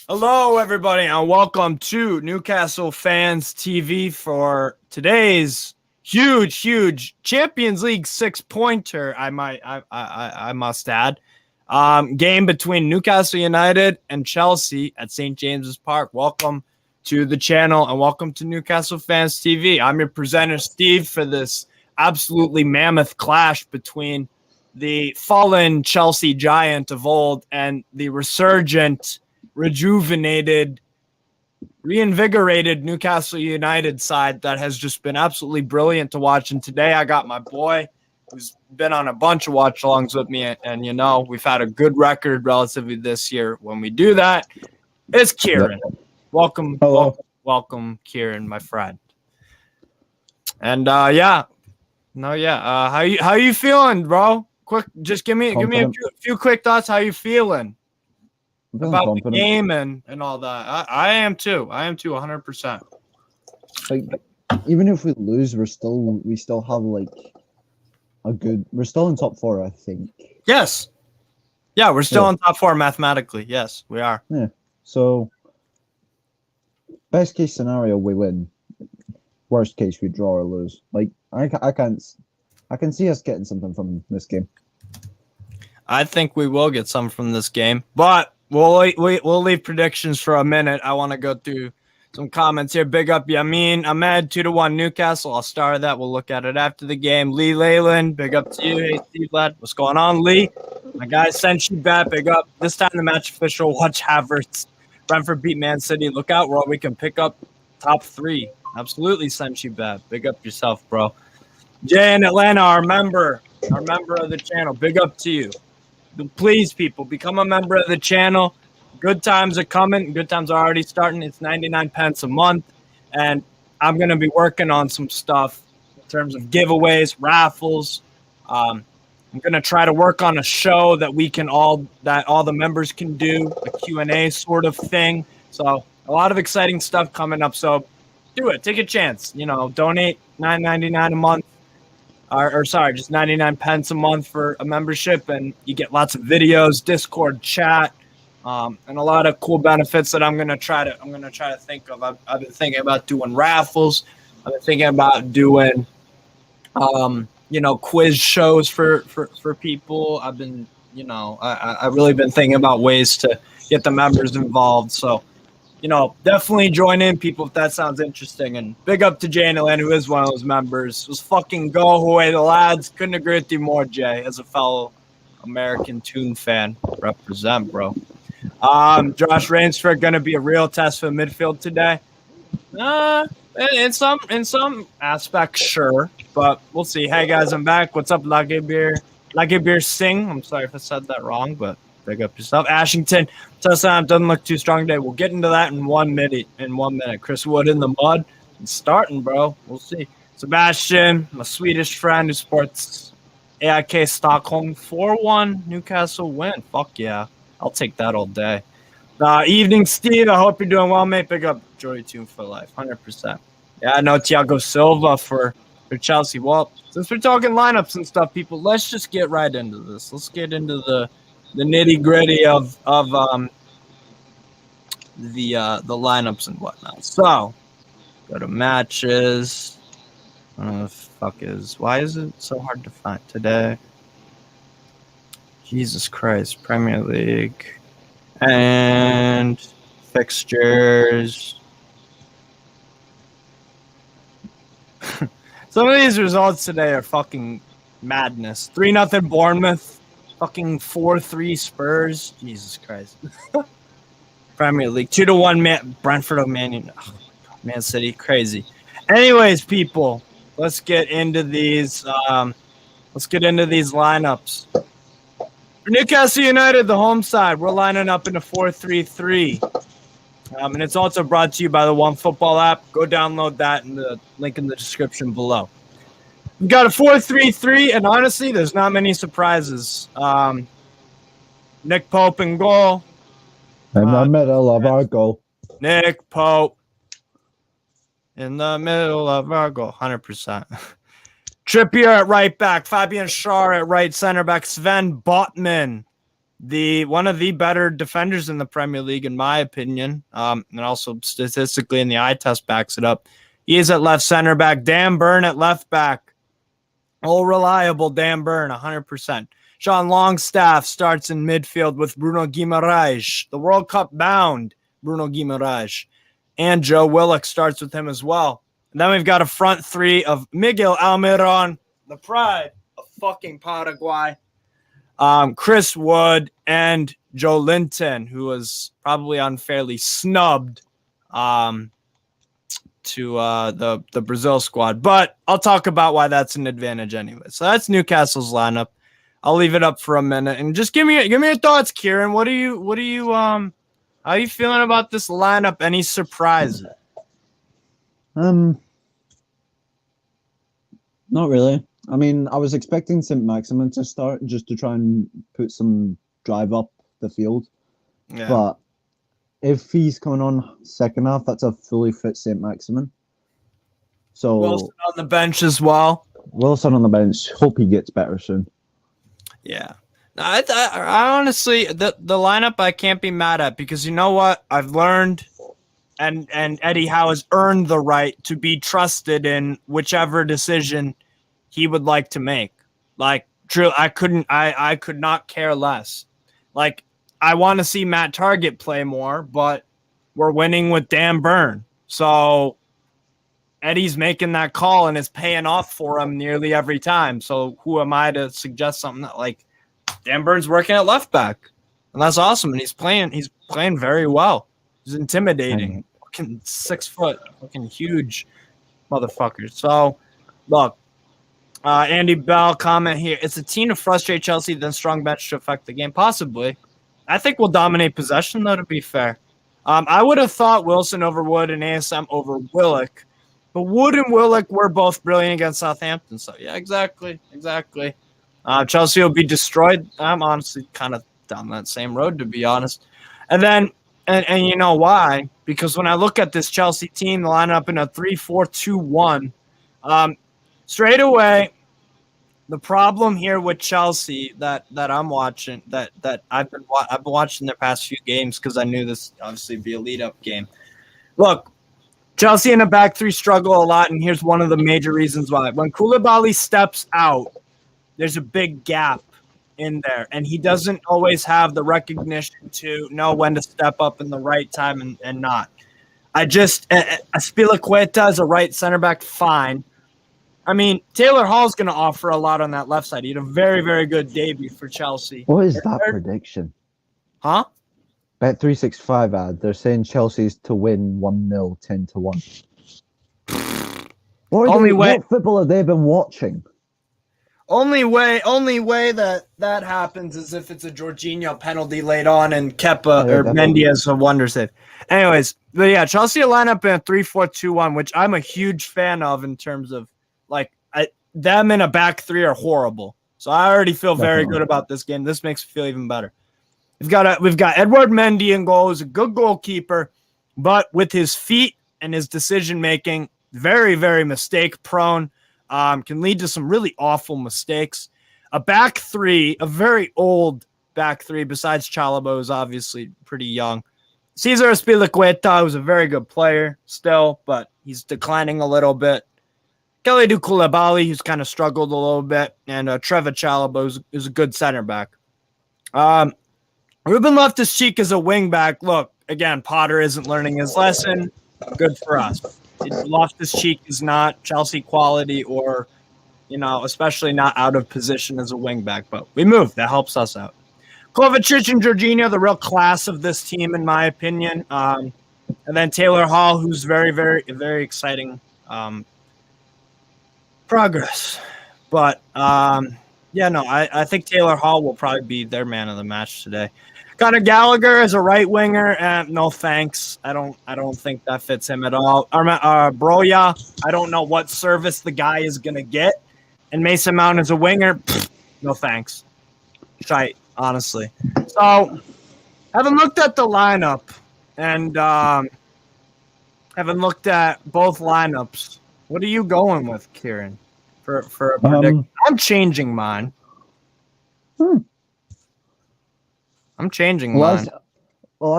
Hello, everybody, and welcome to Newcastle Fans TV for today's huge Champions League 6-pointer. I must add, game between Newcastle United and Chelsea at St. James's Park. Welcome to the channel and welcome to Newcastle Fans TV. I'm your presenter, Steve, for this absolutely mammoth clash between the fallen Chelsea giant of old and the resurgent, rejuvenated, reinvigorated Newcastle United side that has just been absolutely brilliant to watch. And today I got my boy who's been on a bunch of watch-alongs with me, and you know, we've had a good record relatively this year. When we do that, it's Kieran. Welcome, welcome, Kieran, my friend. And how you feeling, bro? Quick, just give me a few quick thoughts. How you feeling about confident. The game and all that? I am too. 100%. Like, even if we lose, we still have like we're still in top four, I think. Yes. Yeah, we're still in top four mathematically. Yes, we are. Yeah. So best case scenario, we win. Worst case, we draw or lose. Like I can see us getting something from this game. I think we will get some from this game, but we'll leave predictions for a minute. I want to go through some comments here. Big up Yamin Ahmed, 2-1 Newcastle. I'll start that. We'll look at it after the game. Lee Leyland, big up to you. Hey, Steve, lad. What's going on, Lee? My guy sent you back. Big up. This time the match official. Watch Havertz. Brentford beat Man City. Look out, bro. We can pick up top 3. Absolutely sent you back. Big up yourself, bro. Jay in Atlanta, our member of the channel. Big up to you. Please, people, become a member of the channel. Good times are coming. Good times are already starting. It's 99 pence a month. And I'm going to be working on some stuff in terms of giveaways, raffles. I'm going to try to work on a show that all the members can do, a Q&A sort of thing. So a lot of exciting stuff coming up. So do it. Take a chance. You know, donate $9.99 a month. Just 99 pence a month for a membership, and you get lots of videos, Discord chat, and a lot of cool benefits that I'm gonna try to think of. I've been thinking about doing raffles. I've been thinking about doing, quiz shows for people. I've been, I've really been thinking about ways to get the members involved. So, definitely join in, people, if that sounds interesting. And big up to Jay and Atlanta, who is one of those members. Let's fucking go away, the lads. Couldn't agree with you more, Jay, as a fellow American Toon fan. Represent, bro. Josh Rainsford going to be a real test for midfield today. In some aspects, sure, but we'll see. Hey, guys, I'm back. What's up, Lagibir Singh? I'm sorry if I said that wrong, but big up yourself. Ashington, Southampton doesn't look too strong today. We'll get into that in 1 minute. Chris Wood in the mud. It's starting, bro. We'll see. Sebastian, my Swedish friend who supports AIK Stockholm, 4-1 Newcastle win. Fuck yeah. I'll take that all day. Evening, Steve. I hope you're doing well, mate. Big up Jory Tune for life. 100%. Yeah, I know Thiago Silva for Chelsea. Well, since we're talking lineups and stuff, people, let's just get right into this. Let's get into the nitty-gritty of the lineups and whatnot. So, go to matches. Why is it so hard to find today? Jesus Christ. Premier League. And fixtures. Some of these results today are fucking madness. 3-0 Bournemouth. Fucking 4-3 Spurs. Jesus Christ. Premier League. 2-1 Brentford of Man City. Crazy. Anyways, people, let's get into these. Let's get into these lineups. For Newcastle United, the home side, we're lining up in a 4-3-3. And it's also brought to you by the OneFootball app. Go download that in the link in the description below. We've got a 4-3-3, and honestly, there's not many surprises. Nick Pope in goal. In the middle of our goal. Nick Pope in the middle of our goal. 100%. Trippier at right back. Fabian Schär at right center back. Sven Botman one of the better defenders in the Premier League, in my opinion, and also statistically in the eye test backs it up. He is at left center back. Dan Burn at left back. All reliable Dan Burn, 100%. Sean Longstaff starts in midfield with Bruno Guimaraes, the World Cup bound Bruno Guimaraes. And Joe Willock starts with him as well. And then we've got a front three of Miguel Almiron, the pride of fucking Paraguay, Chris Wood, and Joe Linton, who was probably unfairly snubbed to the Brazil squad. But I'll talk about why that's an advantage anyway. So that's Newcastle's lineup. I'll leave it up for a minute and just give me your thoughts, Kieran. What are you how are you feeling about this lineup? Any surprises? Not really. I mean, I was expecting Saint-Maximin to start just to try and put some drive up the field. Yeah. But if he's coming on second half, that's a fully fit Saint-Maximin. So Wilson on the bench as well. Wilson on the bench. Hope he gets better soon. Yeah. I honestly, the lineup I can't be mad at because you know what? I've learned and Eddie Howe has earned the right to be trusted in whichever decision he would like to make. Like, true, I could not care less. Like, I want to see Matt Target play more, but we're winning with Dan Burn. So Eddie's making that call and it's paying off for him nearly every time. So who am I to suggest something that, like, Dan Burn's working at left back, and that's awesome. And he's playing very well. He's intimidating. Fucking 6 foot, fucking huge motherfucker. So, look, Andy Bell comment here. It's a team to frustrate Chelsea, then strong bench to affect the game. Possibly. I think we'll dominate possession, though, to be fair. I would have thought Wilson over Wood and ASM over Willock, but Wood and Willock were both brilliant against Southampton. So, yeah, exactly. Chelsea will be destroyed. I'm honestly kind of down that same road, to be honest. And then, and you know why? Because when I look at this Chelsea team, the lineup in a 3-4-2-1, straight away, the problem here with Chelsea that I'm watching, that I've been watching the past few games because I knew this obviously be a lead-up game. Look, Chelsea in a back three struggle a lot, and here's one of the major reasons why. When Koulibaly steps out, there's a big gap in there, and he doesn't always have the recognition to know when to step up in the right time and not. Azpilicueta as a right center back, fine. I mean, Taylor Hall's going to offer a lot on that left side. He had a very, very good debut for Chelsea. What is that prediction? Huh? Bet365 ad. They're saying Chelsea's to win 1-0, 10-1. What football have they been watching? Only way that happens is if it's a Jorginho penalty late on and Kepa or Mendy has a wonder save. Anyways, but yeah, Chelsea line up in a 3-4-2-1, which I'm a huge fan of in terms of them in a back three are horrible. So I already feel very good about this game. This makes me feel even better. We've got Edward Mendy in goal, who's a good goalkeeper, but with his feet and his decision making, very, very mistake prone. Can lead to some really awful mistakes. A back three, a very old back three, besides Chalobah, who's obviously pretty young. Cesar Azpilicueta, who's a very good player still, but he's declining a little bit. Kalidou Koulibaly, who's kind of struggled a little bit, and Trevor Chalobah, who's a good center back. Ruben Loftus-Cheek is a wing back. Look, again, Potter isn't learning his lesson. Good for us. Loftus-Cheek is not Chelsea quality or, especially not out of position as a wingback, but we move. That helps us out. Kovacic and Jorginho, the real class of this team, in my opinion. And then Taylor Hall, who's very, very, very exciting progress. But, I think Taylor Hall will probably be their man of the match today. Conor Gallagher as a right winger, no thanks. I don't think that fits him at all. Broya, I don't know what service the guy is gonna get. And Mason Mount as a winger, no thanks. Shite, honestly. So, having looked at the lineup and having looked at both lineups, what are you going with, Kieran? For a prediction? I'm changing mine. I'm changing Well, mine.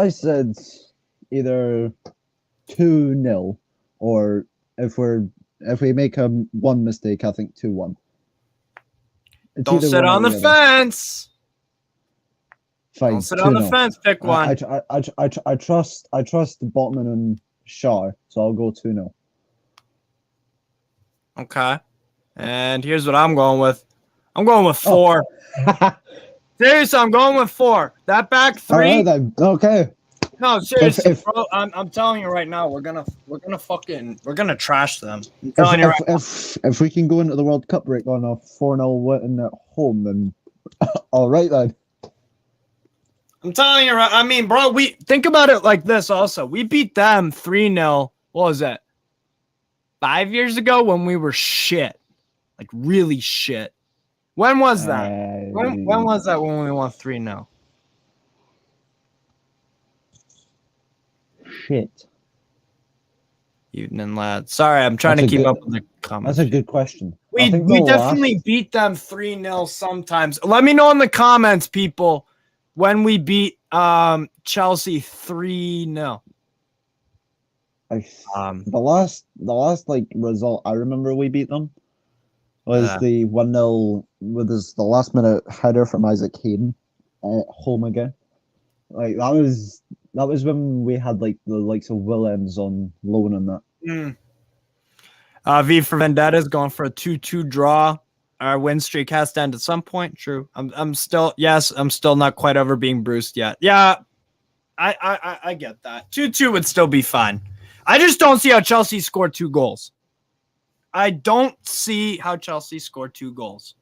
I said either 2-0 or if we make one mistake, I think 2-1. It's Don't either sit one on or the the other. fence. Fine, Don't sit on the 2-0. fence. Pick one. I trust Botman and Shaw, so I'll go 2-0. Okay. And here's what I'm going with. I'm going with 4. Seriously, I'm going with 4. That back 3. All right then. Okay. No, seriously, If bro. I'm telling you right now, we're gonna trash them. I'm telling you right now. if we can go into the World Cup break on a 4-0 win at home, then all right then. I'm telling you right. I mean, bro, we think about it like this. Also, we beat them 3-0. What was that? 5 years ago when we were shit, like really shit. When was that? When was that when we won 3-0? Shit. Evening, lads. Sorry, I'm trying to keep up with the comments. That's a good question. We definitely beat them 3-0 sometimes. Let me know in the comments, people, when we beat Chelsea 3-0. The last like result I remember we beat them was the 1-0 with the last minute header from Isaac Hayden at home again. Like that was when we had like the likes of Willems on loan and that. V for Vendetta is going for a 2-2 draw. Our win streak has to end at some point. True. I'm still not quite over being bruised yet. Yeah, I get that. 2-2 would still be fine. I just don't see how Chelsea scored 2 goals. I don't see how Chelsea scored 2 goals.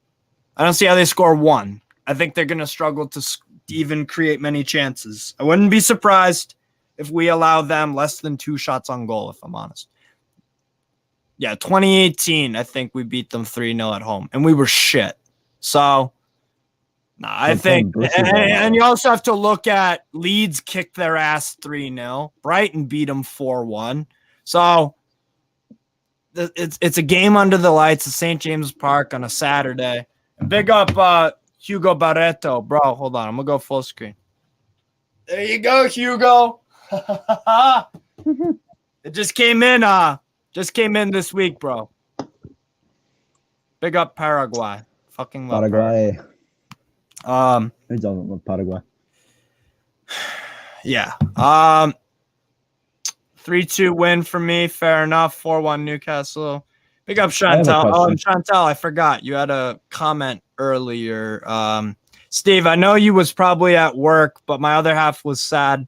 I don't see how they score 1. I think they're going to struggle to even create many chances. I wouldn't be surprised if we allow them less than 2 shots on goal, if I'm honest. Yeah, 2018, I think we beat them 3-0 at home, and we were shit. So, I think, and you also have to look at Leeds kicked their ass 3-0. Brighton beat them 4-1. So, it's a game under the lights at St. James Park on a Saturday. And big up Hugo Barreto. Bro, hold on. I'm going to go full screen. There you go, Hugo. It just came in this week, bro. Big up Paraguay. Fucking love Paraguay. Who doesn't love Paraguay? Yeah. 3-2 win for me. Fair enough. 4-1 Newcastle. Big up Chantal. Oh, Chantal, I forgot. You had a comment earlier. Steve, I know you was probably at work, but my other half was sad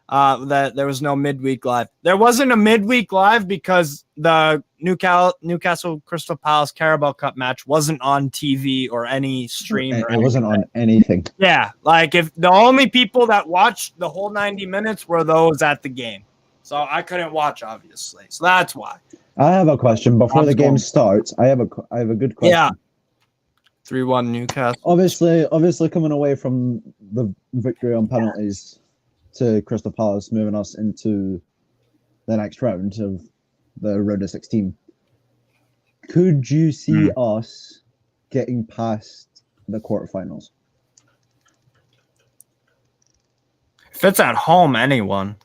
that there was no midweek live. There wasn't a midweek live because the Newcastle Crystal Palace Carabao Cup match wasn't on TV or any stream. It wasn't on anything. Yeah, like if the only people that watched the whole 90 minutes were those at the game. So I couldn't watch, obviously. So that's why. I have a question before the game starts. I have a good question. Yeah. 3-1 Newcastle. Obviously coming away from the victory on penalties to Crystal Palace, moving us into the next round of the round of 16. Could you see us getting past the quarterfinals? If it's at home, anyone.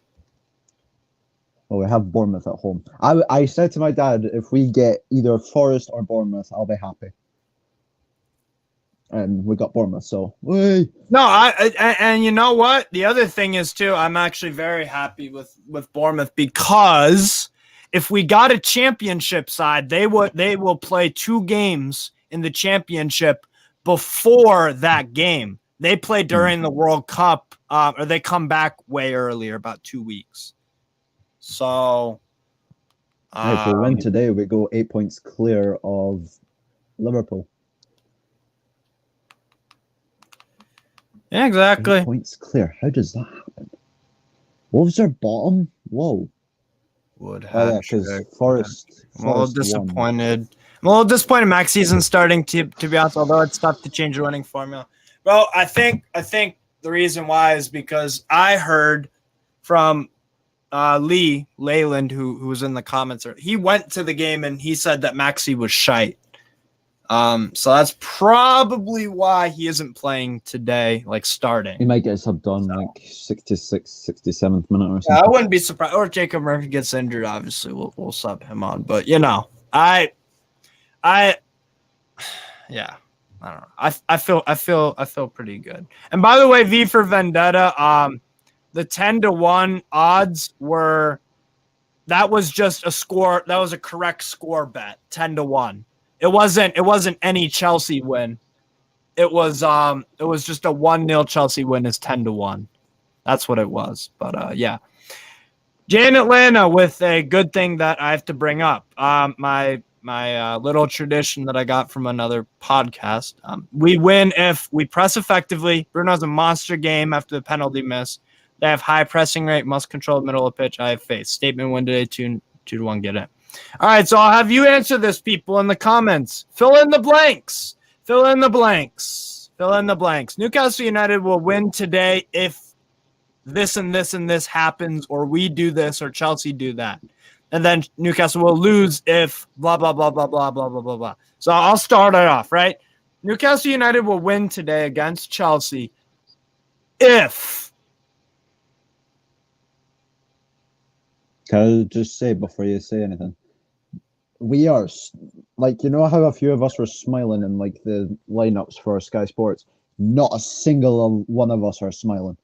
Well, we have Bournemouth at home. I said to my dad, if we get either Forest or Bournemouth, I'll be happy. And we got Bournemouth, so wait. No, and you know what? The other thing is too, I'm actually very happy with Bournemouth because if we got a championship side, they will play 2 games in the championship before that game. They play during the World Cup, or they come back way earlier, about 2 weeks. So, if we win today, we go 8 points clear of Liverpool. Yeah, exactly. 8 points clear. How does that happen? Wolves are bottom. Whoa. Because Forest. I'm a little disappointed. I'm a little disappointed. Max season starting to be honest. Although it's tough to change the winning formula. Well, I think the reason why is because I heard from Lee Leyland, who was in the comments. He went to the game and he said that Maxi was shite. So that's probably why he isn't playing today, like He starting. might get subbed on like 66th, 67th minute or Yeah, something. I wouldn't be surprised. Or if Jacob Murphy gets injured, obviously we'll sub him on. But I yeah, I don't know. I feel pretty good. And by the way, V for Vendetta, the 10-1 odds were that was just a score. That was a correct score bet, 10-1. It wasn't any Chelsea win. It was just a 1-0 Chelsea win is 10-1. That's what it was. But yeah. Jane Atlanta with a good thing that I have to bring up. My little tradition that I got from another podcast. We win if we press effectively. Bruno has a monster game after the penalty miss. They have high pressing rate, must control the middle of the pitch. I have faith. Statement win today, 2-1, get it. All right, so I'll have you answer this, people, in the comments. Fill in the blanks. Fill in the blanks. Fill in the blanks. Newcastle United will win today if this and this and this happens, or we do this, or Chelsea do that. And then Newcastle will lose if blah, blah, blah, blah, blah, blah, blah, blah, blah. So I'll start it off, right? Newcastle United will win today against Chelsea if... Can I just say before you say anything? We are, like, you know how a few of us were smiling in, like, the lineups for Sky Sports? Not a single one of us are smiling.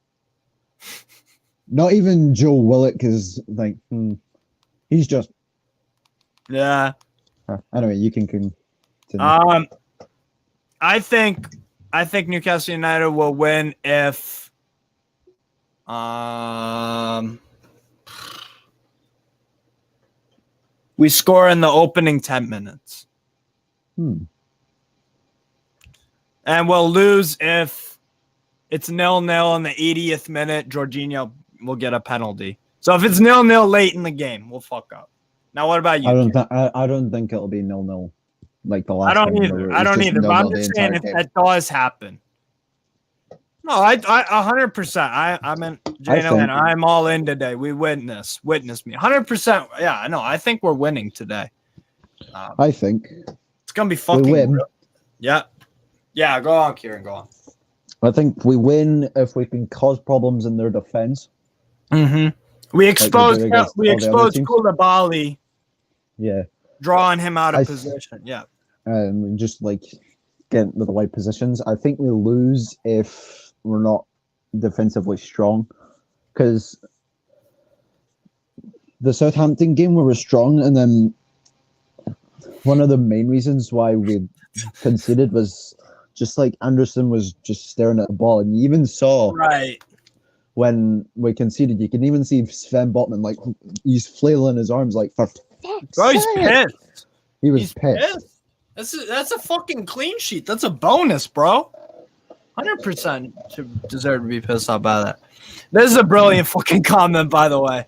Not even Joe Willock is, like, he's just... Yeah. Anyway, you can continue. I think Newcastle United will win if we score in the opening 10 minutes. Hmm. And we'll lose if it's 0-0 in the 80th minute. Jorginho will get a penalty. So if it's 0-0 late in the game, we'll fuck up. Now, what about you? I don't think it'll be 0-0 like the last I don't time. either. I don't either. But I'm just saying if that does happen. No, I 100%. I'm in Jane and I'm all in today. We witness me. 100%. Yeah, I know. I think we're winning today. I think it's gonna be fucking. We win. Real. Yeah. Go on, Kieran. Go on. I think we win if we can cause problems in their defense. Mm-hmm. We exposed Koulibaly. Yeah. Drawing him out of position. Yeah. Just like getting to the wide positions. I think we lose if we're not defensively strong, because the Southampton game we were strong, and then one of the main reasons why we conceded was just like Anderson was just staring at the ball, and you even saw when we conceded, you can even see Sven Botman, like, he's flailing his arms like, for fuck's bro, he's sake. pissed. He's pissed. That's a fucking clean sheet. That's a bonus, bro. 100% should deserve to be pissed off by that. This is a brilliant fucking comment, by the way.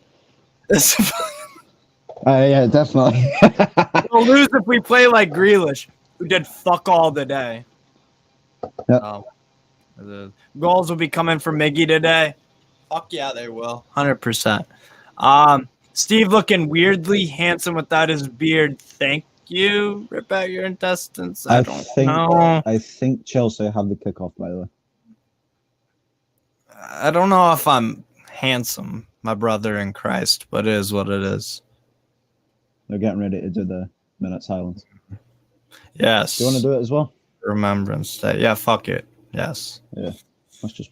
Yeah, definitely. We'll lose if we play like Grealish, who did fuck all today. Yep. The goals will be coming from Miggy today. Fuck yeah, they will. 100%. Steve looking weirdly handsome without his beard. Thank you. Rip out your intestines. I don't know. I think Chelsea have the kickoff, by the way. I don't know if I'm handsome, my brother in Christ, but it is what it is. They're getting ready to do the minute silence. Yes. Do you want to do it as well? Remembrance Day. Yeah, fuck it. Yes. Yeah. Let's just...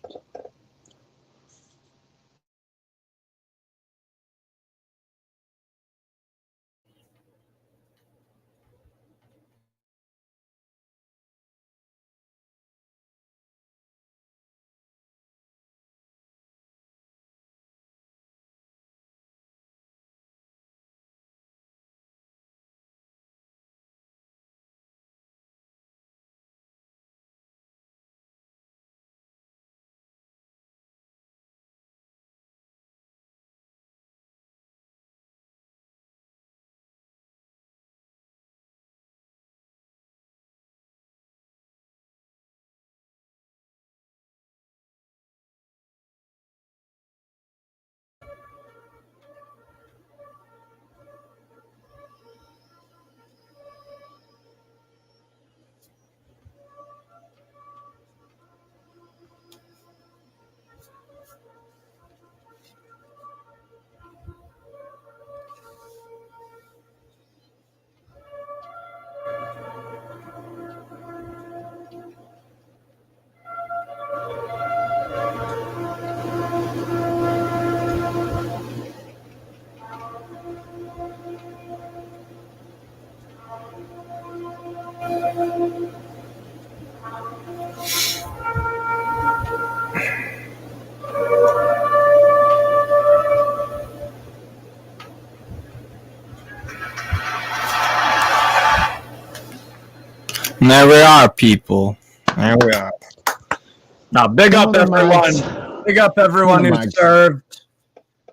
And there we are, people. There we are. Now, big up everyone. Big up everyone who served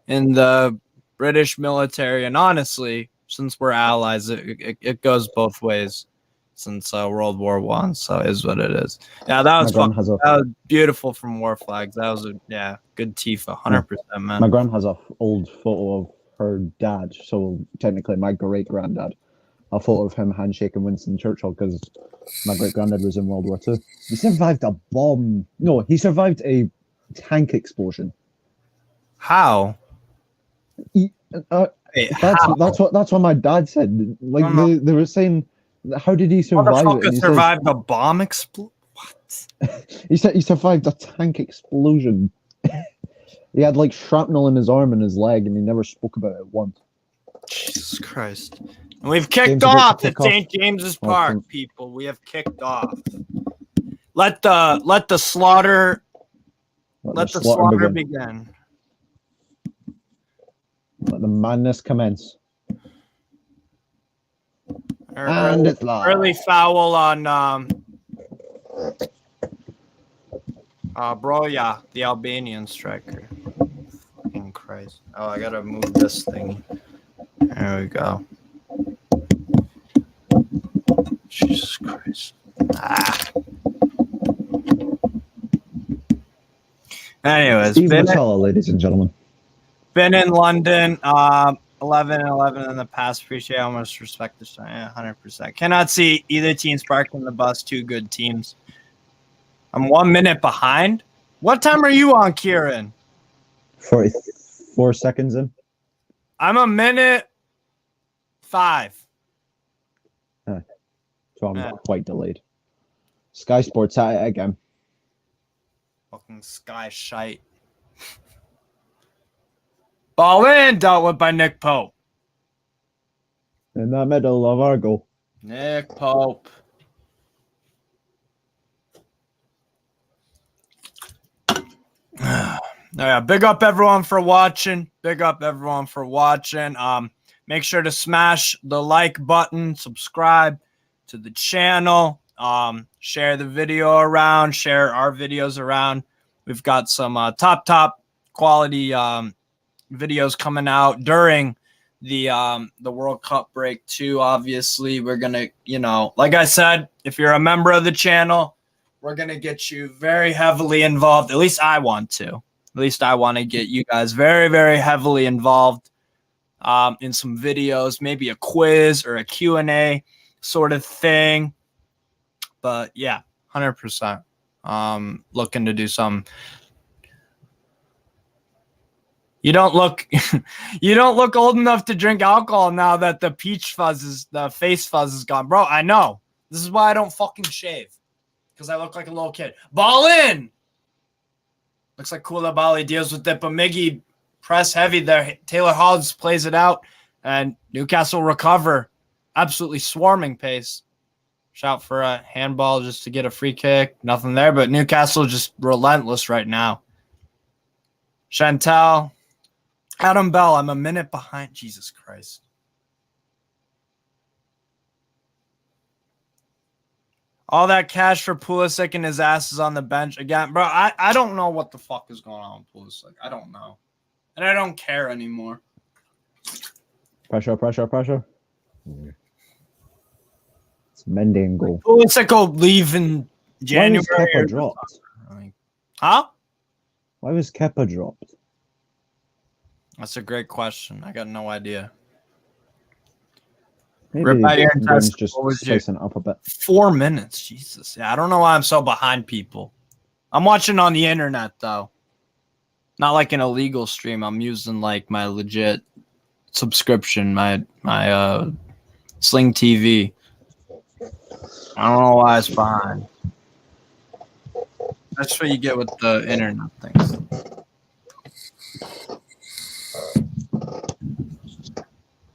in the British military. And honestly, since we're allies, it goes both ways since World War I. So it is what it is. Yeah, that was fun. That was beautiful from War Flags. That was good Tifa, 100%, man. My gran has a old photo of her dad. So technically, my great granddad. A photo of him handshaking Winston Churchill because my great granddad was in World War II. He survived a bomb. No, he survived a tank explosion. How? That's what my dad said. Like they were saying, how did he survive? Motherfucker survived a bomb explosion. What? He said he survived a tank explosion. He had like shrapnel in his arm and his leg, and he never spoke about it once. Jesus Christ. And we've kicked off at St. James's Park, people. We have kicked off. Let the slaughter begin. Let the madness commence. And it's live. Early foul on Broja, the Albanian striker. Fucking Christ. Oh, I gotta move this thing. There we go. Jesus Christ. Anyways, ladies and gentlemen. Been in London, 11-11 in the past. Appreciate how much respect this time. Yeah, 100%. Cannot see either team sparking the bus. Two good teams. I'm 1 minute behind. What time are you on, Kieran? 44 seconds in. I'm a minute 5. So I'm quite delayed. Sky Sports at it again. Fucking Sky shite. Ball in, dealt with by Nick Pope. In the middle of our goal. Nick Pope. Big up everyone for watching. Make sure to smash the like button, subscribe to the channel, share the video around, share our videos around. We've got some top quality videos coming out during the World Cup break too. Obviously, we're gonna, like I said, if you're a member of the channel, we're gonna get you very heavily involved. At least I want to. At least I want to get you guys very, very heavily involved in some videos, maybe a quiz or a Q&A sort of thing. But yeah, 100%. Looking to do some. You don't look old enough to drink alcohol now that the face fuzz is gone. Bro, I know. This is why I don't fucking shave. Because I look like a little kid. Ball in! Looks like Koulibaly deals with it, but Miggy press heavy there. Taylor Hodges plays it out, and Newcastle recover. Absolutely swarming pace. Shout for a handball just to get a free kick. Nothing there, but Newcastle just relentless right now. Chantal. Adam Bell, I'm a minute behind. Jesus Christ. All that cash for Pulisic and his ass is on the bench again. Bro, I don't know what the fuck is going on with Pulisic. I don't know. And I don't care anymore. Pressure. It's Mendy goal. Pulisic will leave in January. Why was Kepa dropped? Huh? Why was Kepa dropped? That's a great question. I got no idea. Maybe just spacing up a bit. 4 minutes. Jesus. Yeah, I don't know why I'm so behind people. I'm watching on the internet, though. Not like an illegal stream. I'm using like my legit subscription, my Sling TV. I don't know why it's behind. That's what you get with the internet things.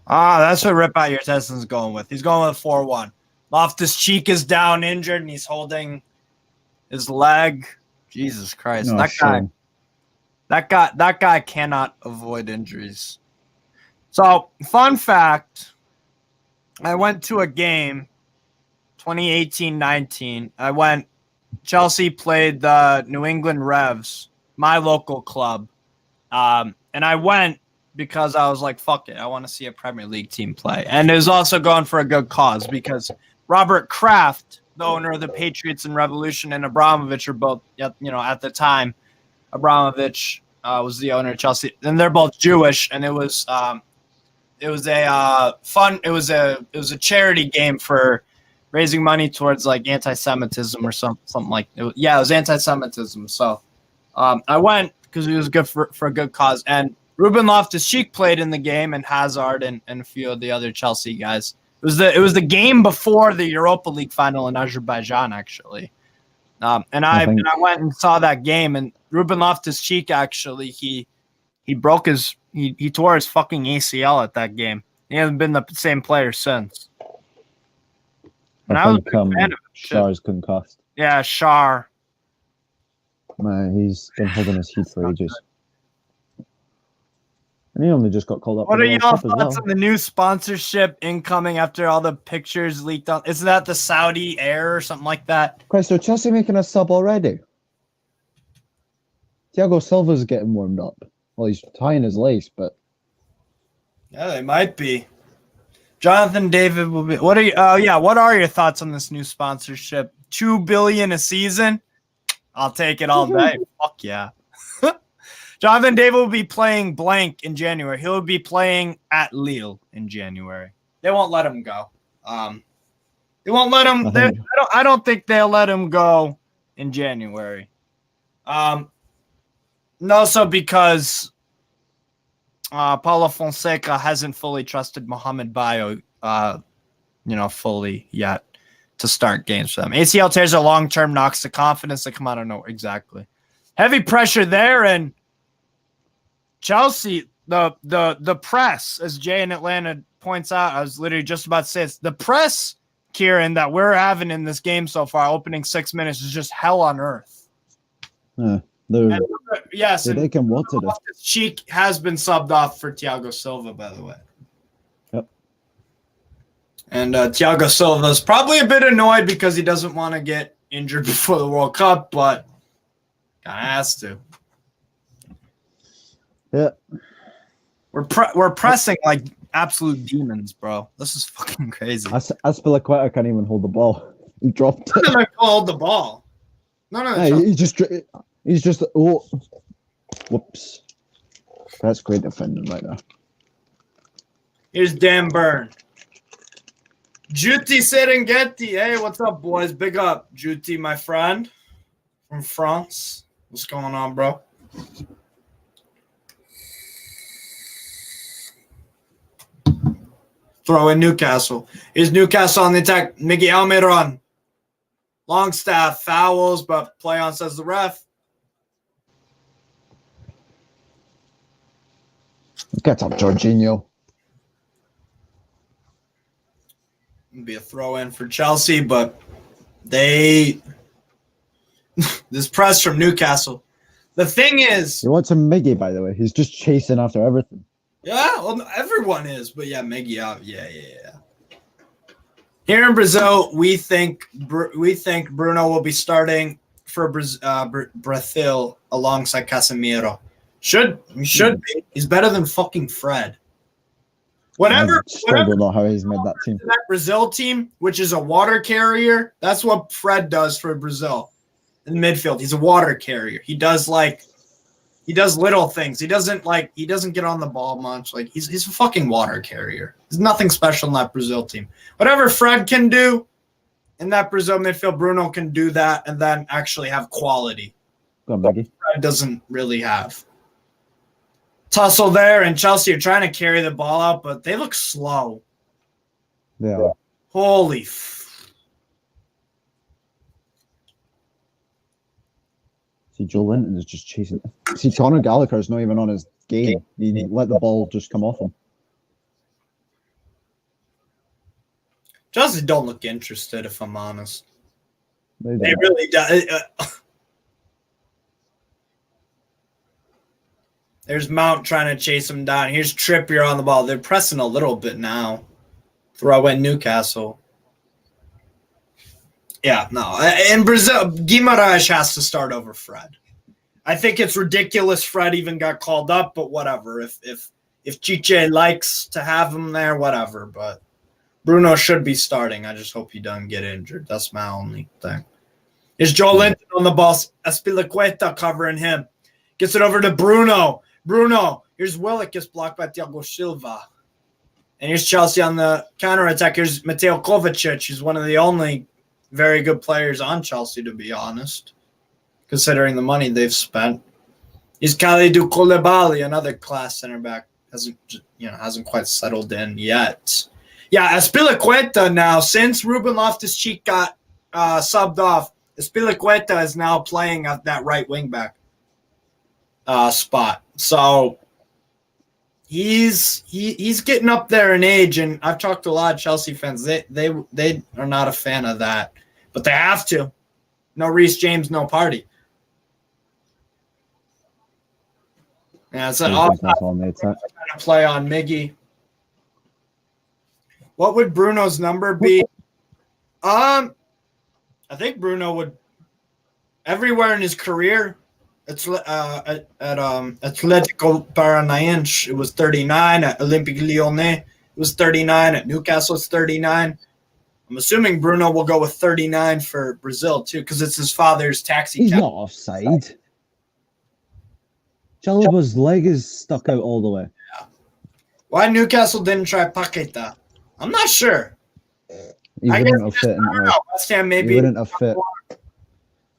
That's what Rip Out Your Testin's going with. He's going with 4-1. Loftus-Cheek is down injured, and he's holding his leg. Jesus Christ. That guy cannot avoid injuries. So, fun fact, I went to a game 2018-19. I went. Chelsea played the New England Revs, my local club, and I went because I was like, "Fuck it, I want to see a Premier League team play." And it was also going for a good cause because Robert Kraft, the owner of the Patriots and Revolution, and Abramovich are both, at the time, Abramovich was the owner of Chelsea, and they're both Jewish, and it was a charity game for raising money towards like anti-Semitism or something like it. Yeah, it was anti-Semitism. So I went because it was good for a good cause. And Ruben Loftus-Cheek played in the game, and Hazard and a few of the other Chelsea guys. It was the game before the Europa League final in Azerbaijan, actually. And I went and saw that game, and Ruben Loftus-Cheek actually he tore his fucking ACL at that game. He hasn't been the same player since. And I was a fan of him. Shar's concussed. Yeah, Shar. Man, he's been holding his heat for ages. And he only just got called up. What are your thoughts on the new sponsorship incoming after all the pictures leaked out? Isn't that the Saudi Air or something like that? Christ, are Chelsea making a sub already? Thiago Silva's getting warmed up. Well, he's tying his lace, but... Yeah, they might be. Jonathan David will be. What are your thoughts on this new sponsorship? $2 billion a season? I'll take it all day. Fuck yeah. Jonathan David will be playing blank in January. He'll be playing at Lille in January. They won't let him go. They won't let him. I don't think they'll let him go in January. And also because Paulo Fonseca hasn't fully trusted Mohamed Bayo, fully yet to start games for them. ACL tears are long-term knocks the confidence. They come out of nowhere. Exactly. Heavy pressure there, and Chelsea, the press, as Jay in Atlanta points out, I was literally just about to say it's the press, Kieran, that we're having in this game so far, opening 6 minutes, is just hell on earth. Yes, they can water it. Cheek has been subbed off for Thiago Silva, by the way. Yep. And Thiago Silva is probably a bit annoyed because he doesn't want to get injured before the World Cup, but kind of has to. Yeah. We're pressing like absolute demons, bro. This is fucking crazy. Azpilicueta can't even hold the ball. He dropped it. He hold the ball. No. Hey, he's just whoops. That's great defending right there. Here's Dan Byrne. Juti Serengeti. Hey, what's up, boys? Big up, Juti, my friend from France. What's going on, bro? Throw in Newcastle. Here's Newcastle on the attack. Miggy Almiron. Longstaff fouls, but play on, says the ref. Get up, Jorginho. It'll be a throw in for Chelsea, but this press from Newcastle. The thing is, You want some Miggy, by the way. He's just chasing after everything. yeah, well, everyone is, but yeah, Miggy out. Yeah. Here in Brazil, we think Bruno will be starting for Brazil alongside Casemiro. Should be. He's better than fucking Fred. Whatever. I don't know how he's made that team. That Brazil team, which is a water carrier, that's what Fred does for Brazil in midfield. He's a water carrier. He does little things. He doesn't get on the ball much. Like he's a fucking water carrier. There's nothing special in that Brazil team. Whatever Fred can do in that Brazil midfield, Bruno can do that and then actually have quality. Go on, Miggy. Fred doesn't really have. Tussle there, and Chelsea are trying to carry the ball out, but they look slow. Yeah. Holy See, Joe Linton is just chasing. See, Conor Gallagher's not even on his game. He let the ball just come off him. Chelsea don't look interested, if I'm honest. They really do. There's Mount trying to chase him down. Here's Trippier on the ball. They're pressing a little bit now. Throw in Newcastle. Yeah, no. In Brazil, Guimarães has to start over Fred. I think it's ridiculous Fred even got called up, but whatever. If Chiche likes to have him there, whatever. But Bruno should be starting. I just hope he doesn't get injured. That's my only thing. Is Joe Linton on the ball? Aspilicueta covering him. Gets it over to Bruno. Bruno. Here's Willock. Gets blocked by Thiago Silva. And here's Chelsea on the counterattack. Here's Mateo Kovacic. He's one of the only very good players on Chelsea, to be honest, considering the money they've spent. He's Kalidou Koulibaly, another class center back. Hasn't quite settled in yet. Yeah, Aspilicueta now, since Ruben Loftus-Cheek got subbed off, Aspilicueta is now playing at that right wing back spot. So he's getting up there in age, and I've talked to a lot of Chelsea fans. They are not a fan of that, but they have to. No Reece James, no party. Yeah, it's an play on Miggy. What would Bruno's number be? I think Bruno would everywhere in his career. It's at Atletico Paranaense, it was 39. At Olympique Lyonnais, it was 39. At Newcastle, it's 39. I'm assuming Bruno will go with 39 for Brazil too, because it's his father's taxi. He's not offside. Chalobah's leg is stuck out all the way. Yeah. Why Newcastle didn't try Paqueta? I'm not sure. He wouldn't have fit. West Ham maybe. He wouldn't have fit.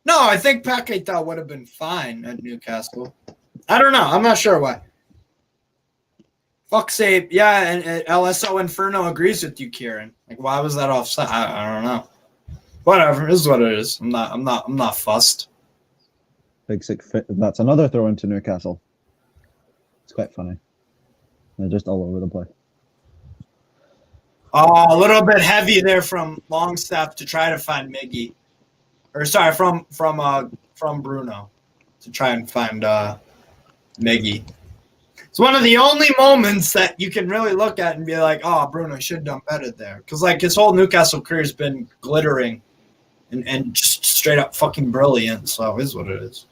No, I think Paqueta would have been fine at Newcastle. I don't know. I'm not sure why. Fuck sake. Yeah, and LSO Inferno agrees with you, Kieran. Like, why was that offside? I don't know. Whatever. It is what it is. I'm not fussed. Big sick fit. That's another throw into Newcastle. It's quite funny. They're just all over the place. Oh, a little bit heavy there from Longstaff to try to find Miggy. Or sorry, from Bruno to try and find Miggy. It's one of the only moments that you can really look at and be like, oh, Bruno should have done better there. Because like his whole Newcastle career has been glittering and just straight up fucking brilliant. So it is what it is.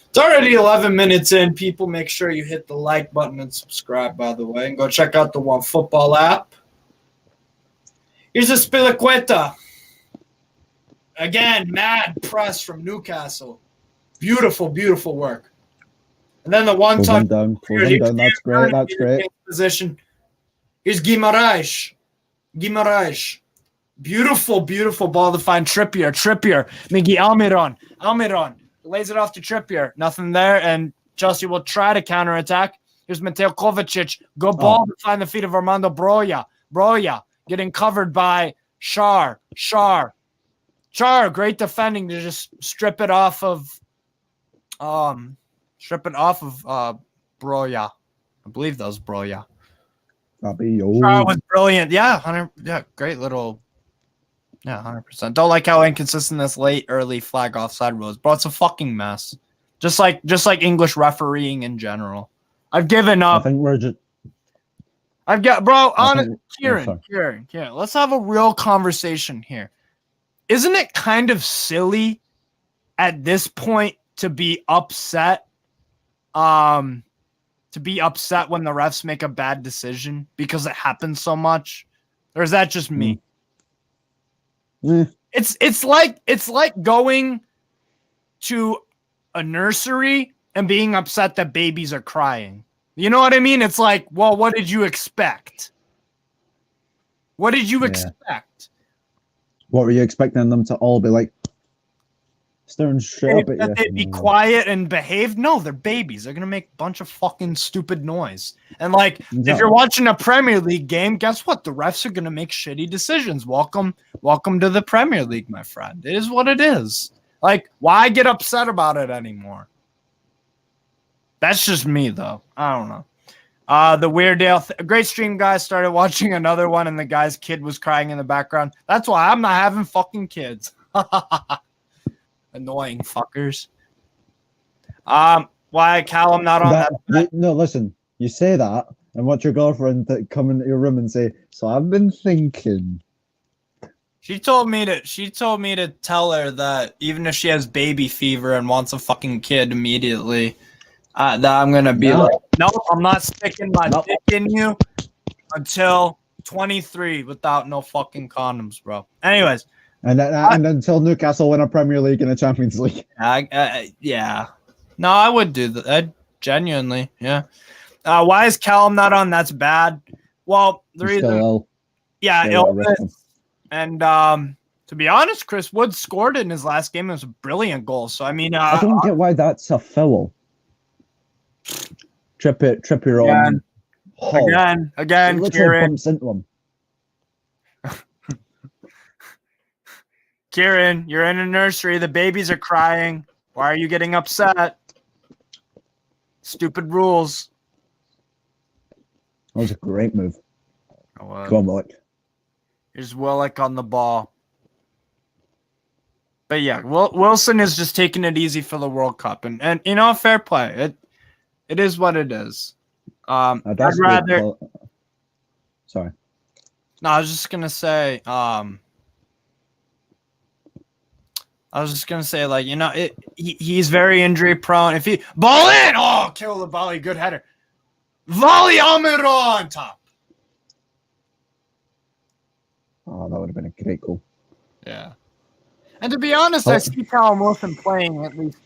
It's already 11 minutes in. People, make sure you hit the like button and subscribe, by the way. And go check out the OneFootball app. Here's Aspilicueta. Again, mad press from Newcastle. Beautiful, beautiful work. And then the one time. Down. That's great. That's great. Position. Here's Guimarães. Beautiful, beautiful ball to find Trippier. Miguel Almiron lays it off to Trippier. Nothing there, and Chelsea will try to counterattack. Here's Mateo Kovacic. Good ball to find the feet of Armando Broja getting covered by Schär. Great defending to just strip it off of Broja. I believe that was Broja. Schär was brilliant. Yeah, great little. Yeah, 100%. Don't like how inconsistent this early flag offside was, bro. It's a fucking mess. Just like English refereeing in general. I've given up. I think we're just. I've got, bro. Kieran. Let's have a real conversation here. Isn't it kind of silly at this point to be upset? To be upset when the refs make a bad decision because it happens so much, or is that just me? It's like going to a nursery and being upset that babies are crying. You know what I mean? It's like, well, what did you expect? What did you expect? What were you expecting them to all be like? Staring straight up at you. That they'd be quiet and behave? No, they're babies. They're gonna make a bunch of fucking stupid noise. And like, if you're watching a Premier League game, guess what? The refs are gonna make shitty decisions. Welcome to the Premier League, my friend. It is what it is. Like, why get upset about it anymore? That's just me, though. I don't know. The Weirdale, great stream, guys. Started watching another one, and the guy's kid was crying in the background. That's why I'm not having fucking kids. Annoying fuckers. Why Callum not on that? No, listen. You say that, and watch your girlfriend come into your room and say, "So I've been thinking." She told me to tell her that even if she has baby fever and wants a fucking kid immediately, that I'm gonna be like, nope, I'm not sticking my dick in you until 23 without no fucking condoms, bro. Anyways, and until Newcastle win a Premier League and a Champions League. Yeah. No, I would do that. Genuinely, yeah. Why is Callum not on? That's bad. Well, the reason, illness. And to be honest, Chris Wood scored in his last game. It was a brilliant goal. So I mean, I don't get why that's a foul. Trippier on. Again, Kieran. Bumps into him. Kieran, you're in a nursery. The babies are crying. Why are you getting upset? Stupid rules. That was a great move. Come on, Willock. Here's Willock on the ball. But yeah, Wilson is just taking it easy for the World Cup. And fair play. It is what it is. I'd rather... Sorry. No, I was just going to say... he's very injury prone. If he... Ball in! Oh, kill the volley. Good header. Volley Almiron on top. Oh, that would have been a great goal. Yeah. And to be honest, I see Callum Wilson playing at least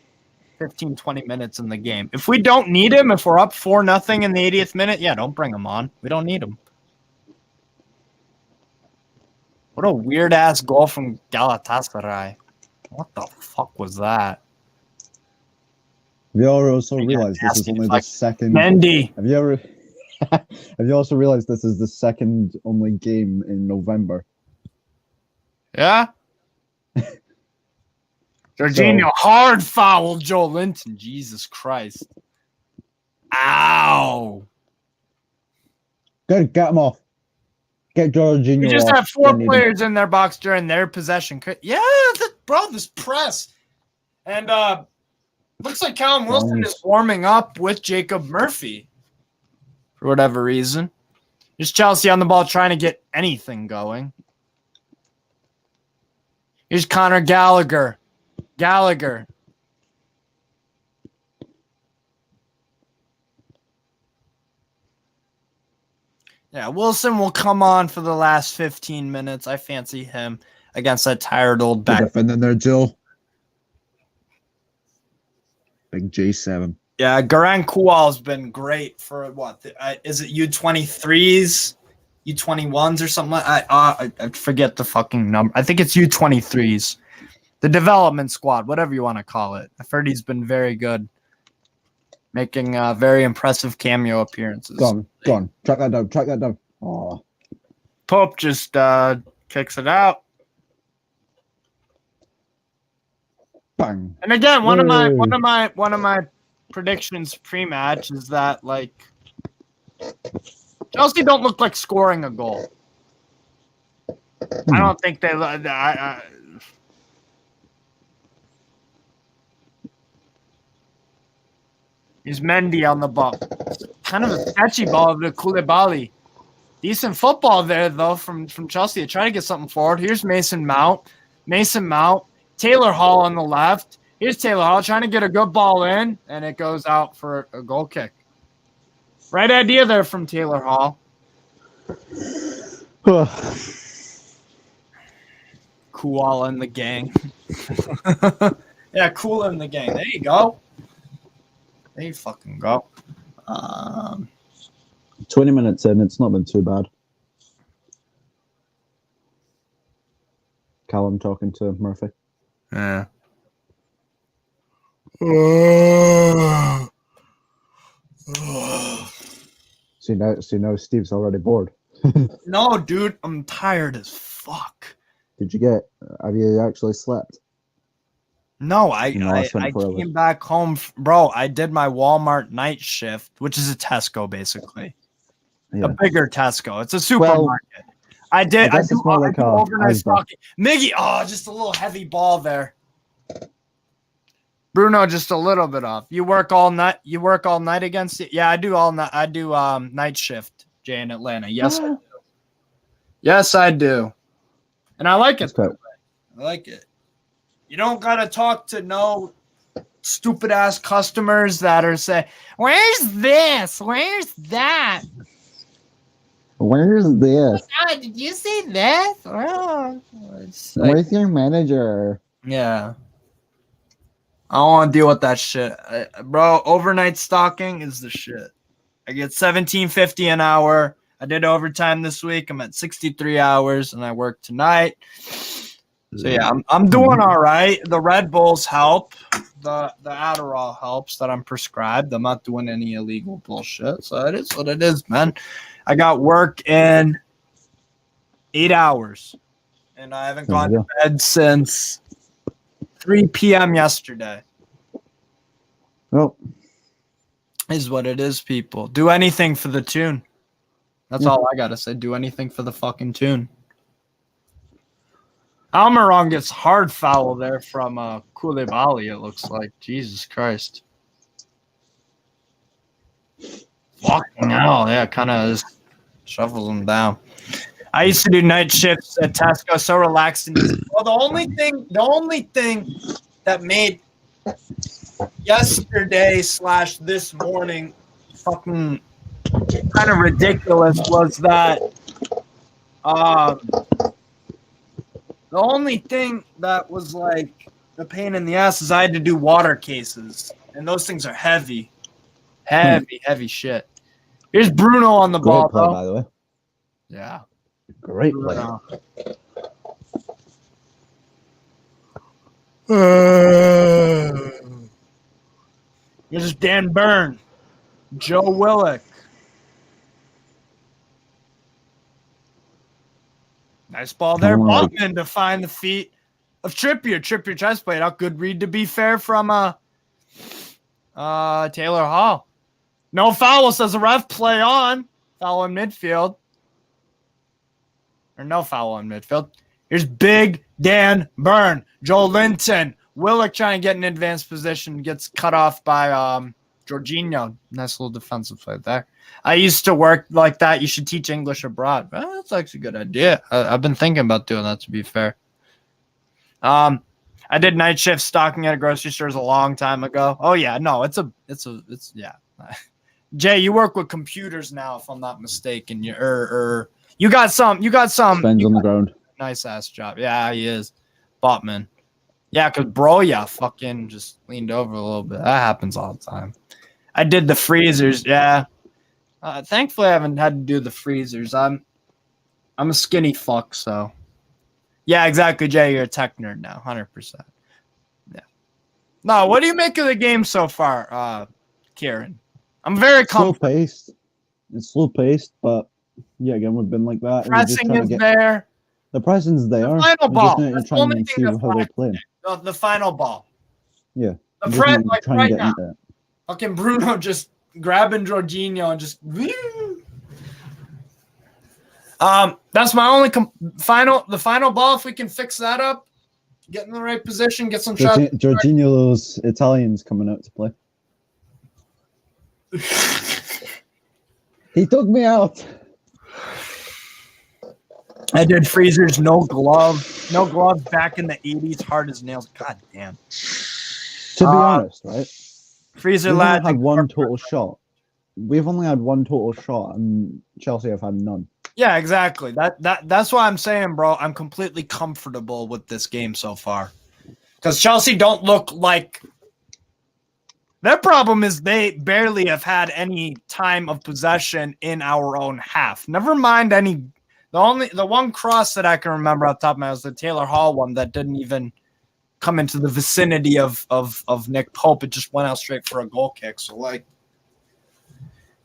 15, 20 minutes in the game. If we don't need him, if we're up 4-0 in the 80th minute, yeah, don't bring him on. We don't need him. What a weird-ass goal from Galatasaray. What the fuck was that? Have you also realized this is only the second... Mendy! Have you also realized this is the second only game in November? Yeah? Jorginho, hard foul, Joe Linton. Jesus Christ. Ow. Good, get him off. Get Jorginho. You just have 4 players in their box during their possession. Yeah, bro, this press. And looks like Callum Wilson is warming up with Jacob Murphy for whatever reason. Here's Chelsea on the ball trying to get anything going. Here's Conor Gallagher. Yeah, Wilson will come on for the last 15 minutes. I fancy him against that tired old back. Defending there, Joe. Big J7. Yeah, Garan Kual's been great for what? Is it U23s, U21s or something? I forget the fucking number. I think it's U23s. The development squad, whatever you want to call it. I've heard he's been very good, making very impressive cameo appearances. Go on. Track that down. Oh. Pope just kicks it out. Bang. And again, one of my predictions pre-match is that like Chelsea don't look like scoring a goal. I don't think they. Here's Mendy on the ball. Kind of a catchy ball to Koulibaly. Decent football there, though, from Chelsea. They're trying to get something forward. Here's Mason Mount. Taylor Hall on the left. Here's Taylor Hall trying to get a good ball in, and it goes out for a goal kick. Right idea there from Taylor Hall. Cool in the gang. Yeah, cool in the gang. There you go. There you fucking go. 20 minutes in, it's not been too bad. Callum talking to Murphy. Yeah. See now Steve's already bored. No, dude, I'm tired as fuck. Have you actually slept? No, I came back home, bro. I did my Walmart night shift, which is a Tesco, basically. Yeah. A bigger Tesco. It's a supermarket. I do overnight stocking. Miggy, just a little heavy ball there. Bruno, just a little bit off. You work all night. You work all night against it. Yeah, I do all night. I do night shift, Jay, in Atlanta. Yes, I do. Yes, I do. And I like it. That's good. I like it. You don't got to talk to no stupid ass customers that are saying, "Where's this? Where's that? Where's this? Oh, did you see this? Oh. Where's your manager? Yeah. I don't want to deal with that shit. Bro, overnight stocking is the shit. I get $17.50 an hour. I did overtime this week. I'm at 63 hours, and I work tonight. So yeah, I'm doing all right. The Red Bulls help. The Adderall helps that I'm prescribed. I'm not doing any illegal bullshit. So it is what it is, man. I got work in 8 hours, and I haven't gone to bed since 3 p.m. yesterday. Well, is what it is, people. Do anything for the tune. That's all I gotta say. Do anything for the fucking tune. Almiron gets hard foul there from Koulibaly, it looks like. Jesus Christ. Fucking hell, yeah, kind of just shovels him down. I used to do night shifts at Tesco, so relaxed. Well, the only thing that made yesterday / this morning fucking kind of ridiculous was that the only thing that was like the pain in the ass is I had to do water cases, and those things are heavy shit. Here's Bruno on the ball, play, though. by the way. Yeah, Great play. Here's Dan Byrne, Joe Willock. Nice ball there. Botman to find the feet of Trippier. Trippier tries to play it out. Good read, to be fair, from Taylor Hall. No foul, says the ref. Play on. Foul in midfield. Or no foul in midfield. Here's Big Dan Byrne. Joe Linton. Willock trying to get in advanced position. Gets cut off by Jorginho. Nice little defensive play there. I used to work like that. You should teach English abroad. Well, that's actually a good idea. I've been thinking about doing that, to be fair. I did night shift stocking at a grocery store a long time ago. Oh yeah, no, it's yeah. Jay, you work with computers now, if I'm not mistaken. You got some. Spends on the ground. Nice ass job. Yeah, he is. Botman. Yeah, because bro, fucking just leaned over a little bit. That happens all the time. I did the freezers. Yeah. Thankfully, I haven't had to do the freezers. I'm a skinny fuck, so. Yeah, exactly, Jay. You're a tech nerd now, 100%. Yeah. No, what do you make of the game so far, Kieran? I'm very comfortable. Slow-paced. It's slow-paced, but yeah, again, we've been like that. Pressing is there. The pressing's there. The final ball. That's the only thing that's how they're playing. The final ball. Yeah. The press, like right now. Fucking Bruno just grabbing Jorginho and just. That's my only the final ball. If we can fix that up, get in the right position, get some shots. Jorginho's Italians coming out to play. He took me out. I did freezers, no glove back in the 80s, hard as nails. God damn. To be honest, right? Freezer We've lads only had one total shot. We've only had one total shot, and Chelsea have had none. Yeah, exactly. That's why I'm saying, bro, I'm completely comfortable with this game so far. Because Chelsea don't look like. Their problem is they barely have had any time of possession in our own half. Never mind any. The one cross that I can remember off the top of my head was the Taylor Hall one that didn't even come into the vicinity of Nick Pope. It just went out straight for a goal kick. So, like,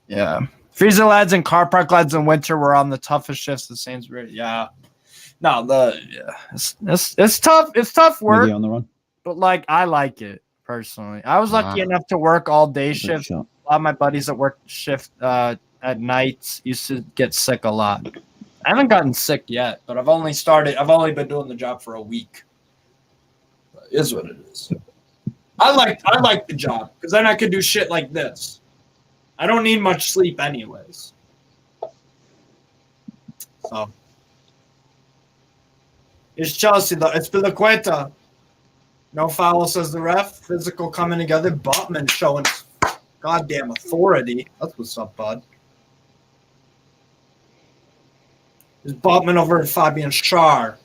yeah. Freezer lads and car park lads in winter were on the toughest shifts at Sainsbury. Yeah. No, it's tough. It's tough work. Maybe on the run. But, like, I like it, personally. I was lucky enough to work all day shift. A lot of my buddies that work shift at nights used to get sick a lot. I haven't gotten sick yet, but I've only been doing the job for a week. It is what it is. I like the job because then I could do shit like this. I don't need much sleep anyways. So It's Chelsea, though. It's Azpilicueta. No foul, says the ref. Physical coming together. Botman showing goddamn authority. That's what's up, bud. There's Botman over at Fabian Schär.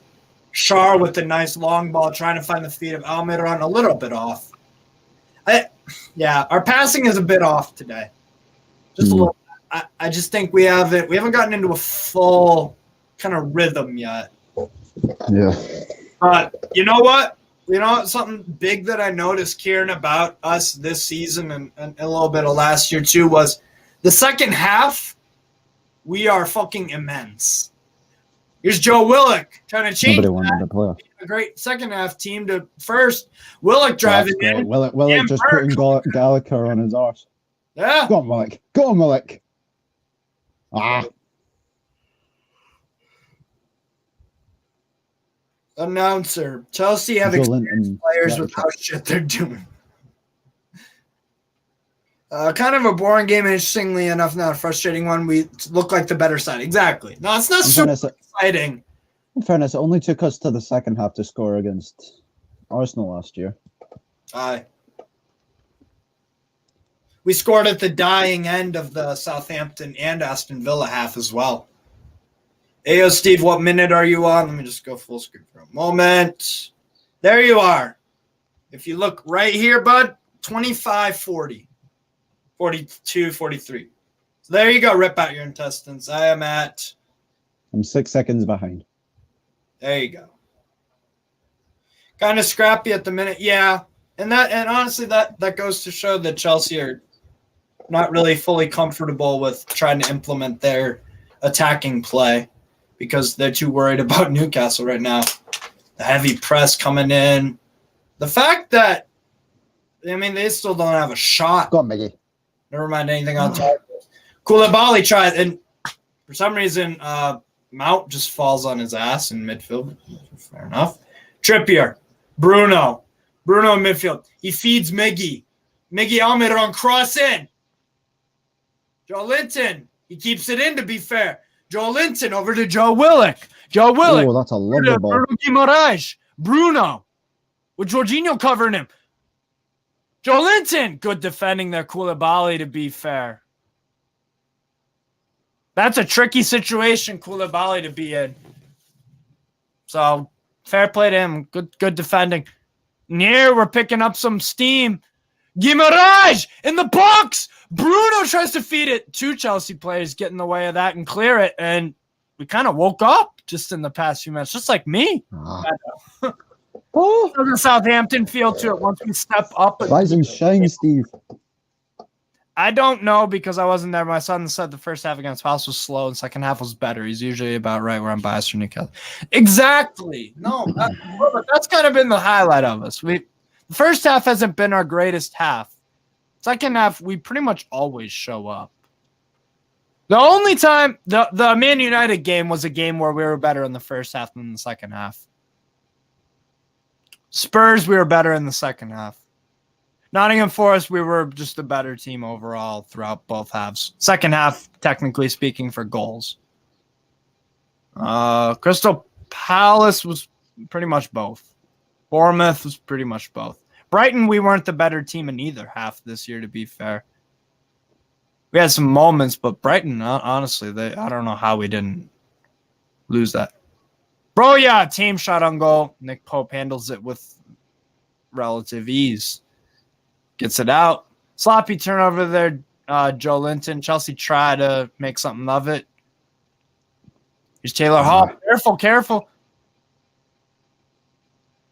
Schär with the nice long ball, trying to find the feet of Almiron, a little bit off. Our passing is a bit off today. Just a little. I just think we haven't gotten into a full kind of rhythm yet. Yeah. But you know what? Something big that I noticed, Kieran, about us this season and a little bit of last year too was the second half. We are fucking immense. Here's Joe Willock trying to change that. A great second half team to first. Willock driving in. Willock just putting Gallagher on his arse. Yeah. Go on, Willock. Go on, Willock. Announcer. Chelsea have experienced players with how shit they're doing. Kind of a boring game, interestingly enough, not a frustrating one. We look like the better side. Exactly. No, it's not super exciting. In fairness, it only took us to the second half to score against Arsenal last year. Aye. We scored at the dying end of the Southampton and Aston Villa half as well. Ayo, Steve, what minute are you on? Let me just go full screen for a moment. There you are. If you look right here, bud, 25-40. 42, 43. So there you go. Rip out your intestines. I'm 6 seconds behind. There you go. Kind of scrappy at the minute. Yeah. And honestly, that goes to show that Chelsea are not really fully comfortable with trying to implement their attacking play because they're too worried about Newcastle right now. The heavy press coming in. The fact that, they still don't have a shot. Go on, Miggy. Never mind anything on top. Koulibaly tried, and for some reason, Mount just falls on his ass in midfield. Fair enough. Trippier. Bruno in midfield. He feeds Miggy. Miggy Almiron cross in. Joe Linton. He keeps it in, to be fair. Joe Linton over to Joe Willock. Oh, that's a lovely ball. Bruno Guimaraes. Bruno with Jorginho covering him. Joe Linton. Good defending there. Koulibaly, to be fair. That's a tricky situation, Koulibaly, to be in. So, fair play to him. Good defending. Near, we're picking up some steam. Guimaraes in the box. Bruno tries to feed it. 2 Chelsea players get in the way of that and clear it. And we kind of woke up just in the past few minutes, just like me. The Southampton feel to it once we step up. Rise and shine, Steve. I don't know because I wasn't there. My son said the first half against Palace was slow and second half was better. He's usually about right where I'm biased for Newcastle. Exactly. No, but that's kind of been the highlight of us. The first half hasn't been our greatest half. Second half, we pretty much always show up. The only time the Man United game was a game where we were better in the first half than the second half. Spurs, we were better in the second half. Nottingham Forest, we were just a better team overall throughout both halves. Second half, technically speaking, for goals. Crystal Palace was pretty much both. Bournemouth was pretty much both. Brighton, we weren't the better team in either half this year, to be fair. We had some moments, but Brighton, honestly, I don't know how we didn't lose that. Bro, yeah, team shot on goal. Nick Pope handles it with relative ease. Gets it out. Sloppy turnover there, Joe Linton. Chelsea try to make something of it. Here's Taylor Hall. Careful.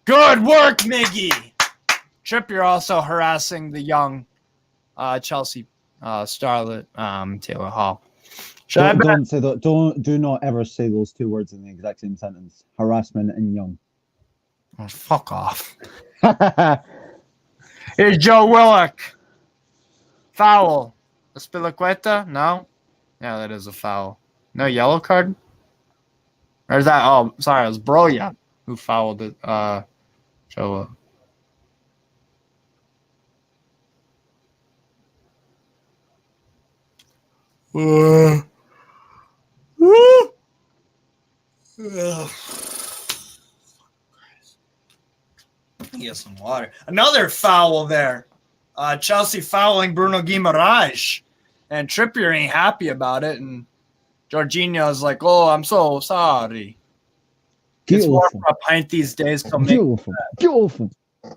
Good work, Miggy. Trippier also harassing the young Chelsea starlet, Taylor Hall. Do not ever say those 2 words in the exact same sentence. Harassment and young. Oh, fuck off. Here's Joe Willock. Foul. Azpilicueta? No? Yeah, that is a foul. No yellow card? Or is that? Oh, sorry, it was Broya who fouled it. Joe. get some water. Another foul there. Chelsea fouling Bruno Guimaraes. And Trippier ain't happy about it. And Jorginho's like, oh, I'm so sorry. It's more for a pint these days. So Beautiful.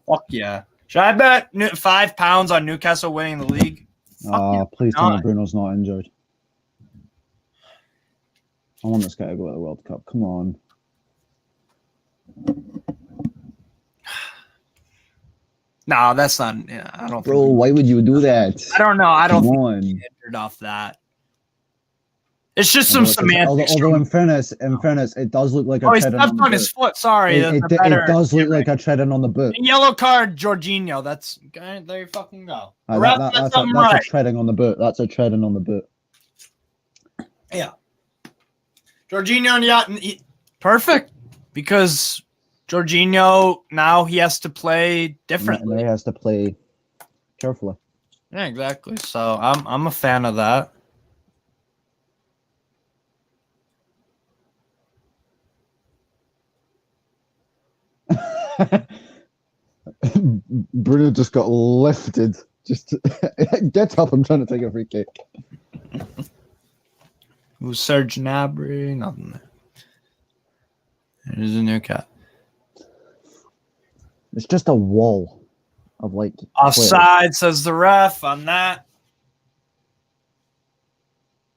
Fuck yeah. Should I bet £5 on Newcastle winning the league? Please tell me Bruno's not injured. I want this guy to go to the World Cup. Come on. No, that's not. Yeah, I don't. Bro, why would you do that? I don't know. I don't think he's injured off that. It's just some semantics. Although in fairness, it does look like he stepped on his foot. Sorry, it does look like a treading on the boot. And yellow card, Jorginho. That's okay, there. You fucking go. That's a treading on the boot. That's a treading on the boot. Yeah, Jorginho, yeah, perfect because Jorginho now he has to play differently. He has to play carefully. Yeah, exactly. So I'm a fan of that. Bruno just got lifted. Just get up! I'm trying to take a free kick. Who's Serge Gnabry? Nothing there. There's a new cat. It's just a wall of like offside, says the ref on that.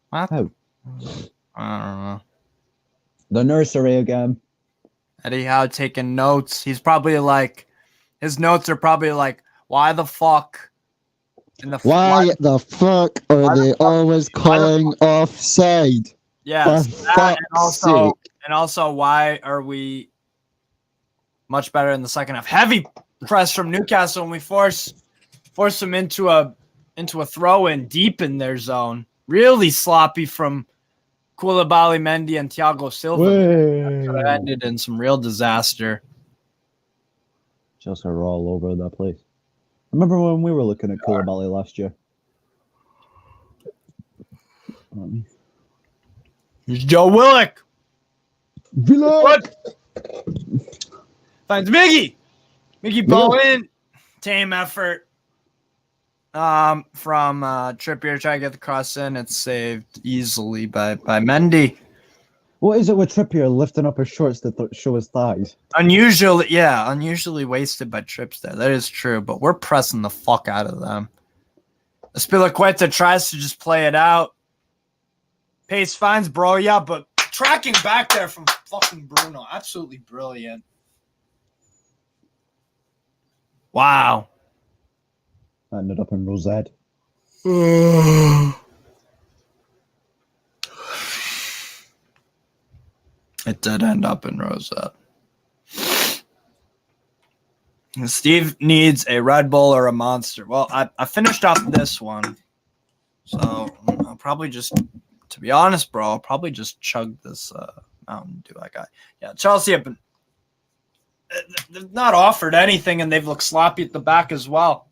What? How? I don't know. The nursery again. Eddie Howe taking notes. He's probably like, his notes are probably like, why the fuck? Why the fuck are they always calling offside? Yes. And also, why are we much better in the second half? Heavy press from Newcastle, and we force them into a throw-in deep in their zone. Really sloppy from Koulibaly, Mendy, and Thiago Silva. That could have ended in some real disaster. Chelsea are all over that place. Remember when we were looking at Koulibaly last year? Here's Joe Willock. Finds Miggy. Miggy ball in. Tame effort from Trippier trying to get the cross in. It's saved easily by Mendy. What is it with Trippier lifting up his shorts to show his thighs? Unusually wasted by Trips there. That is true, but we're pressing the fuck out of them. Azpilicueta tries to just play it out. Pace finds Broya, but tracking back there from fucking Bruno. Absolutely brilliant. Wow. Ended up in Rosette. It did end up in Rosette. Steve needs a Red Bull or a Monster. Well, I finished off this one. So I'll probably just, to be honest, bro, I'll probably just chug this Mountain Dew I got. Yeah, Chelsea have been they've not offered anything, and they've looked sloppy at the back as well.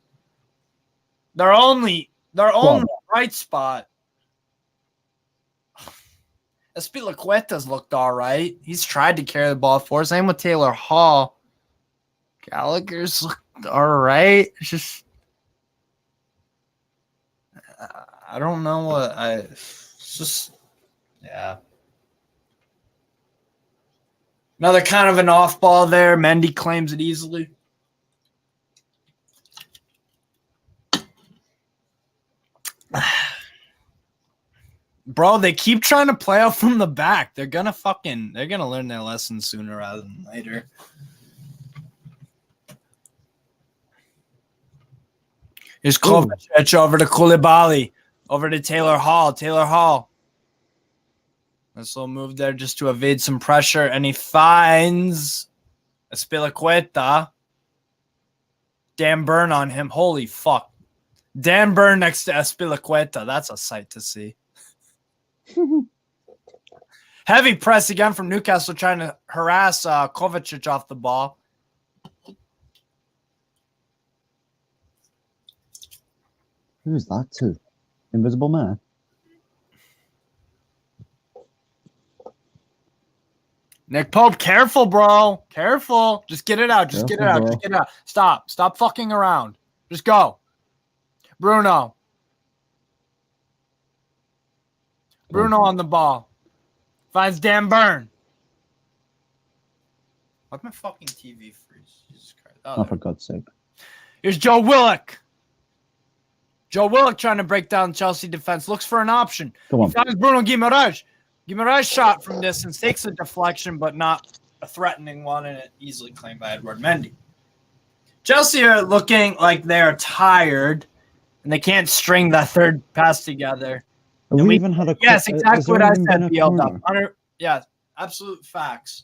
Their only bright spot. Azpilicueta's looked all right. He's tried to carry the ball for us. Same with Taylor Hall. Gallagher's looked all right. It's just, I don't know what it's just, yeah. Another kind of an off ball there. Mendy claims it easily. Bro, they keep trying to play out from the back. They're gonna learn their lesson sooner rather than later. Here's Kovacic over to Koulibaly, over to Taylor Hall. Taylor Hall. This little move there just to evade some pressure, and he finds Azpilicueta. Dan Burn on him. Holy fuck. Dan Burn next to Azpilicueta. That's a sight to see. Heavy press again from Newcastle trying to harass Kovacic off the ball. Who's that to? Invisible Man? Nick Pope, careful, bro. Careful. Just get it out. Just get it out. Bro. Just get it out. Stop. Stop fucking around. Just go. Bruno. Bruno on the ball. Finds Dan Burn. Why'd my fucking TV freeze? Jesus Christ. Oh, for God's sake. Here's Joe Willock. Joe Willock trying to break down Chelsea defense. Looks for an option. Come on. He finds Bruno Guimaraes. Guimaraes shot from distance. Takes a deflection, but not a threatening one, and it easily claimed by Edward Mendy. Chelsea are looking like they're tired, and they can't string that third pass together. Have we even had a Yes, exactly what I said. corner? Yeah, absolute facts.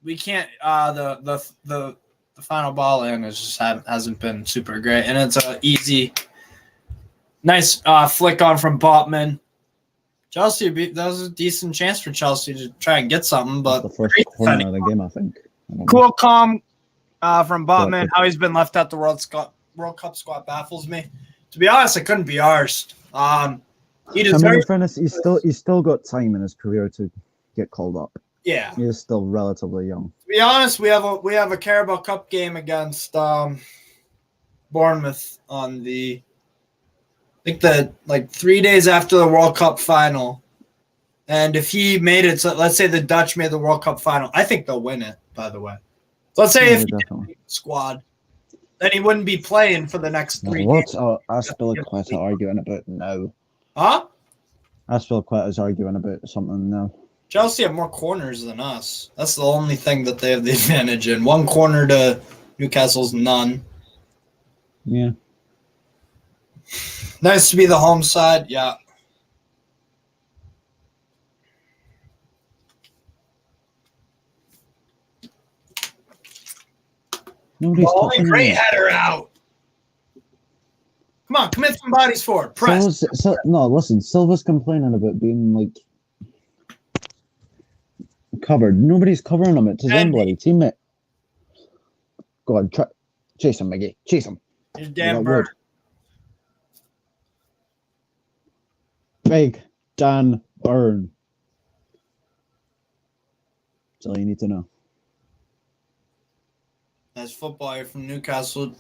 We can't. The final ball in is just hasn't been super great, and it's a easy, nice flick on from Botman. Chelsea, that was a decent chance for Chelsea to try and get something, but the first corner of the game, I think. Cool, calm from Botman. How he's been left out the World Cup squad baffles me. To be honest, it couldn't be ours. He deserves. in fairness, he's still got time in his career to get called up. Yeah, he is still relatively young. To be honest, we have a Carabao Cup game against Bournemouth on the. I think 3 days after the World Cup final, and if he made it, so let's say the Dutch made the World Cup final, I think they'll win it. By the way, so let's say if he didn't make the squad, then he wouldn't be playing for the next 3 days. What's Aspilicueta arguing about now? Huh? Aspilicueta's arguing about something now. Chelsea have more corners than us. That's the only thing that they have the advantage in. One corner to Newcastle's none. Yeah. Nice to be the home side. Yeah. Great header out. Come on, commit some bodies forward. Press. Listen, Silva's complaining about being covered. Nobody's covering him. It's his own bloody teammate. Go on, chase him, McGee. Chase him. Here's Dan Burn. Big Dan Burn. That's all you need to know. Nice football here from Newcastle.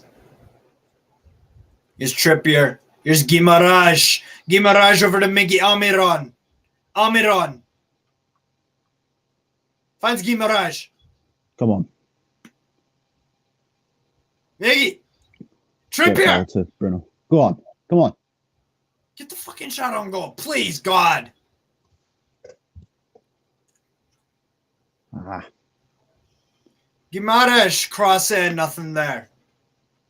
Here's Trippier. Here's Guimaraes. Guimaraes over to Miggy Almiron. Almiron. Finds Guimaraes. Come on. Miggy. Trippier. To Bruno. Go on. Come on. Get the fucking shot on goal. Please, God. Guimaraes cross in. Nothing there.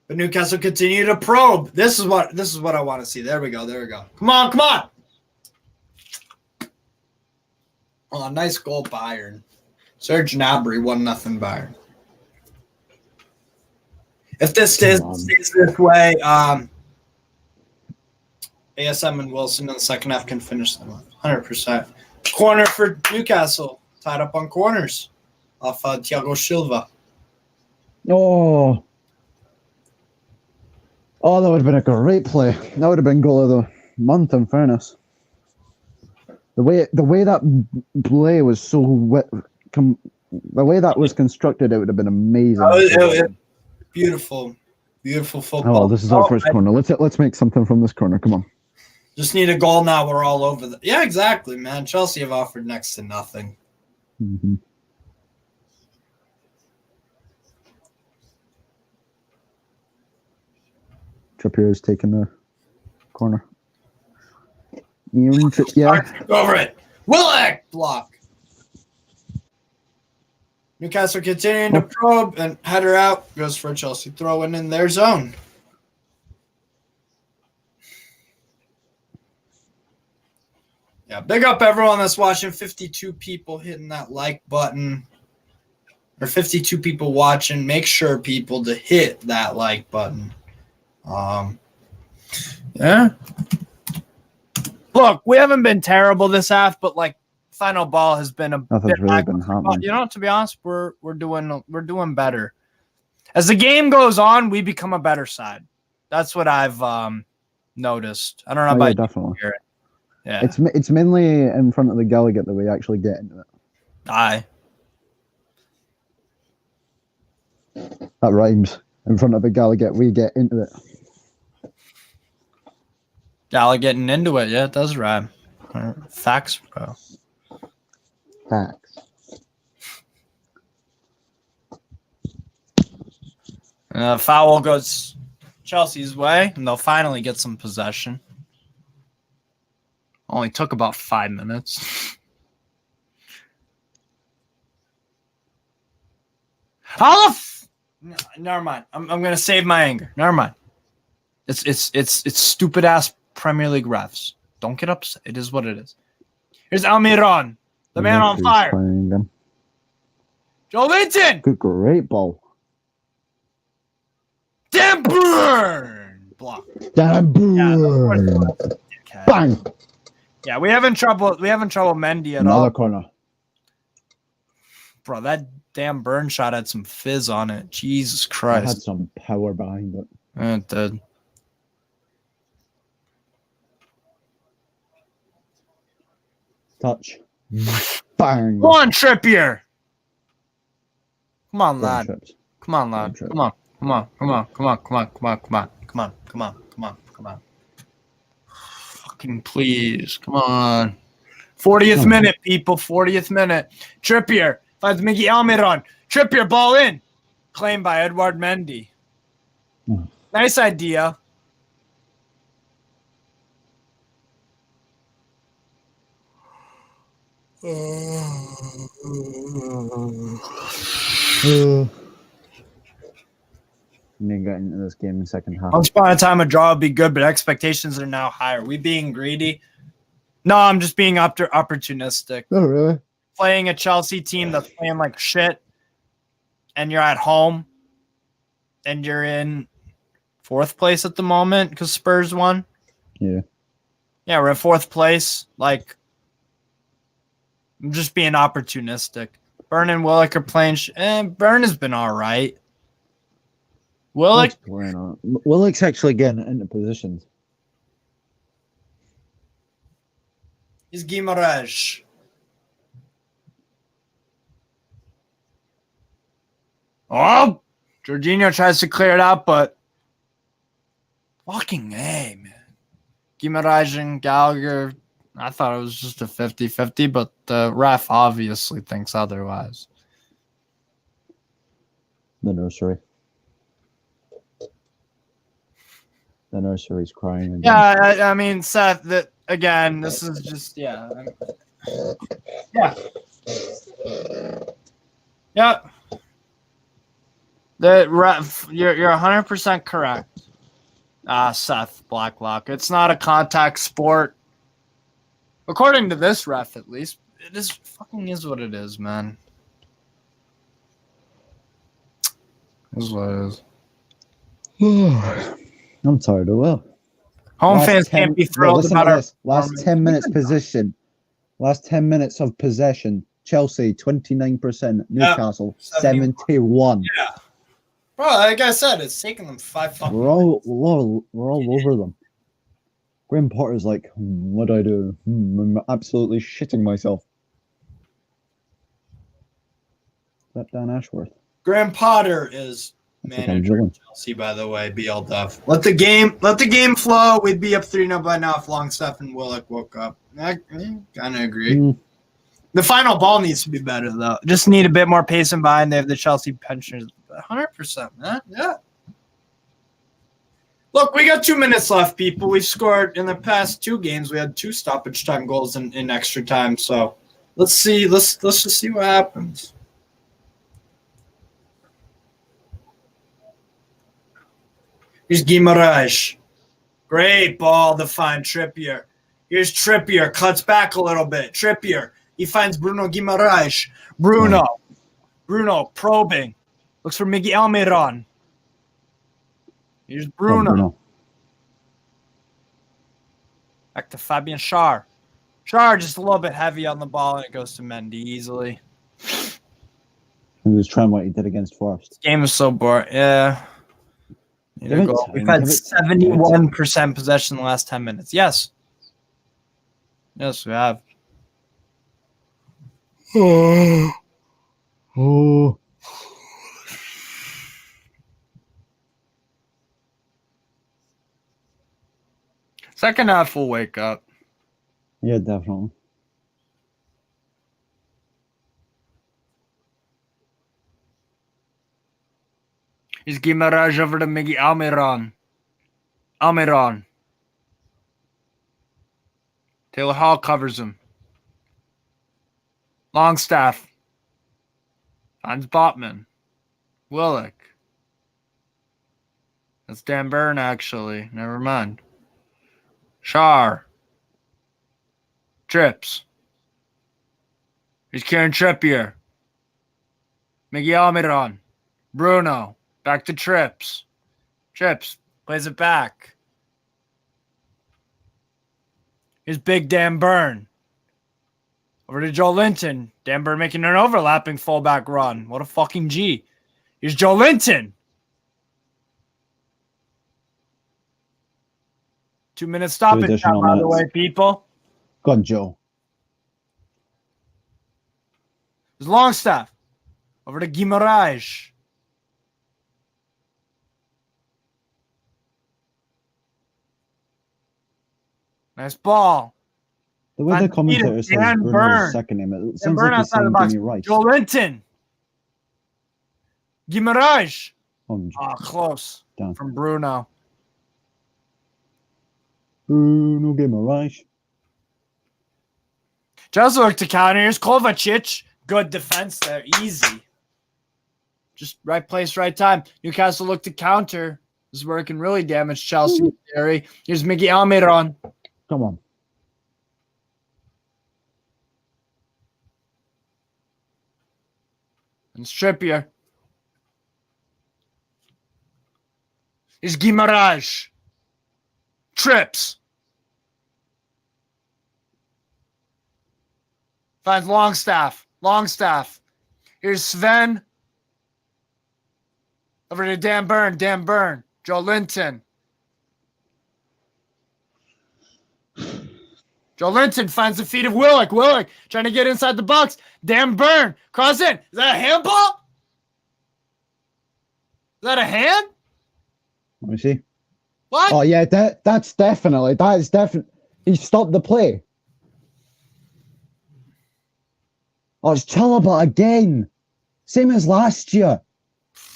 But Newcastle continue to probe. This is what I want to see. There we go. There we go. Come on, come on. Oh, nice goal, Bayern. Serge Gnabry 1-0 Bayern. If this stays this way, ASM and Wilson in the second half can finish them 100%. Corner for Newcastle. Tied up on corners off Thiago Silva. Oh, that would have been a great play. That would have been goal of the month, in fairness. The way that play was the way that was constructed, it would have been amazing. Beautiful football. Oh, this is our first corner. Let's make something from this corner. Come on. Just need a goal now. We're all over the. Yeah, exactly, man. Chelsea have offered next to nothing. Mm-hmm. Trippier is taking the corner. Yeah. Over it. Willock block. Newcastle continuing to probe and header out. Goes for Chelsea throwing in their zone. Yeah, big up everyone that's watching. 52 people hitting that like button. Or 52 people watching. Make sure, people, to hit that like button. Yeah. Look, we haven't been terrible this half, but final ball has been a nothing's really been happening. To be honest, we're doing better. As the game goes on, we become a better side. That's what I've noticed. I don't know about definitely. You. Yeah. It's mainly in front of the Gallagher that we actually get into it. Aye. That rhymes. In front of a Gallagher, we get into it. Gala getting into it. Yeah, it does rhyme. Facts, bro. Facts. Foul goes Chelsea's way, and they'll finally get some possession. Only took about 5 minutes. Never mind. I'm gonna save my anger. Never mind. It's stupid ass Premier League refs. Don't get upset. It is what it is. Here's Almiron, the man on fire. Jolinton. Good, great ball. Damn burn. Block. Damn burn. Okay. Bang. Yeah, we having trouble. Mendy at Another all. corner. Bro, that damn burn shot had some fizz on it. Jesus It Christ. had some power behind it. It did. Touch. Bang. Come on, Trippier. Come on, Go on, lad. Trips. Come on, lad. Trip. Come on. Come on. Come on. Come on. Come on. Come on. Come on. Come on. Come on. Come on. Come on. Fucking please. Come on. 40th minute, people. 40th minute. Trippier finds Miggy Almiron. Trippier, ball in. Claimed by Edouard Mendy. Nice idea. And then get into this game in the second half. Once upon a time, a draw would be good, but expectations are now higher. We being greedy? No, I'm just being opportunistic. Oh, really? Playing a Chelsea team that's playing like shit, and you're at home, and you're in 4th place at the moment because Spurs won. Yeah. Yeah, we're in 4th place. Like, I'm just being opportunistic. Burn and Willock are playing. Burn has been all right. Willock. Willock's actually getting into positions. Is Guimaraes. Oh, Jorginho tries to clear it out, but fucking A, man. Guimaraes and Gallagher, I thought it was just a 50-50, but the ref obviously thinks otherwise. The nursery. The nursery's crying again. Yeah, I mean, Seth, that again, this is just, yeah. Yeah. Yep. The ref, you're 100% correct. Seth Blacklock. It's not a contact sport. According to this ref, at least, it is fucking is what it is, man. It is what it is. I'm tired of that. Home fans can't be thrilled about our last 10 minutes position. Last 10 minutes of possession. Chelsea 29%. Newcastle 71. Yeah. Bro, like I said, it's taking them 5 fucking We're all over them. Graham Potter's like, what do I do? I'm absolutely shitting myself. Is that Dan Ashworth? Graham Potter is manager of Chelsea, by the way, BL Duff. Let the game flow. We'd be up 3-0 by now if Longstaff and Willock woke up. I kind of agree. The final ball needs to be better, though. Just need a bit more pace and behind. They have the Chelsea pensioners. 100%, man. Yeah. Look, we got 2 minutes left, people. We've scored in the past 2 games. We had 2 stoppage time goals in extra time. So let's see. Let's just see what happens. Here's Guimaraes. Great ball to find Trippier. Here's Trippier. Cuts back a little bit. Trippier. He finds Bruno Guimaraes. Bruno probing. Looks for Miggy Almiron. Here's Bruno. Back to Fabian Schär. Schär just a little bit heavy on the ball, and it goes to Mendy easily. He was trying what he did against Forest. This game is so boring. Yeah. We've had 71% possession in the last 10 minutes. Yes. Yes, we have. Oh. Second half will wake up. Yeah, definitely. He's Guimaraes over to Miggy Almiron. Taylor Hall covers him. Longstaff. Finds Botman. Willock. That's Dan Burn, actually. Never mind. Shar. Trips. Here's Kieran Trippier. Miguel Almiron. Bruno. Back to Trips. Trips plays it back. Here's Big Dan Burn. Over to Joe Linton. Dan Burn making an overlapping fullback run. What a fucking G. Here's Joe Linton. 2-minute stoppage time, by the way, people. Go on, Joe. There's Longstaff. Over to Guimaraes. Nice ball. The way the commentator says Dan Bruno's Burn. second name, it Dan sounds Burn like he's outside the saying box. Jimmy Rice. Joe Linton. Guimaraes. Oh, Close. Done. From Bruno. Bruno Guimaraes. Chelsea look to counter. Here's Kovacic. Good defense there. Easy. Just right place, right time. Newcastle look to counter. This is where it can really damage Chelsea. Here's Miggy Almiron. Come on. And Trippier. Here's Guimaraes. Trips. Finds Longstaff. Here's Sven. Over to Dan Burn. Joe Linton. Joe Linton finds the feet of Willock. Willock trying to get inside the box. Dan Burn. Cross in. Is that a handball? Is that a hand? Let me see. What? Oh, yeah, that's definitely. He stopped the play. Oh, it's Chalobah again. Same as last year.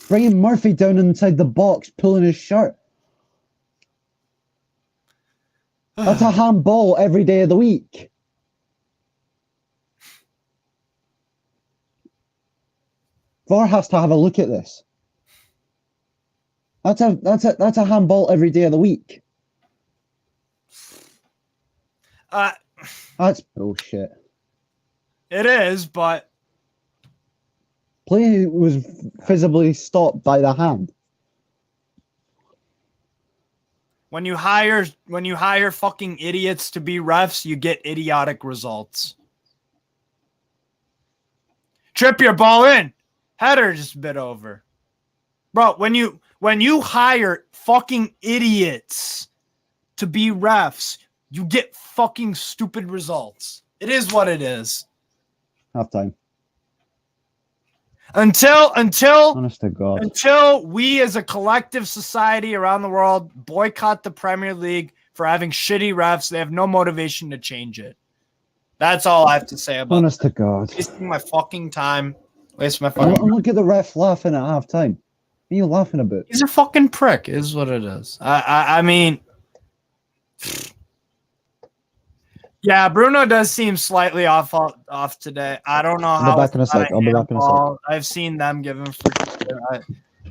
Bringing Murphy down inside the box, pulling his shirt. That's a handball every day of the week. VAR has to have a look at this. That's a handball every day of the week. That's bullshit. It is, but Play was visibly stopped by the hand. when you hire fucking idiots to be refs, you get idiotic results. Trippier ball in. Header just a bit over. Bro, when you hire fucking idiots to be refs, you get fucking stupid results. It is what it is. Halftime. Until Honest to God. until we as a collective society around the world boycott the Premier League for having shitty refs, they have no motivation to change it. That's all I have to say about Honest to God. wasting my fucking time. Wasting my And fucking look at the ref laughing at halftime. What are you laughing about? He's a fucking prick, is what it is. I mean, yeah, Bruno does seem slightly off today. I don't know how. I'll be back in a sec. I've seen them give him for.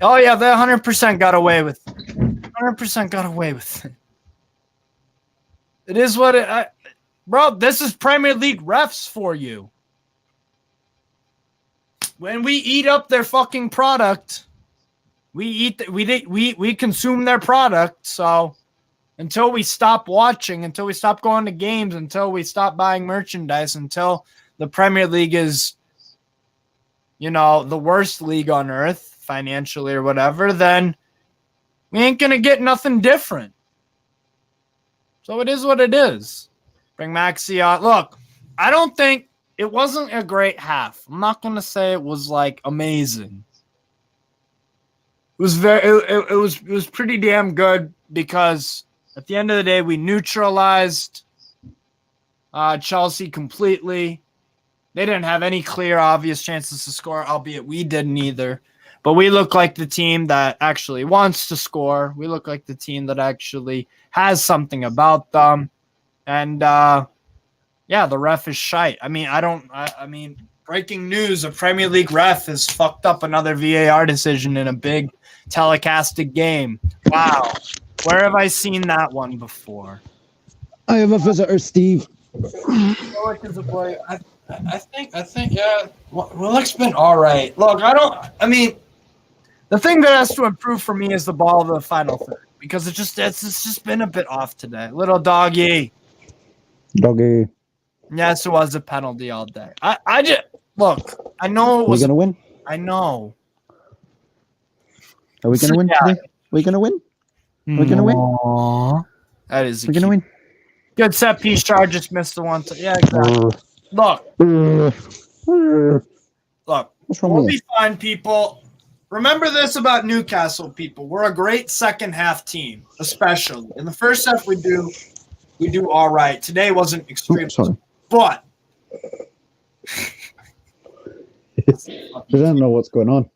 Oh yeah, they 100% got away with. 100% got away with it. It is what it. Bro, this is Premier League refs for you. When we eat up their fucking product, we consume their product. So until we stop watching, until we stop going to games, until we stop buying merchandise, until the Premier League is, the worst league on earth financially or whatever, then we ain't going to get nothing different. So it is what it is. Bring Maxi on. Look, I don't think it wasn't a great half. I'm not going to say it was like amazing. It was it was pretty damn good because at the end of the day, we neutralized Chelsea completely. They didn't have any clear, obvious chances to score, albeit we didn't either. But we look like the team that actually wants to score. We look like the team that actually has something about them. And, yeah, the ref is shite. I mean, breaking news, a Premier League ref has fucked up another VAR decision in a big telecasted game. Wow. Where have I seen that one before? I have a visitor, Steve. I think, yeah. Willock's been all right. Look, the thing that has to improve for me is the ball of the final third because it's just been a bit off today. Little doggy. Doggy. Yes, it was a penalty all day. I just look. I know it was. Are we gonna win? I know. Are we gonna win today? Are we gonna win? We're gonna win. That is. We're gonna win. Good set piece. Charge just missed the one. Yeah, exactly. Look. What's wrong We'll with be fine, people. Remember this about Newcastle, people. We're a great second half team, especially in the first half. We do all right. Today wasn't extreme, but I don't know what's going on.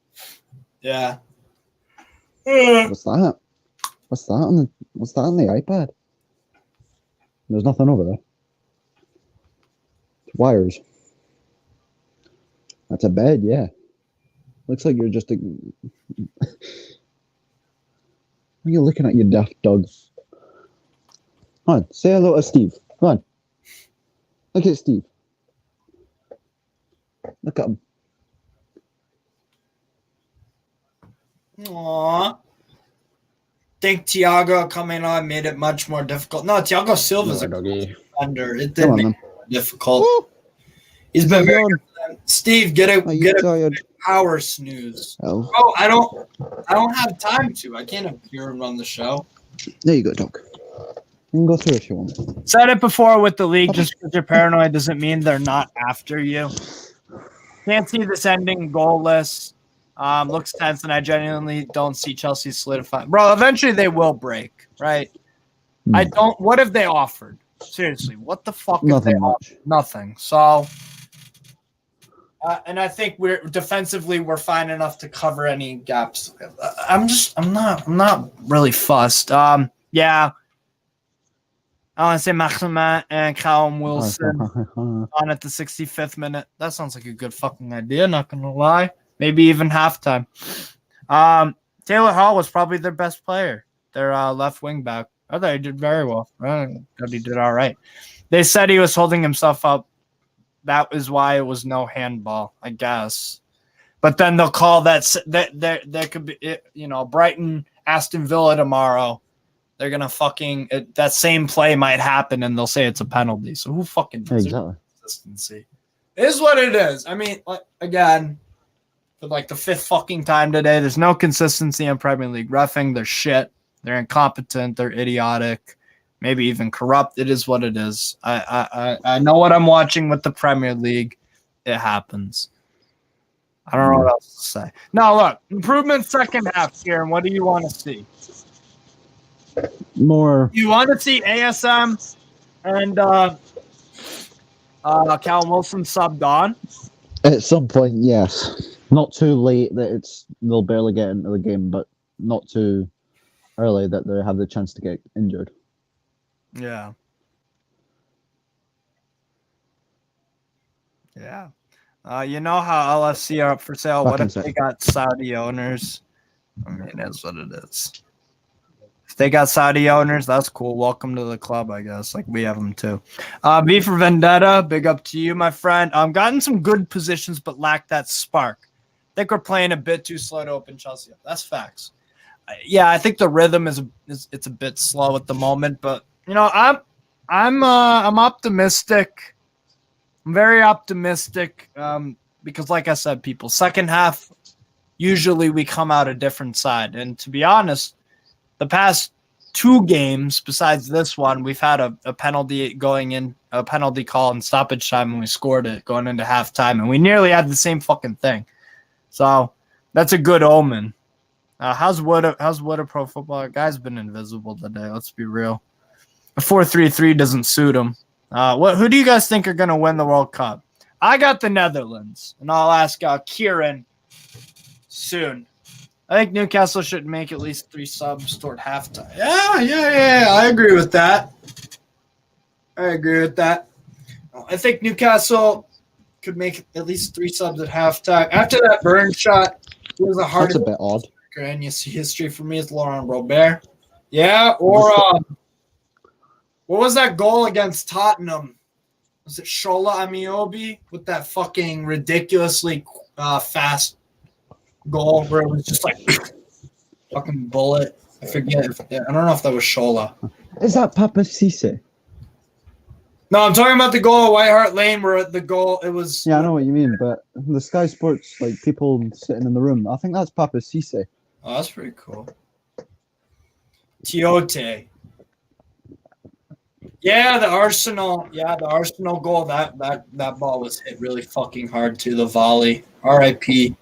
Yeah. What's that? What's that on the iPad? There's nothing over there. It's wires. That's a bed, yeah. Looks like you're just a... What are you looking at, you daft dog? Come on, say hello to Steve. Come on. Look at Steve. Look at him. Aww. Think Thiago coming on made it much more difficult. No, Thiago Silva's a good defender. It did make it difficult. Woo! He's been very good. Steve, get a power snooze. Oh, I don't have time to. I can't appear and run the show. There you go, Doc. You can go through if you want. Said it before with the league. Just because you're paranoid doesn't mean they're not after you. Can't see this ending goalless. Looks tense, and I genuinely don't see Chelsea solidifying. Bro, eventually they will break, right? I don't. What have they offered? Seriously, what the fuck? Nothing much. Nothing. So, and I think we're defensively we're fine enough to cover any gaps. I'm not really fussed. Yeah. I want to say Saint-Maximin and Callum Wilson on at the 65th minute. That sounds like a good fucking idea, not going to lie. Maybe even halftime. Taylor Hall was probably their best player, their left wing back. I thought he did very well. I thought he did all right. They said he was holding himself up. That is why it was no handball, I guess. But then they'll call that there could be, Brighton, Aston Villa tomorrow. They're going to fucking – that same play might happen, and they'll say it's a penalty. So who fucking does consistency? It is what it is. I mean, again, for like the fifth fucking time today, there's no consistency in Premier League reffing. They're shit. They're incompetent. They're idiotic. Maybe even corrupt. It is what it is. I know what I'm watching with the Premier League. It happens. I don't know what else to say. Now, look, improvement second half here, and what do you want to see? More. You want to see ASM and Callum Wilson subbed on? At some point, yes. Not too late that they'll barely get into the game, but not too early that they have the chance to get injured. Yeah. Yeah. You know how LFC are up for sale? What if they got Saudi owners? I mean, that's what it is. If they got Saudi owners, that's cool. Welcome to the club, I guess. Like we have them too. V for Vendetta, big up to you, my friend. Gotten some good positions, but lacked that spark. I think we're playing a bit too slow to open Chelsea up. That's facts. Yeah, I think the rhythm is a bit slow at the moment, but I'm optimistic. I'm very optimistic because, like I said, people, second half usually we come out a different side, and to be honest. The past two games, besides this one, we've had a penalty a penalty call in stoppage time, and we scored it going into halftime, and we nearly had the same fucking thing. So that's a good omen. How's Wood a pro footballer? Guy's been invisible today. Let's be real. A 4-3-3 doesn't suit him. Who do you guys think are going to win the World Cup? I got the Netherlands, and I'll ask Kieran soon. I think Newcastle should make at least 3 subs toward halftime. Yeah. I agree with that. I think Newcastle could make at least 3 subs at halftime. After that Burn shot, it was a hard. That's a bit odd. And you see history for me is Laurent Robert. Yeah, or what was that goal against Tottenham? Was it Shola Amiobi with that fucking ridiculously fast goal where it was just like fucking bullet? I forget. I don't know if that was Shola. Is that Papa Cisse? No, I'm talking about the goal at White Hart Lane where the goal, it was... Yeah, I know what you mean, but the Sky Sports, like, people sitting in the room, I think that's Papa Cisse. Oh, that's pretty cool. Tiote. Yeah, the Arsenal goal, that ball was hit really fucking hard too, the volley. R.I.P.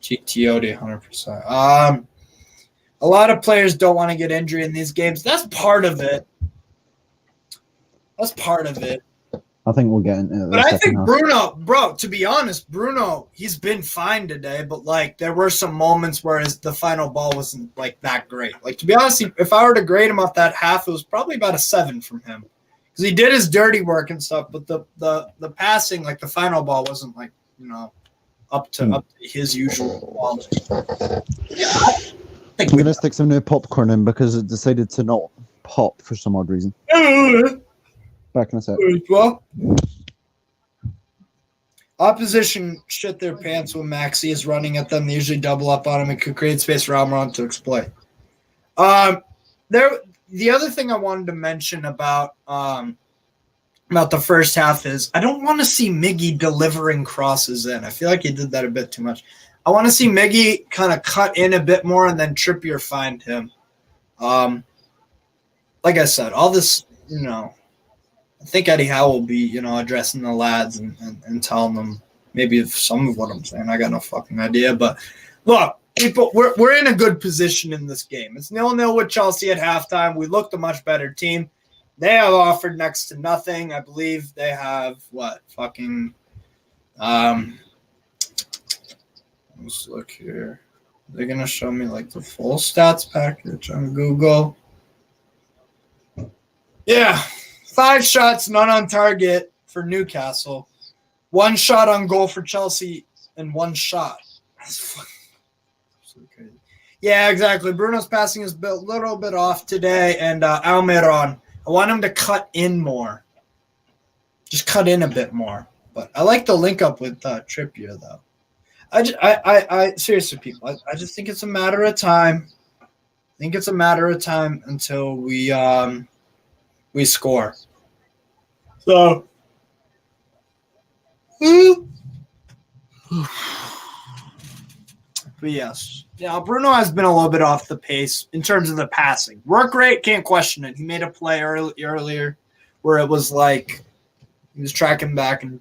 Tiote, 100%. A lot of players don't want to get injured in these games. That's part of it. I think we'll get into it. But I think Bruno, bro, to be honest, Bruno, he's been fine today, but like there were some moments where the final ball wasn't like that great. Like to be honest, if I were to grade him off that half, it was probably about a 7 from him. Because he did his dirty work and stuff, but the passing, like the final ball wasn't like, up to his usual quality. Yeah. I'm gonna stick some new popcorn in because it decided to not pop for some odd reason. Back in a sec. Well, opposition shit their pants when Maxi is running at them. They usually double up on him and could create space for Almiron to exploit. The other thing I wanted to mention about the first half is I don't want to see Miggy delivering crosses in. I feel like he did that a bit too much. I want to see Miggy kind of cut in a bit more and then Trippier find him. Like I said, all this, I think Eddie Howe will be, addressing the lads and telling them maybe some of what I'm saying. I got no fucking idea. But look, people, we're in a good position in this game. It's 0-0 with Chelsea at halftime. We looked a much better team. They have offered next to nothing. I believe they have let's look here. They're going to show me like the full stats package on Google. Yeah. 5 shots, none on target for Newcastle. 1 shot on goal for Chelsea and 1 shot. That's fucking crazy. Yeah, exactly. Bruno's passing is a little bit off today, and Almiron, I want him to cut in more. Just cut in a bit more. But I like the link up with Trippier, though. I seriously, people, I just think it's a matter of time. I think it's a matter of time until we score. So, but yes, Bruno has been a little bit off the pace in terms of the passing. Work rate, can't question it. He made a play earlier where it was like he was tracking back, and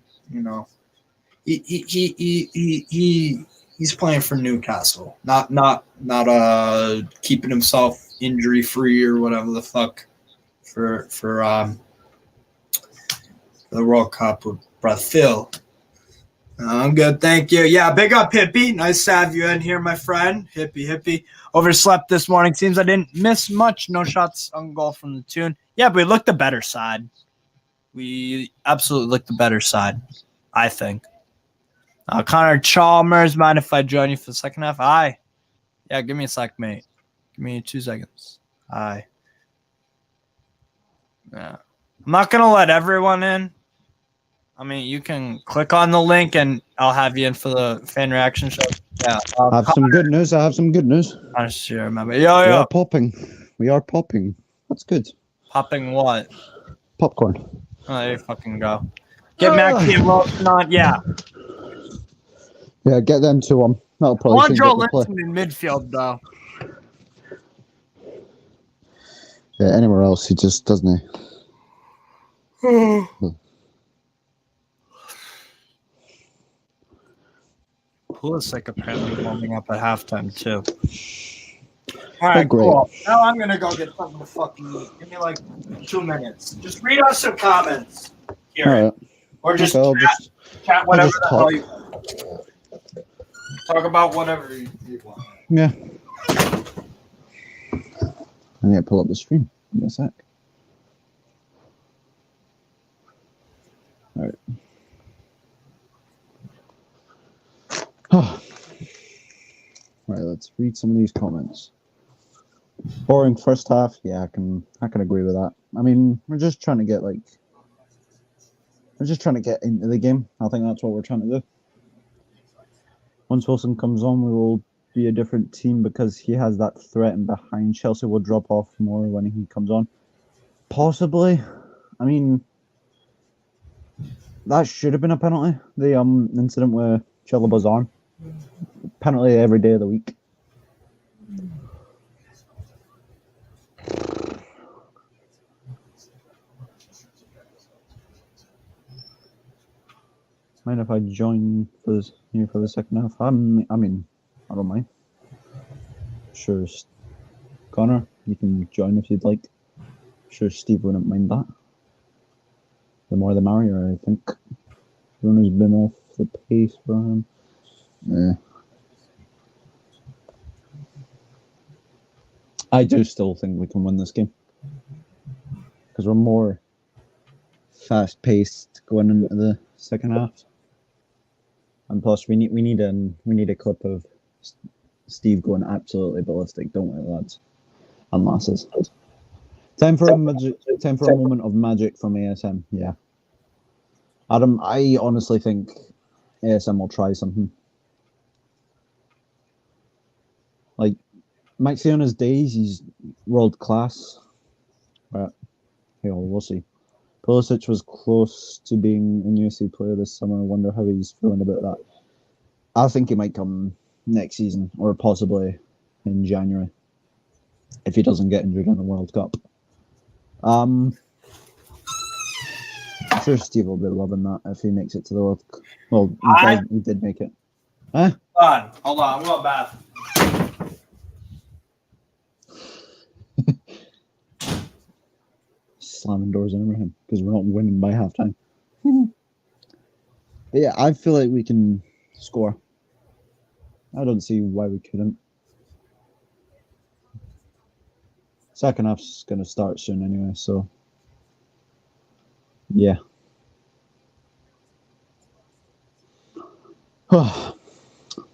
he's playing for Newcastle, not keeping himself injury free or whatever the fuck for the World Cup with Brazil. I'm good, thank you. Yeah, big up Hippie. Nice to have you in here, my friend. Hippie. Overslept this morning. Seems I didn't miss much. No shots on goal from the tune. Yeah, but we looked the better side. We absolutely looked the better side, I think. Connor Chalmers, mind if I join you for the second half? Aye. Yeah, give me a sec, mate. Give me 2 seconds. Aye. Yeah. I'm not going to let everyone in. I mean, you can click on the link and I'll have you in for the fan reaction show. Yeah. I have some good news. I'm sure, remember. Yo. We are popping. That's good. Popping what? Popcorn. Oh, there you fucking go. Get Maxi and Wilson on. Yeah. Yeah, get them to him. That'll I probably want change Joe up the play. Linton in midfield, though. Yeah, anywhere else he just doesn't. Pulisic apparently warming up at halftime too. All right, great. cool. Now I'm gonna go get something to fucking eat. Give me like 2 minutes. Just read us some comments here, All right. or just Okay, chat whatever just the hell you talk about. Whatever you want. Yeah. I need to pull up the stream. Give me a sec. All right. Right, let's read some of these comments. Boring first half, yeah, I can agree with that. I mean, we're just trying to get into the game. I think that's what we're trying to do. Once Wilson comes on, we will be a different team because he has that threat, and behind Chelsea will drop off more when he comes on. Possibly. I mean, that should have been a penalty. The incident with Chalobah's arm. Penalty every day of the week. Mind if I join for the second half? I mean, I don't mind. Sure, Connor, you can join if you'd like. Sure, Steve wouldn't mind that. The more the merrier, I think. Bruno's been off the pace for him. Yeah. I do still think we can win this game because we're more fast-paced going into the second half, and plus we need a clip of Steve going absolutely ballistic, don't we, lads and lasses? Time for a moment of magic from ASM. Yeah, Adam, I honestly think ASM will try something. Like, Maxi on his days, he's world class. But we'll see. Pulisic was close to being a NUFC player this summer. I wonder how he's feeling about that. I think he might come next season, or possibly in January, if he doesn't get injured in the World Cup. I'm sure Steve will be loving that if he makes it to the World Cup. Well, he did make it. Huh? Hold on, I'm going bath. Slamming doors and everything because we're not winning by halftime. But yeah, I feel like we can score. I don't see why we couldn't. Second half's going to start soon anyway, so yeah.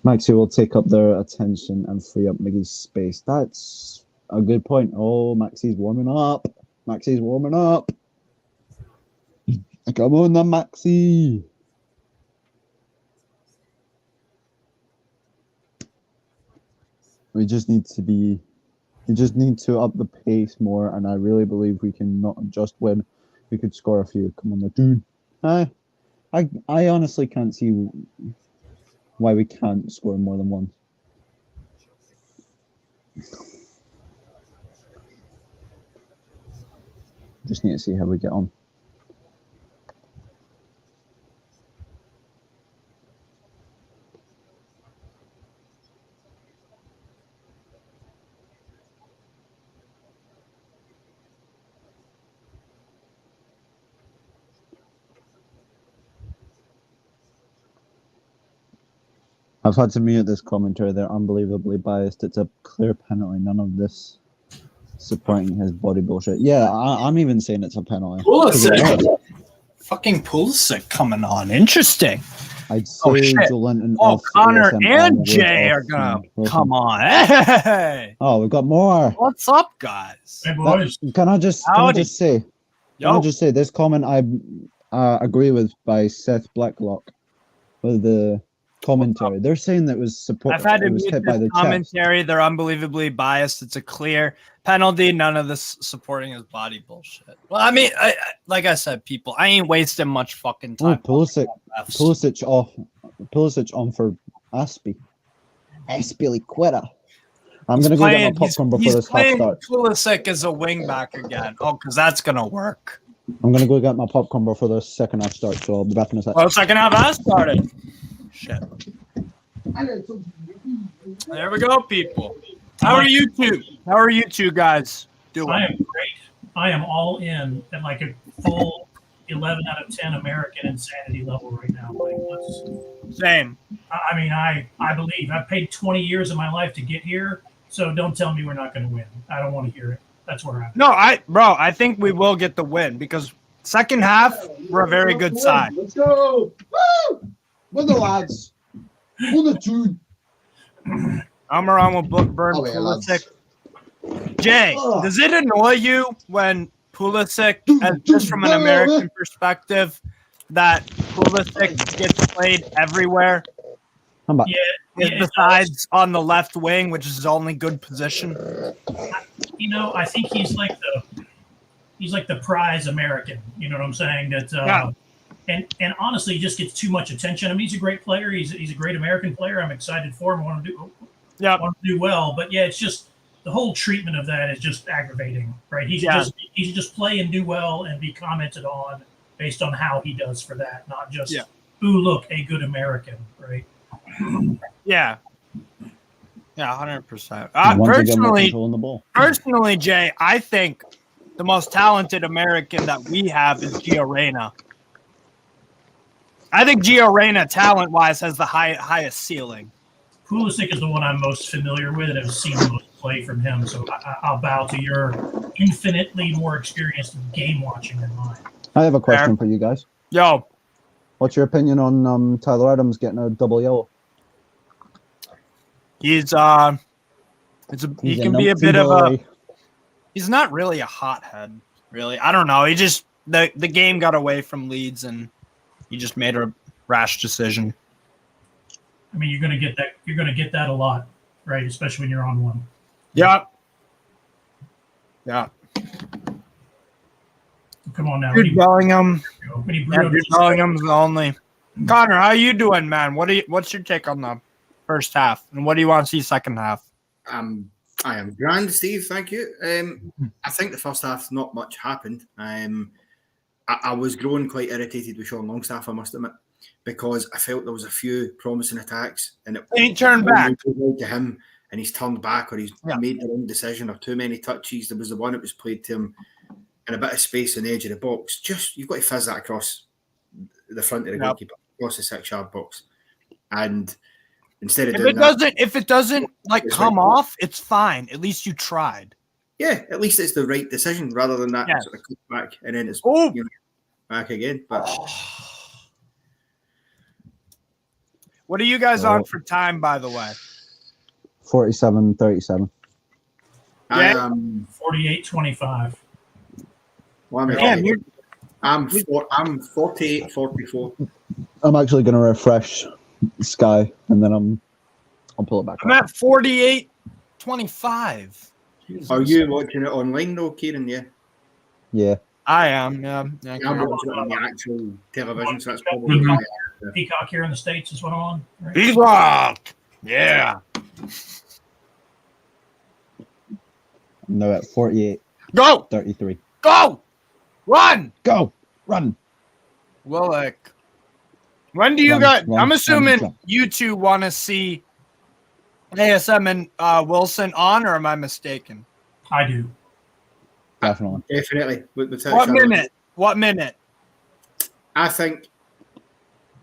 Maxi will take up their attention and free up Miggy's space. That's a good point. Oh, Maxi's warming up. Maxi's warming up. Come on, then, Maxi. We just need to up the pace more, and I really believe we can not just win. We could score a few. Come on, the dude. I honestly can't see why we can't score more than one. Just need to see how we get on. I've had to mute this commentary. They're unbelievably biased. It's a clear penalty. None of this supporting his body bullshit. Yeah, I'm even saying it's a penalty. Pulisic. Fucking Pulisic coming on. Interesting. I'd say Jolinton. Connor and Jay are gonna come on. Hey. Oh, we've got more. What's up, guys? Hey, boys. Can I just say this comment I agree with by Seth Blacklock with the commentary. They're saying that was support. I've had to mute this commentary. They're unbelievably biased. It's a clear penalty. None of this supporting his body bullshit. Well, I mean, like I said, people, I ain't wasting much fucking time. Pulisic on for Aspie. Aspilicueta. I'm going to go get my popcorn before this half starts. Pulisic is a wing back again. Oh, because that's going to work. I'm going to go get my popcorn before the second half starts, so I'll be back in a second. Well, second half has started. Shit. There we go, people. How are you two? How are you two guys doing? I am great. I am all in at like a full 11 out of 10 American insanity level right now. Like, Same. I mean, I believe I've paid 20 years of my life to get here. So don't tell me we're not going to win. I don't want to hear it. That's where I'm at. No, I think we will get the win because second half we're a very good side. Let's go! Woo! Win the lads. Win the two. I'm around with Burn Oh, yeah, Pulisic. Jay, does it annoy you when Pulisic, just from an American perspective, that Pulisic gets played everywhere? Besides on the left wing, which is his only good position. You know, I think he's like the prize American. You know what I'm saying? That and honestly, he just gets too much attention. I mean, he's a great player. He's a great American player. I'm excited for him. I want to do well. But yeah, it's just the whole treatment of that is just aggravating, right? He should just play and do well and be commented on based on how he does for that, not just ooh, look, a good American, right? Yeah, 100%. Personally, Jay, I think the most talented American that we have is Gio Reyna. I think Gio Reyna, talent-wise, has the highest ceiling. Pulisic is the one I'm most familiar with and have seen the most play from him. So I'll bow to your infinitely more experienced game watching than mine. I have a question for you guys. Yo. What's your opinion on Tyler Adams getting a double yellow? He can be a bit of a. He's not really a hothead, really. I don't know. He just the game got away from Leeds and he just made a rash decision. I mean, you're going to get that. You're going to get that a lot, right? Especially when you're on one. Yeah. Come on now. Jude Bellingham's the only. Connor, how you doing, man? What's your take on the first half, and what do you want to see second half? I am grand, Steve. Thank you. I think the first half, not much happened. I was growing quite irritated with Sean Longstaff, I must admit, because I felt there was a few promising attacks, and he turned back to him, and he's turned back, or he's made the wrong decision, or too many touches. There was the one that was played to him in a bit of space on the edge of the box. Just you've got to fizz that across the front of the goalkeeper, across the 6-yard box, and instead of if it doesn't like come off, it's fine. At least you tried. Yeah, at least it's the right decision rather than that sort of cut back and then it's back again. But what are you guys on for time, by the way? 47-37. I am 48-25. Well, I'm 48-44. I'm actually going to refresh Sky, and then I'll pull it back. I'm at 48-25. Are you watching it online though, Kieran? Yeah. I am. Yeah. I'm watching it on the actual television, so that's probably Peacock here in the States is what I'm on. Right? Peacock! Yeah. No, at 48. Go! 33. Go! Run! Go! Run! Willick. When do you guys... I'm assuming you two want to see ASM and Wilson on, or am I mistaken? I do. Definitely. What minute? I think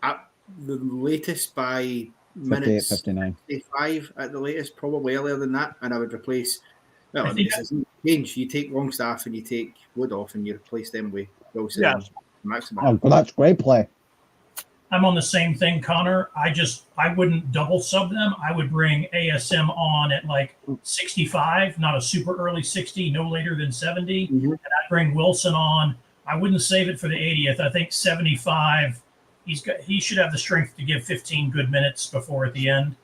at the latest by minutes 55 at the latest, probably earlier than that, and I would replace. Well, I mean, it's a change. You take Longstaff and you take Wood off, and you replace them with Wilson and Maximin. Oh, well, that's great play. I'm on the same thing, Connor. I wouldn't double sub them. I would bring ASM on at like 65, not a super early 60, no later than 70. And I'd bring Wilson on. I wouldn't save it for the 80th. I think 75. He should have the strength to give 15 good minutes before at the end.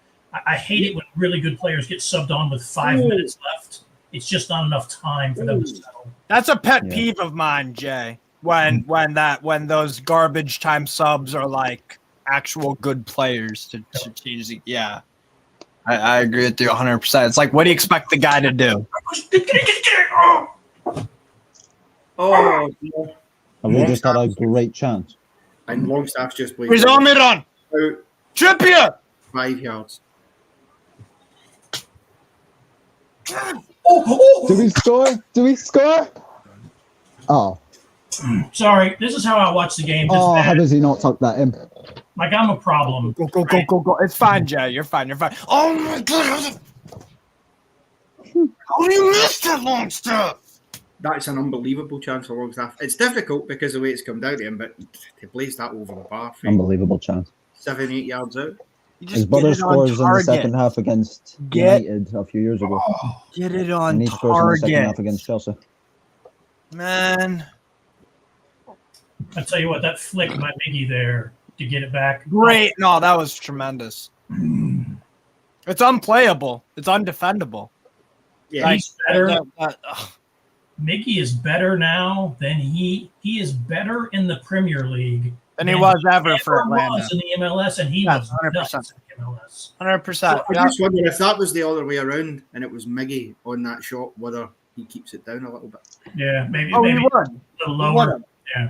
I hate it when really good players get subbed on with 5 minutes left. It's just not enough time for them to settle. That's a pet peeve of mine, Jay. When those garbage time subs are like actual good players to change the I agree with you 100%. It's like, what do you expect the guy to do? We just had a great chance. And Longstaff's just played. He's on mid on. Trippier. 5 yards. Do we score? Do we score? Oh. Sorry, this is how I watch the game. Oh, how does he not tuck that in? Like, I'm a problem. Go. It's fine, Jay. You're fine. Oh, my God. How do you miss that long stuff? That's an unbelievable chance for Longstaff. It's difficult because of the way it's come down to him, but to blaze that over the bar. Unbelievable chance. 7-8 yards out. His brother scores in the second half against United a few years ago. Get it on and he scores in the second half target. against Chelsea. Man. I tell you what, that flick by Miggy there to get it back. Great. No, that was tremendous. It's unplayable. It's undefendable. Yeah, he's better. Miggy is better now than he is better in the Premier League than he was ever for Atlanta. Atlanta. In the MLS, and he was 100%. 100%. I just wonder if that was the other way around and it was Miggy on that shot, whether he keeps it down a little bit. Yeah, maybe. Oh, maybe he would. a little lower. Yeah.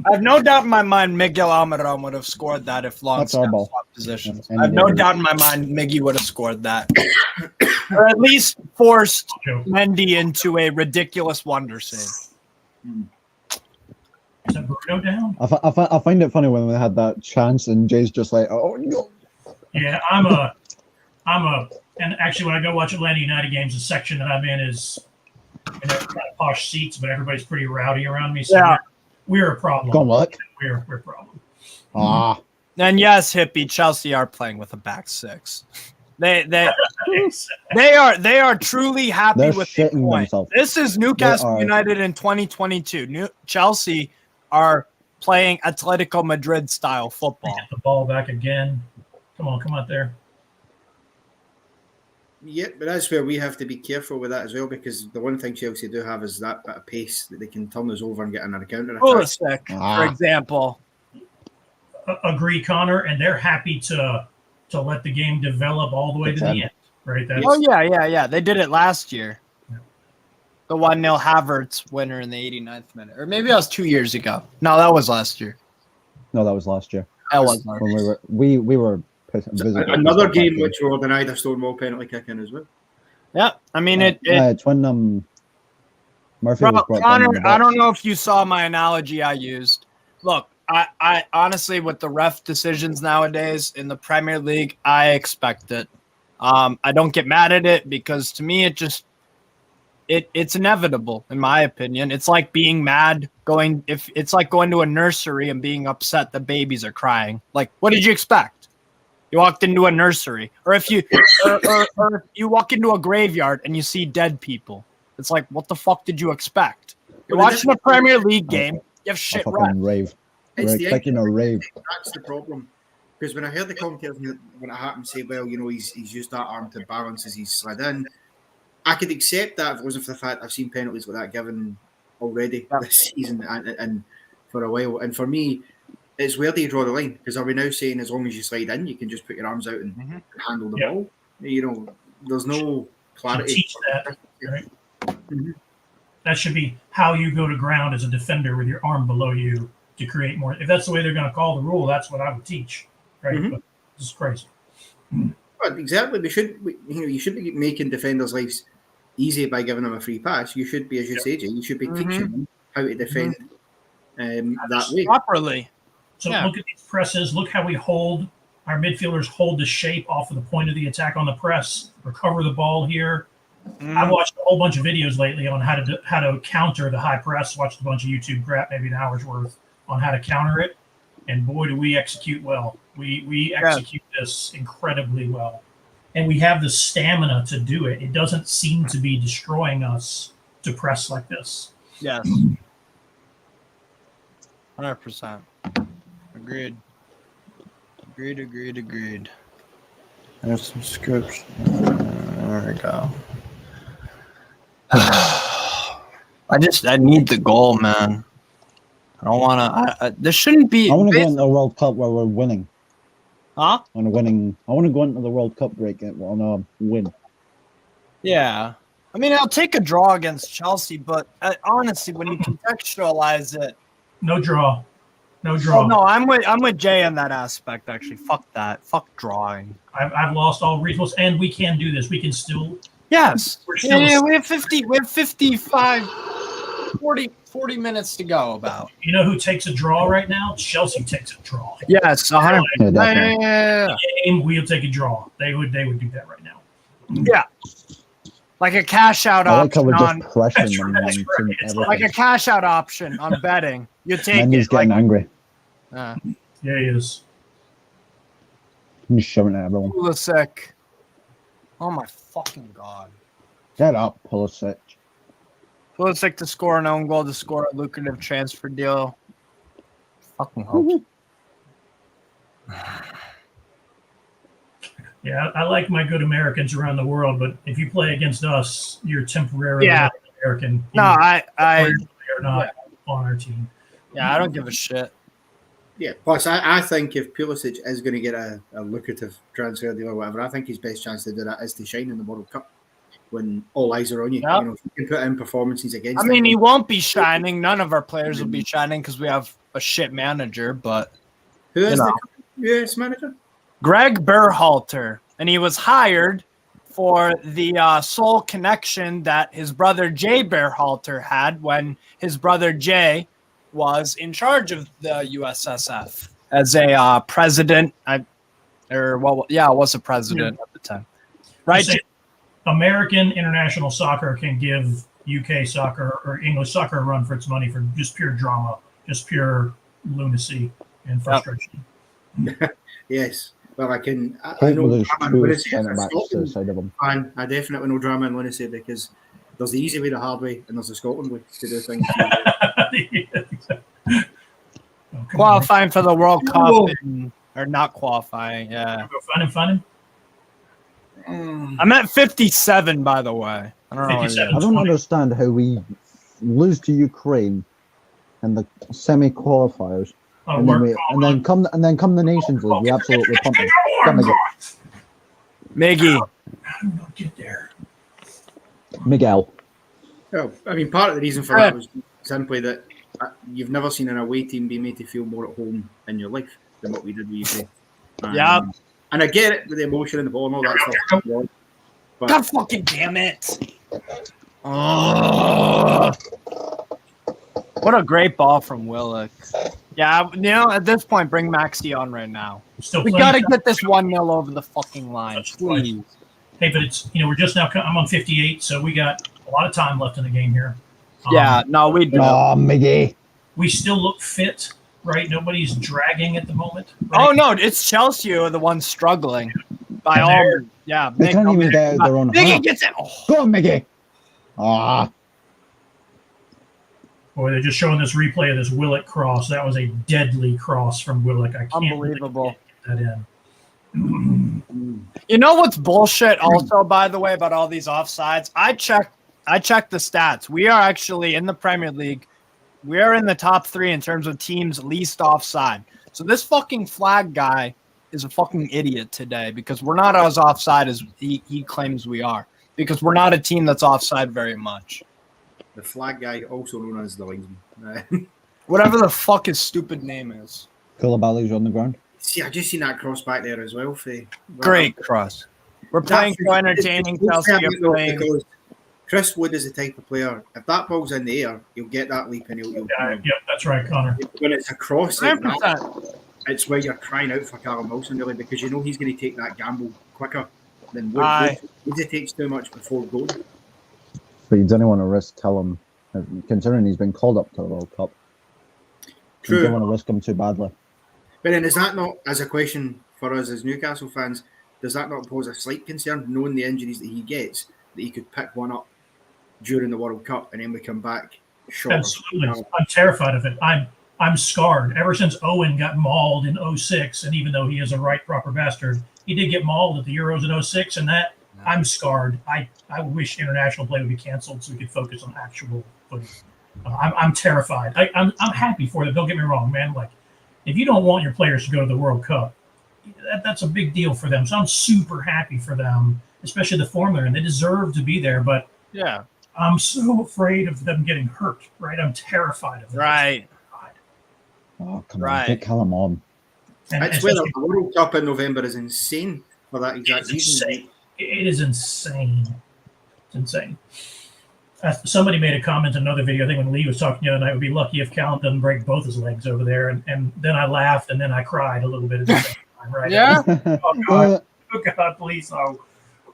I have no doubt in my mind Miguel Almiron would have scored that if Longstaff swapped positions. I have no doubt in my mind Miggy would have scored that. Or at least forced Mendy into a ridiculous wonder save. Is that Bruno down? I find it funny when we had that chance and Jay's just like, oh, no. Yeah, and actually when I go watch Atlanta United games, the section that I'm in is kind of posh seats, but everybody's pretty rowdy around me. So yeah. We're a problem. Go on, what? We're a problem. Ah. And yes, Hippie, Chelsea are playing with a back six. They are truly happy They're with the point. themselves. This is Newcastle United in 2022. Chelsea are playing Atletico Madrid style football. Get the ball back again. Come out there. Yeah, but that's where we have to be careful with that as well, because the one thing Chelsea do have is that bit of pace that they can turn us over and get another counter attack. For example. Agree, Connor, and they're happy to let the game develop all the way to the end, right? Yeah. They did it last year. Yeah. The 1-0 Havertz winner in the 89th minute. Or maybe that was 2 years ago. No, that was last year. No, that was last year. That was last year. We were another game which were denied a Stonewall penalty kick in as well. Yeah, I mean it's when Murphy was brought Connor, down. I don't know if you saw my analogy I used. Look, I honestly, with the ref decisions nowadays in the Premier League, I expect it. I don't get mad at it because to me it's inevitable in my opinion. It's like being mad it's like going to a nursery and being upset that babies are crying. Like, what did you expect? You walked into a nursery, or if you or you walk into a graveyard and you see dead people. It's like, what the fuck did you expect? You're watching a Premier League game. You have shit right. Rave. We're expecting a rave. That's the problem. Because when I heard the commentators when it happened say, well, he's used that arm to balance as he's slid in, I could accept that if it wasn't for the fact I've seen penalties like that given already this season and for a while. And for me, it's where do you draw the line? Because are we now saying as long as you slide in, you can just put your arms out and handle the ball? There's no clarity. Teach that, right? Mm-hmm. That should be how you go to ground as a defender with your arm below you to create more. If that's the way they're going to call the rule, that's what I would teach, right? Mm-hmm. But this is crazy. But exactly. You should be making defenders' lives easy by giving them a free pass. You should be, as you say, Jay, you should be teaching them how to defend that way. Properly. So look at these presses. Look how we hold. Our midfielders hold the shape off of the point of the attack on the press, recover the ball here. I've watched a whole bunch of videos lately on how to counter the high press. Watched a bunch of YouTube crap, maybe an hour's worth, on how to counter it. And boy, do we execute well. We execute this incredibly well. And we have the stamina to do it. It doesn't seem to be destroying us to press like this. Yes. 100%. Agreed. There's some scripts. There we go. I need the goal, man. I don't want to. There shouldn't be. I want to go into the World Cup where we're winning. Huh? I want to go into the World Cup break on a win. Yeah. I mean, I'll take a draw against Chelsea, but honestly, when you contextualize it, no draw. Oh, no, I'm with Jay on that aspect. Actually, fuck that. Fuck drawing. I've lost all reasons, and we can do this. We can still Yes. We're still Yeah, we have 55, 40 minutes to go about. You know who takes a draw right now? Chelsea takes a draw. Yes, 100%. Yeah, Game, we'll take a draw. They would do that right now. Yeah. Like a cash out I like how option we're on just pressuring them That's on right. It's like a cash out option on betting. You take Mendy's it. Like, getting angry. Yeah, he is. He's shouting at everyone. Pulisic. Oh my fucking god. Get up, Pulisic. Pulisic to score an own goal to score a lucrative transfer deal. Fucking hope. Yeah, I like my good Americans around the world, but if you play against us, you're temporarily Yeah. American. No, I They're not on our team. I don't give a shit. Yeah. Plus, I think if Pulisic is going to get a lucrative transfer deal or whatever, I think his best chance to do that is to shine in the World Cup when all eyes are on you. Yep. You know, if you can put in performances against. I mean, he won't be shining. None of our players will be shining because we have a shit manager. But who is the US manager? Greg Berhalter, and he was hired for the sole connection that his brother Jay Berhalter had when his brother Jay was in charge of the USSF as a president. I was a president at the time. Right? American international soccer can give UK soccer or English soccer a run for its money for just pure drama, just pure lunacy and frustration. Yes. Well, I I know there's drama and two lunacy. centre-backs to the side of him. And I definitely know drama and lunacy because there's the easy way, the hard way, and there's the Scotland way to do things. Qualifying for the World Cup or not qualifying, yeah. Go find him. I'm at 57, by the way. I don't know. 57. I don't understand how we lose to Ukraine in the semi-qualifiers, and then come the Nations League, we absolutely pump them. Come again. Miggy. How do not get there? Miguel. Well, I mean, part of the reason for that was simply that you've never seen an away team be made to feel more at home in your life than what we did with UK. Yeah. And I get it with the emotion and the ball and all that stuff. But God fucking damn it. Oh. What a great ball from Willock. Yeah, at this point, bring Maxey on right now. We got to get this 1-0 over the fucking line, please. Hey, but it's, we're just now, I'm on 58, so we got a lot of time left in the game here. We do. Oh, Miggy. We still look fit, right? Nobody's dragging at the moment. Right? Oh, no, it's Chelsea who are the ones struggling. By And all, yeah. They can't even get out their own Miggy half. gets it. Oh. Go on, Miggy. Boy, they're just showing this replay of this Willock cross. That was a deadly cross from Willock. I can't Unbelievable. get that in. You know what's bullshit also, by the way, about all these offsides? I checked the stats. We are actually in the Premier League. We are in the top 3 in terms of teams least offside. So this fucking flag guy is a fucking idiot today because we're not as offside as he claims we are because we're not a team that's offside very much. the flag guy, also known as the linesman. Whatever the fuck his stupid name is. Koulibaly's on the ground. See, I just seen that cross back there as well. Great cross. We're playing so entertaining. Chelsea are playing. Chris Wood is the type of player. If that ball's in the air, he'll get that leap and he'll Yep, that's right, Connor. When it's a cross, like 100%. that, it's where you're crying out for Callum Wilson, really, because you know he's going to take that gamble quicker than Wood. Wood takes too much before going. But you don't want to risk Callum, considering he's been called up to the World Cup. True. You don't want to risk him too badly. But then, is that not, as a question for us as Newcastle fans, does that not pose a slight concern, knowing the injuries that he gets, that he could pick one up during the World Cup and then we come back short? Absolutely. I'm terrified of it. I'm scarred. Ever since Owen got mauled in 06, and even though he is a right proper bastard, he did get mauled at the Euros in 06, and that I'm scarred. I wish international play would be canceled so we could focus on actual footy. I'm terrified. I'm happy for them. Don't get me wrong, man. Like, if you don't want your players to go to the World Cup, that's a big deal for them. So I'm super happy for them, especially the form they're in. They deserve to be there, but yeah, I'm so afraid of them getting hurt. Right? I'm terrified of them. Right. Oh, come on, get Callum on. It's where the World Cup in November is insane for that exact reason. It is insane. It's insane. Somebody made a comment in another video, I think when Lee was talking the other night, would be lucky if Callum doesn't break both his legs over there. And then I laughed and then I cried a little bit at the same time, right? Yeah. Oh, God, please, no.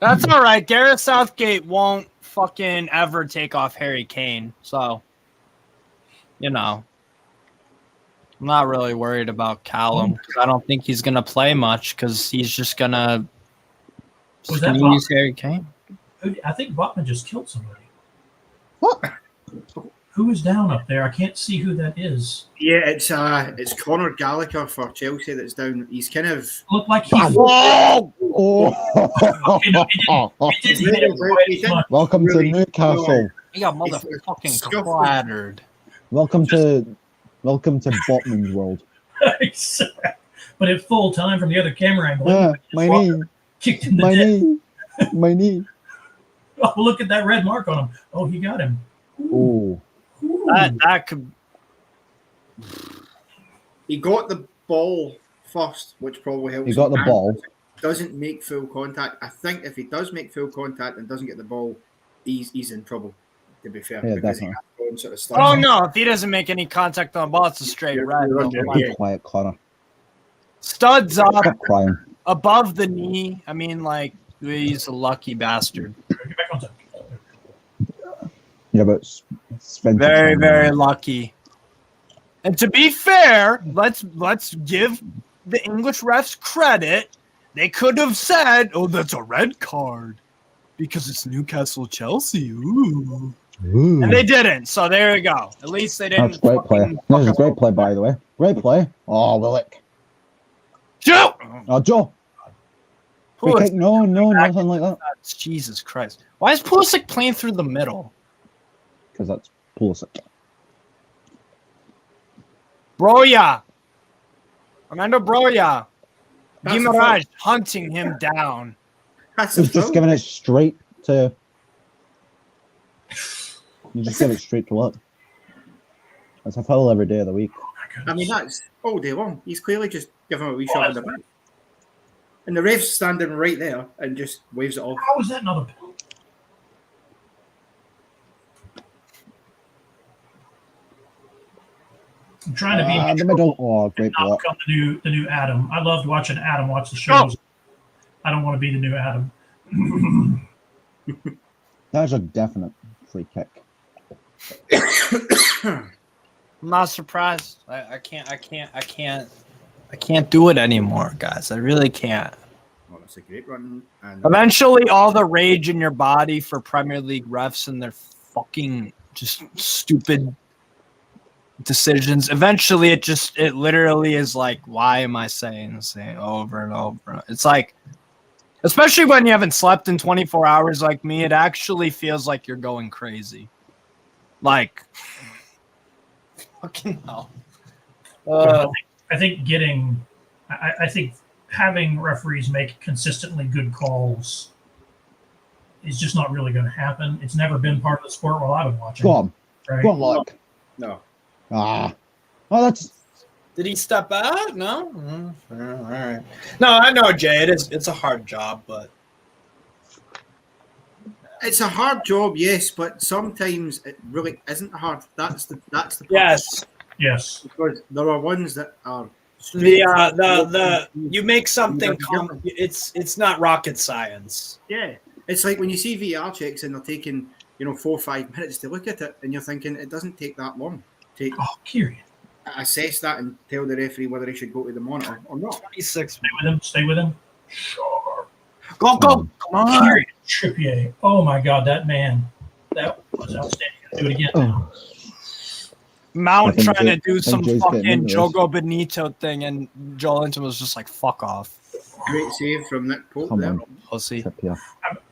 That's all right. Gareth Southgate won't fucking ever take off Harry Kane. So, I'm not really worried about Callum. I don't think he's going to play much because he's just going to use Harry Kane. I think Botman just killed somebody. What? Who is down up there? I can't see who that is. Yeah, it's Conor Gallagher for Chelsea that's down. He's kind of looked like he. Okay, no, it didn't hit him quite as much. Welcome to Newcastle. He got motherfucking clattered. Welcome to Botman's world. But at full time from the other camera angle. Yeah, my knee. Kicked in the my dead. knee. My knee. Oh, look at that red mark on him. Oh, he got him. Ooh. That could. He got the ball first, which probably helps. He got the ball. Doesn't make full contact. I think if he does make full contact and doesn't get the ball, he's in trouble. To be fair, Yeah, because definitely. sort of Oh no! If he doesn't make any contact on the ball, it's a straight red. Be quiet, Connor. Studs up Stop crying. above the knee. I mean, like he's a lucky bastard. Get back on top. Yeah, but Very, very lucky. And to be fair, let's give the English refs credit. They could have said, "Oh, that's a red card because it's Newcastle Chelsea." Ooh. Ooh. And they didn't. So there you go. At least they didn't. That's great play. This is a great play, by the way. Great play. Oh, Willock. Joe. Oh, Joe. Free kick. No, nothing like that. Jesus Christ. Why is Pulisic playing through the middle? Because that's Pulisic. Broya. Armando Broya. That's a Guimaraes hunting him down. He's just giving it straight to... You just give it straight to what? That's a foul every day of the week. I mean, that's all day long. He's clearly just giving him a wee shot in the back. And the ref's standing right there and just waves it off. How is that another penalty? I'm trying to be in the middle. Oh, great not block. become the new Adam. I loved watching Adam watch the shows. I don't want to be the new Adam. That was a definite free kick. I'm not surprised. I can't do it anymore, guys. I really can't. Well, that's a great run. And Eventually, all the rage in your body for Premier League refs and their fucking just stupid decisions. Eventually, it literally is like, why am I saying the same over and over? It's like, especially when you haven't slept in 24 hours like me, it actually feels like you're going crazy. Like, fucking hell. I think having referees make consistently good calls is just not really going to happen. It's never been part of the sport while I've been watching. Go on. Right? Go on, look. no. Ah. Oh, that's... Did he step out? No? All right. No, I know, Jay. It's a hard job, but... It's a hard job, yes, but sometimes it really isn't hard. That's the part. Yes. Yes. Because there are ones that are The you make something it's not rocket science. Yeah. It's like when you see VR checks and they're taking, 4 or 5 minutes to look at it, and you're thinking it doesn't take that long to Kieran. assess that and tell the referee whether he should go to the monitor or not. 26. Stay with him. Sure. Go. Come on. Kieran Trippier. Oh my God, that man. That was outstanding. Do it again. Oh. Mount I think trying to do some Jay's getting fucking into this. Jogo Benito thing, and Joel Linton was just like, fuck off. Great save from Nick Pope Come there. on. Pussy. Yeah.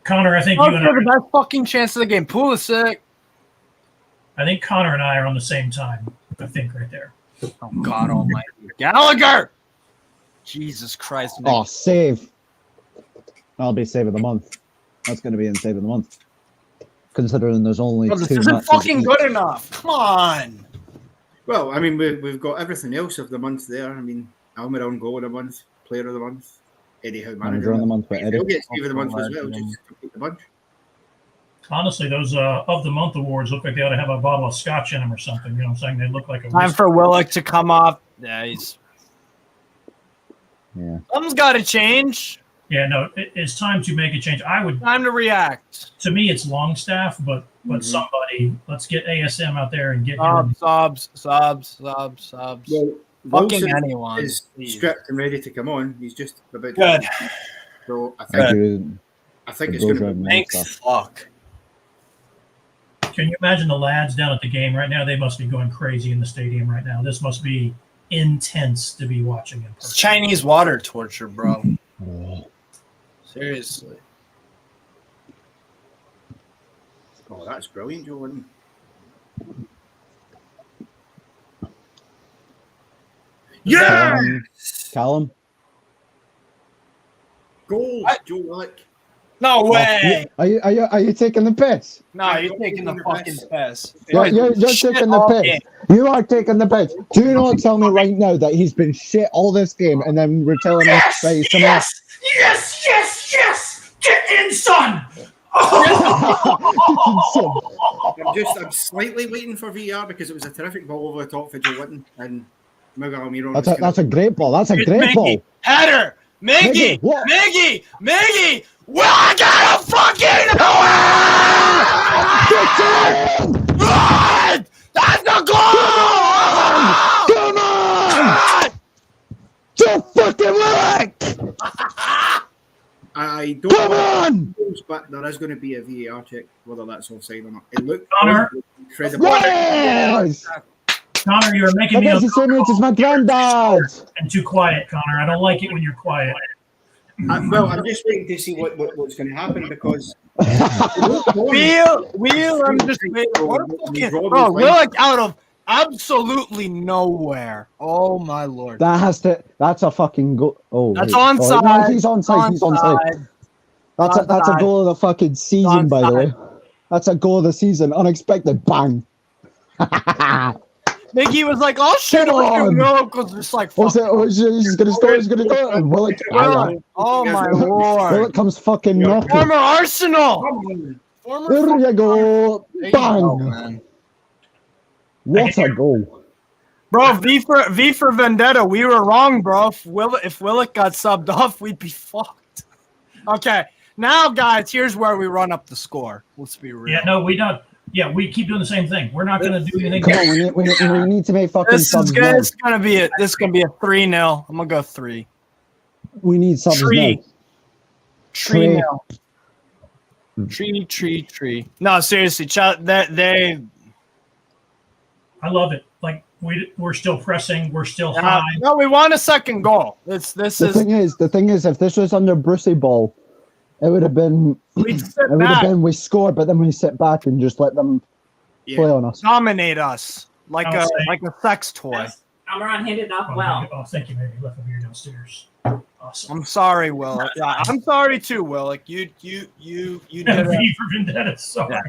Connor, I think Oh, you and the best fucking chance of the game. Pulisic. I think Connor and I are on the same time. I think right there. Oh, God almighty. Gallagher! Jesus Christ. Nick. Oh, save. That'll be save of the month. That's going to be in save of the month. Considering there's only This 2 isn't matches. fucking good enough. Come on. Well, I mean, we've got everything else of the month there. I mean, Almiron goal of the month, player of the month, Eddie Howe Manager of the month with Eddie. He'll get Steve of the month as well, just complete the bunch. Honestly, those of the month awards look like they ought to have a bottle of scotch in them or something. You know what I'm saying? They look like a Time for Willock to come off. Yeah, something's got to change. Yeah, no, it's time to make a change. Time to react. To me, it's Longstaff, but somebody, let's get ASM out there and get subs. Well, fucking anyone is stripped and ready to come on. He's just about good. So I think it's going to be thanks. Fuck. Can you imagine the lads down at the game right now? They must be going crazy in the stadium right now. This must be intense to be watching it. It's Chinese water torture, bro. Seriously. Oh, that's brilliant, Jordan. Yeah, Callum. Goal, Joe Willock. No way. Are you taking the piss? No, you're taking the fucking piss. You're taking the piss. You are taking the piss. Do you not tell me right now that he's been shit all this game, and then we're telling him to say something else? Yes! Get in, son! I'm slightly waiting for VR because it was a terrific ball over the top for Joe Witten and Miguel Almiron. That's a great ball. That's a great ball. Header! Miggy! Well, I gotta fucking run! That's a goal! Come on! Joe fucking Willock! I don't know, but there is going to be a VAR check, whether that's offside or not. It looked incredible. Yes! Connor, you're making me it's my granddad. And too quiet, Connor. I don't like it when you're quiet. I'm just waiting to see what's going to happen because Wheel. I'm just waiting. What a fucking we're like out of absolutely nowhere. Oh my lord. That's a fucking goal. Oh, that's onside. No, he's onside. That's a goal of the fucking season, by the way. That's a goal of the season. Unexpected bang. Miggy was like, "Oh shit!" Because it's like, he's gonna score. He's gonna go. And Willock, oh my lord! Willock comes fucking knocking. Former Arsenal. There you go. Bang! What a goal, bro! V for Vendetta. We were wrong, bro. If Willock got subbed off, we'd be fucked. Okay, now guys, here's where we run up the score. Let's be real. Yeah, no, we don't. Yeah, we keep doing the same thing. We're not going to do anything. Come on, we need to make fucking subs. This is gonna be a 3-0. I'm gonna go 3. We need subs now. 3-0. Tree. No, seriously, they. I love it. Like we're still pressing. We're still high. No, we want a second goal. The thing is, if this was under Brucey ball, it would have been. We scored, but then we sit back and just let them play on us, dominate us like a sex toy. Amaran hit it up well. Oh, thank you, baby. Left over here downstairs. Awesome. I'm sorry, Willock. Yeah, I'm sorry too, Willock. You did it. For Vendetta. Sorry.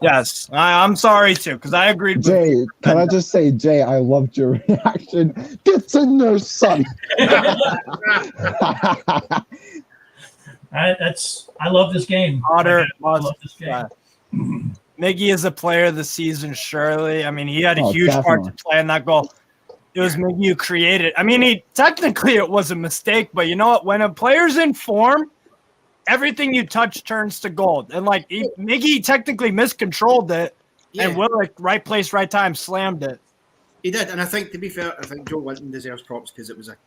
Yes, I'm sorry too because I agreed. Jay, can I just say, Jay, I loved your reaction. Get in there, son. I love this game. I love this game. Miggy is a player of the season, surely. I mean, he had a huge part to play in that goal. It was Miggy who created. I mean, technically it was a mistake, but you know what? When a player's in form, everything you touch turns to gold. And Miggy technically miscontrolled it, and Willock, right place, right time, slammed it. He did, and I think to be fair, I think Joe Witten deserves props because it was a.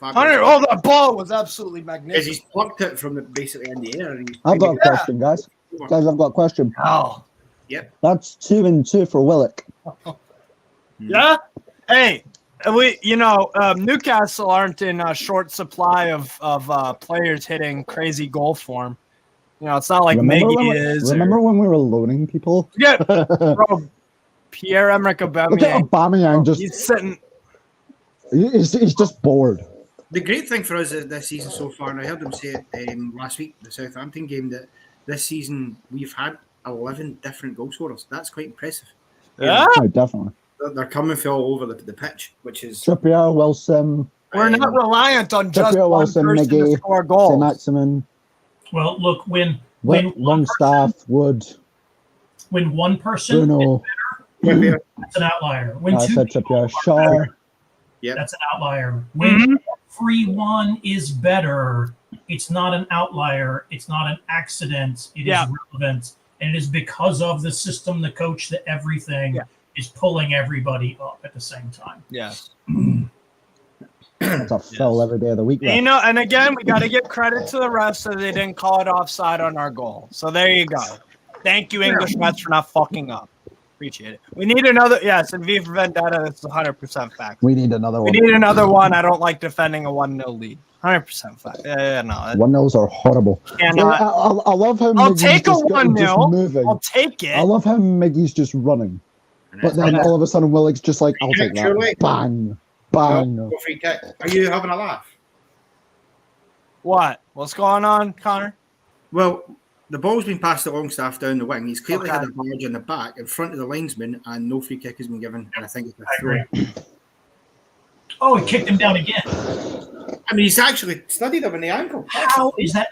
That ball was absolutely magnificent. He's plucked it from basically in the air. I've got a question, guys. I've got a question. Oh. Yep. That's 2-2 for Willock. Yeah? Hey, Newcastle aren't in a short supply of players hitting crazy goal form. It's not like Miggy is. Remember when we were loaning people? Yeah, bro. Pierre-Emerick Aubameyang. Look at Aubameyang just. He's sitting. He's just bored. The great thing for us this season so far, and I heard them say it last week, the Southampton game, that this season we've had 11 different goal scorers. That's quite impressive. Yeah, definitely. They're coming from all over the pitch, which is Trippier, Wilson. We're not reliant on just Trippier, one Wilson, person to score goals. Saint-Maximin. Well, look, when Longstaff, Wood. When one person Bruno. is better, that's an outlier. When I two said people Trippier. are Shaw. better, that's an outlier. When everyone is better, it's not an outlier. It's not an accident. It is relevant. And it is because of the system, the coach, the everything is pulling everybody up at the same time. Yes. That's a fill every day of the week. And, and again, we got to give credit to the refs so they didn't call it offside on our goal. So there you go. Thank you, English refs, for not fucking up. Appreciate it. We need another. Yes, and V for Vendetta is 100% fact. We need another one. We need another one. I don't like defending a 1-0 lead. 100% fact. Yeah, no. 1-0s are horrible. I love how I'll Miggy's take a just 1-0. moving. I'll take it. I love how Miggy's just running. But then all of a sudden, Willock's just like, I'll take that. Bang. Bang. No, free kick. Are you having a laugh? What? What's going on, Connor? Well, the ball's been passed to Longstaff down the wing. He's clearly had a barge in the back in front of the linesman, and no free kick has been given. And I think it's a throw. Oh, he kicked him down again. I mean, he's actually studied him in the ankle. How is that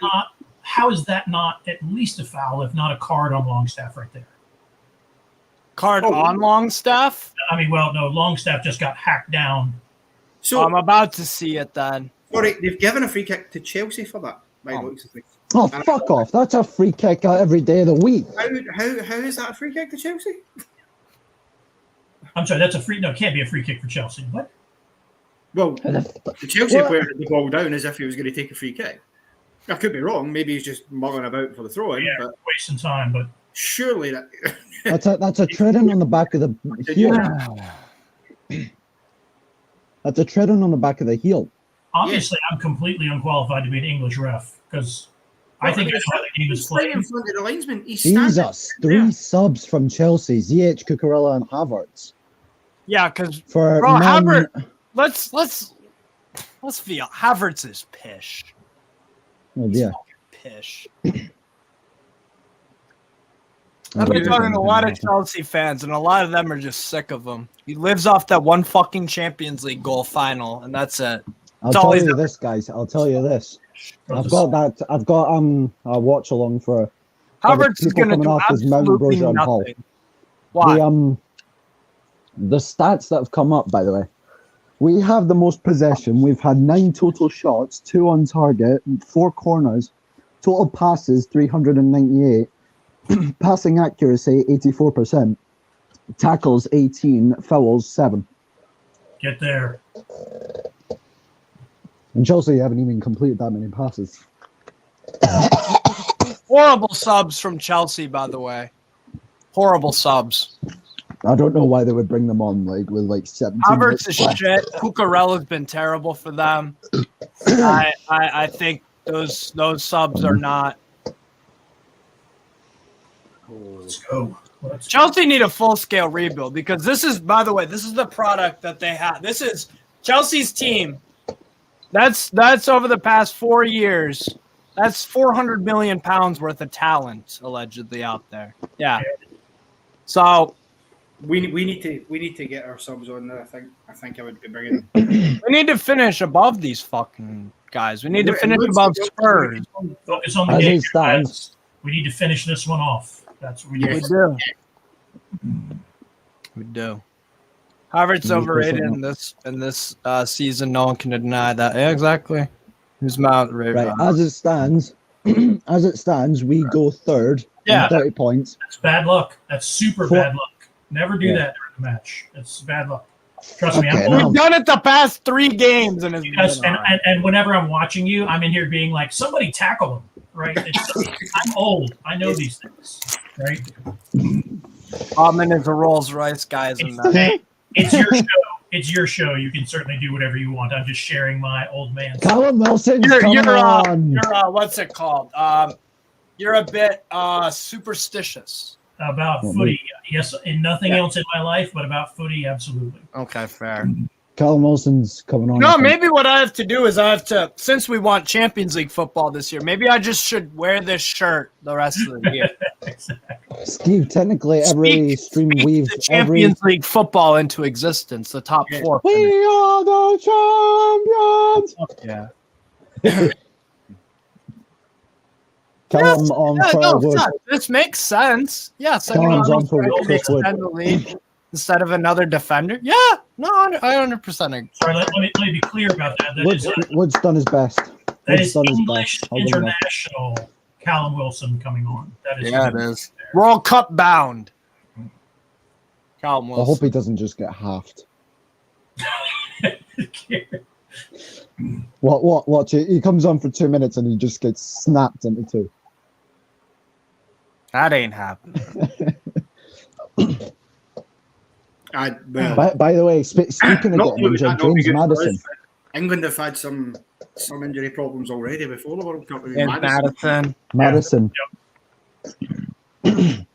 not at least a foul, if not a card on Longstaff right there? Card on Longstaff? I mean, well, no, Longstaff just got hacked down. So I'm about to see it then. Sorry, they've given a free kick to Chelsea for that. Fuck off. That's a free kick every day of the week. How is that a free kick to Chelsea? I'm sorry, that's a free... No, it can't be a free kick for Chelsea. What? Well, the Chelsea player had the ball down as if he was going to take a free kick. I could be wrong. Maybe he's just mulling about for the throw-in. Yeah, but wasting time, but... Surely that... That's a treading on the back of the heel. That's a treading on the back of the heel. Obviously, I'm completely unqualified to be an English ref because I think I know how the game is played. In front of the linesman. Jesus, three subs from Chelsea: Ziyech, Cucurella, and Havertz. Yeah, because for Havertz. Let's feel Havertz is pish. Oh, yeah, pish. I've been talking to a lot of Chelsea fans, and a lot of them are just sick of him. He lives off that one fucking Champions League goal final, and that's it. I'll tell you this, guys. I'll tell you this. I've got a watch along for Havertz is going to do absolutely nothing. Why? The stats that have come up, by the way. We have the most possession. We've had 9 total shots, 2 on target, 4 corners, total passes 398, passing accuracy 84%, tackles 18, fouls 7. Get there. And Chelsea haven't even completed that many passes. Horrible subs from Chelsea, by the way. Horrible subs. I don't know why they would bring them on with 17. Havertz is shit. Cucurella's been terrible for them. I think those subs are not. Let's go. Chelsea need a full-scale rebuild because this is, by the way, this is the product that they have. This is Chelsea's team. That's over the past 4 years. That's 400 million pounds worth of talent allegedly out there. Yeah. So we need to get our subs on there. I think I would be bringing. We need to finish above these fucking guys. We need to finish above Spurs. Focus on the game, guys. We need to finish this one off. That's what we do. We do. Havertz overrated in this season. No one can deny that. Yeah, exactly. Who's Mount right? As it stands, we go third. Yeah, 30 points. That's bad luck. That's super bad luck. Never do that during the match. It's bad luck. Trust me. We've done it the past 3 games, and and whenever I'm watching you, I'm in here being like, somebody tackle him. Right? I'm old. I know these things. Right? Bobman is a Rolls Royce, guys. It's your show. It's your show. You can certainly do whatever you want. I'm just sharing my old man. Callum Wilson, you're what's it called? You're a bit superstitious about footy. Yes, and nothing else in my life, but about footy, absolutely. Okay, fair. Callum Wilson's coming on. No, maybe what I have to do is since we want Champions League football this year, maybe I just should wear this shirt the rest of the year. Exactly. Steve, technically every stream we've the Champions League football into existence, the top 4. We are the champions. Yeah. Callum on for Wood. This makes sense. Yes, Callum's on for Chris Wood. extend the lead instead of another defender. Yeah, no, I 100% agree. Sorry, let me be clear about that. Wood's done his best. That is English international Callum Wilson coming on. That is it is. World Cup bound. Callum Wilson. I hope he doesn't just get halved. Watch it. He comes on for 2 minutes and he just gets snapped into 2. That ain't happening. By the way, speaking of getting injured, James Maddison. England have had some injury problems already before the World Cup. Maddison. Yep.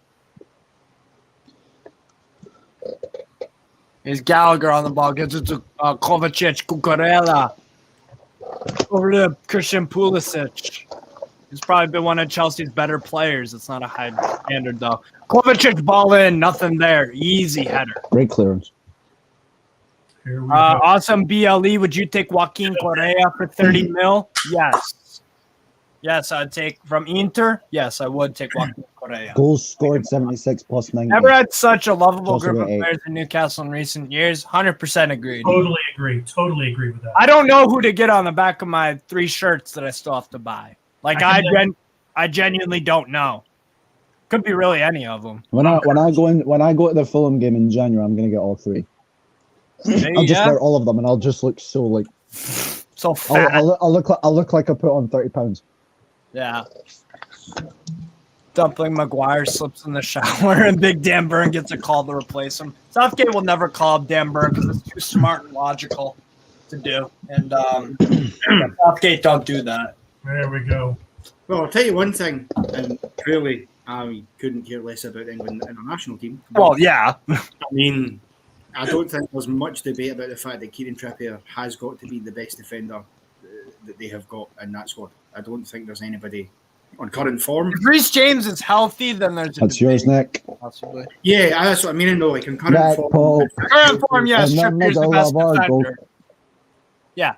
Here's Gallagher on the ball. Gets it to Kovacic, Cucurella. Over to Christian Pulisic. He's probably been one of Chelsea's better players. It's not a high standard, though. Kovacic ball in. Nothing there. Easy header. Great clearance. Awesome BLE. Would you take Joaquin Correa for 30 mil? Yes. Yes, I'd take from Inter. Yes, I would take Joaquin Correa. Goals scored 76 plus 90. Never had such a lovable group of players in Newcastle in recent years. 100% agreed. Totally agree with that. I don't know who to get on the back of my 3 shirts that I still have to buy. Like I genuinely don't know. Could be really any of them. When I go to the Fulham game in January, I'm gonna get all 3. I'll just wear all of them, and I'll just look so like so fat. I'll look like I put on 30 pounds. Yeah. Dumpling Maguire slips in the shower, and Big Dan Burn gets a call to replace him. Southgate will never call up Dan Burn because it's too smart and logical to do. And Southgate don't do that. There we go. Well, I'll tell you one thing, and clearly I couldn't care less about England international team. Well, yeah. I mean, I don't think there's much debate about the fact that Kieran Trippier has got to be the best defender that they have got in that squad. I don't think there's anybody on current form. If Reece James is healthy, then there's that's yours, Nick. Possibly. Yeah, that's what I mean. No, like in current form. Paul. Current form, yes. Trippier's the best defender. Yeah.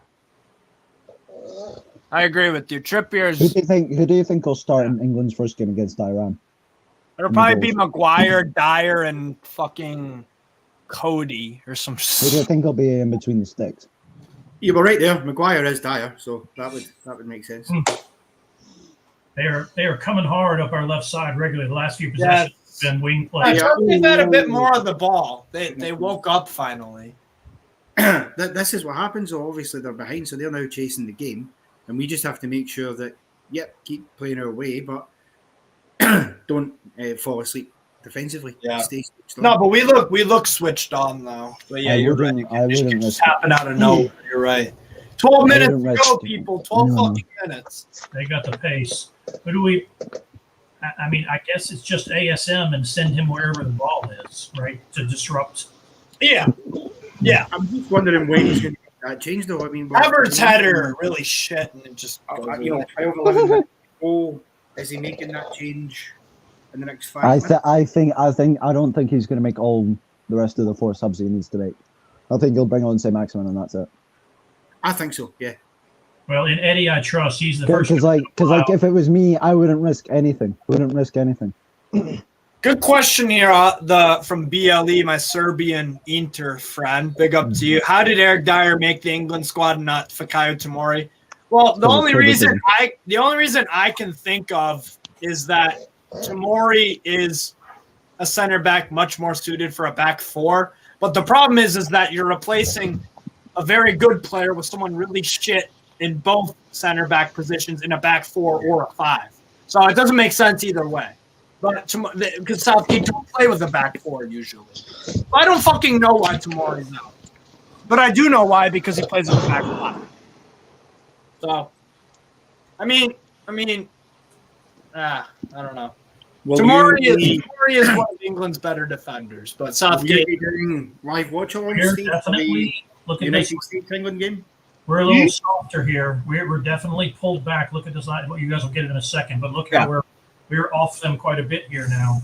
I agree with you. Trippier's. Who do you think will start in England's first game against Iran? It'll probably be Maguire, Dyer, and fucking Cody or some. Who do you think will be in between the sticks? You were right there. Maguire is Dyer, so that would make sense. They are coming hard up our left side regularly. The last few possessions have been wing play. They've had a bit more of the ball. They woke up finally. This is what happens. So obviously they're behind, so they're now chasing the game, and we just have to make sure that keep playing our way, but don't fall asleep defensively. Yeah. No, but we look switched on though. But yeah, you're right. It just happened out of nowhere. You're right. 12 minutes to go, people. 12 fucking minutes. They got the pace. Who do we? I mean, I guess it's just ASM and send him wherever the ball is, right, to disrupt. Yeah. I'm just wondering when he's going to get that change, though. I mean, Everett's header really shit, and it just goes 12, 11 minutes. Oh, is he making that change in the next 5 minutes? I don't think he's going to make all the rest of the 4 subs he needs to make. I think he'll bring on saint-maximin, and that's it. I think so. Yeah. Well, in Eddie, I trust. He's the first. Because if it was me, I wouldn't risk anything. Good question here. From BLE, my Serbian Inter friend. Big up to you. How did Eric Dyer make the England squad and not Fikayo Tomori? Well, the only reason I can think of is that Tomori is a center back much more suited for a back 4. But the problem is that you're replacing a very good player with someone really shit in both center back positions in a back 4 or a 5. So it doesn't make sense either way. But because Southgate don't play with a back 4 usually. So I don't fucking know why Tomori's out. But I do know why, because he plays with a back 5. So, I mean, I don't know. Well, Tomori is one of England's better defenders, but Southgate doing live watch on definitely looking at the States England game. We're a little softer here. We're definitely pulled back. Look at this. What you guys will get it in a second, but look how we're off them quite a bit here now.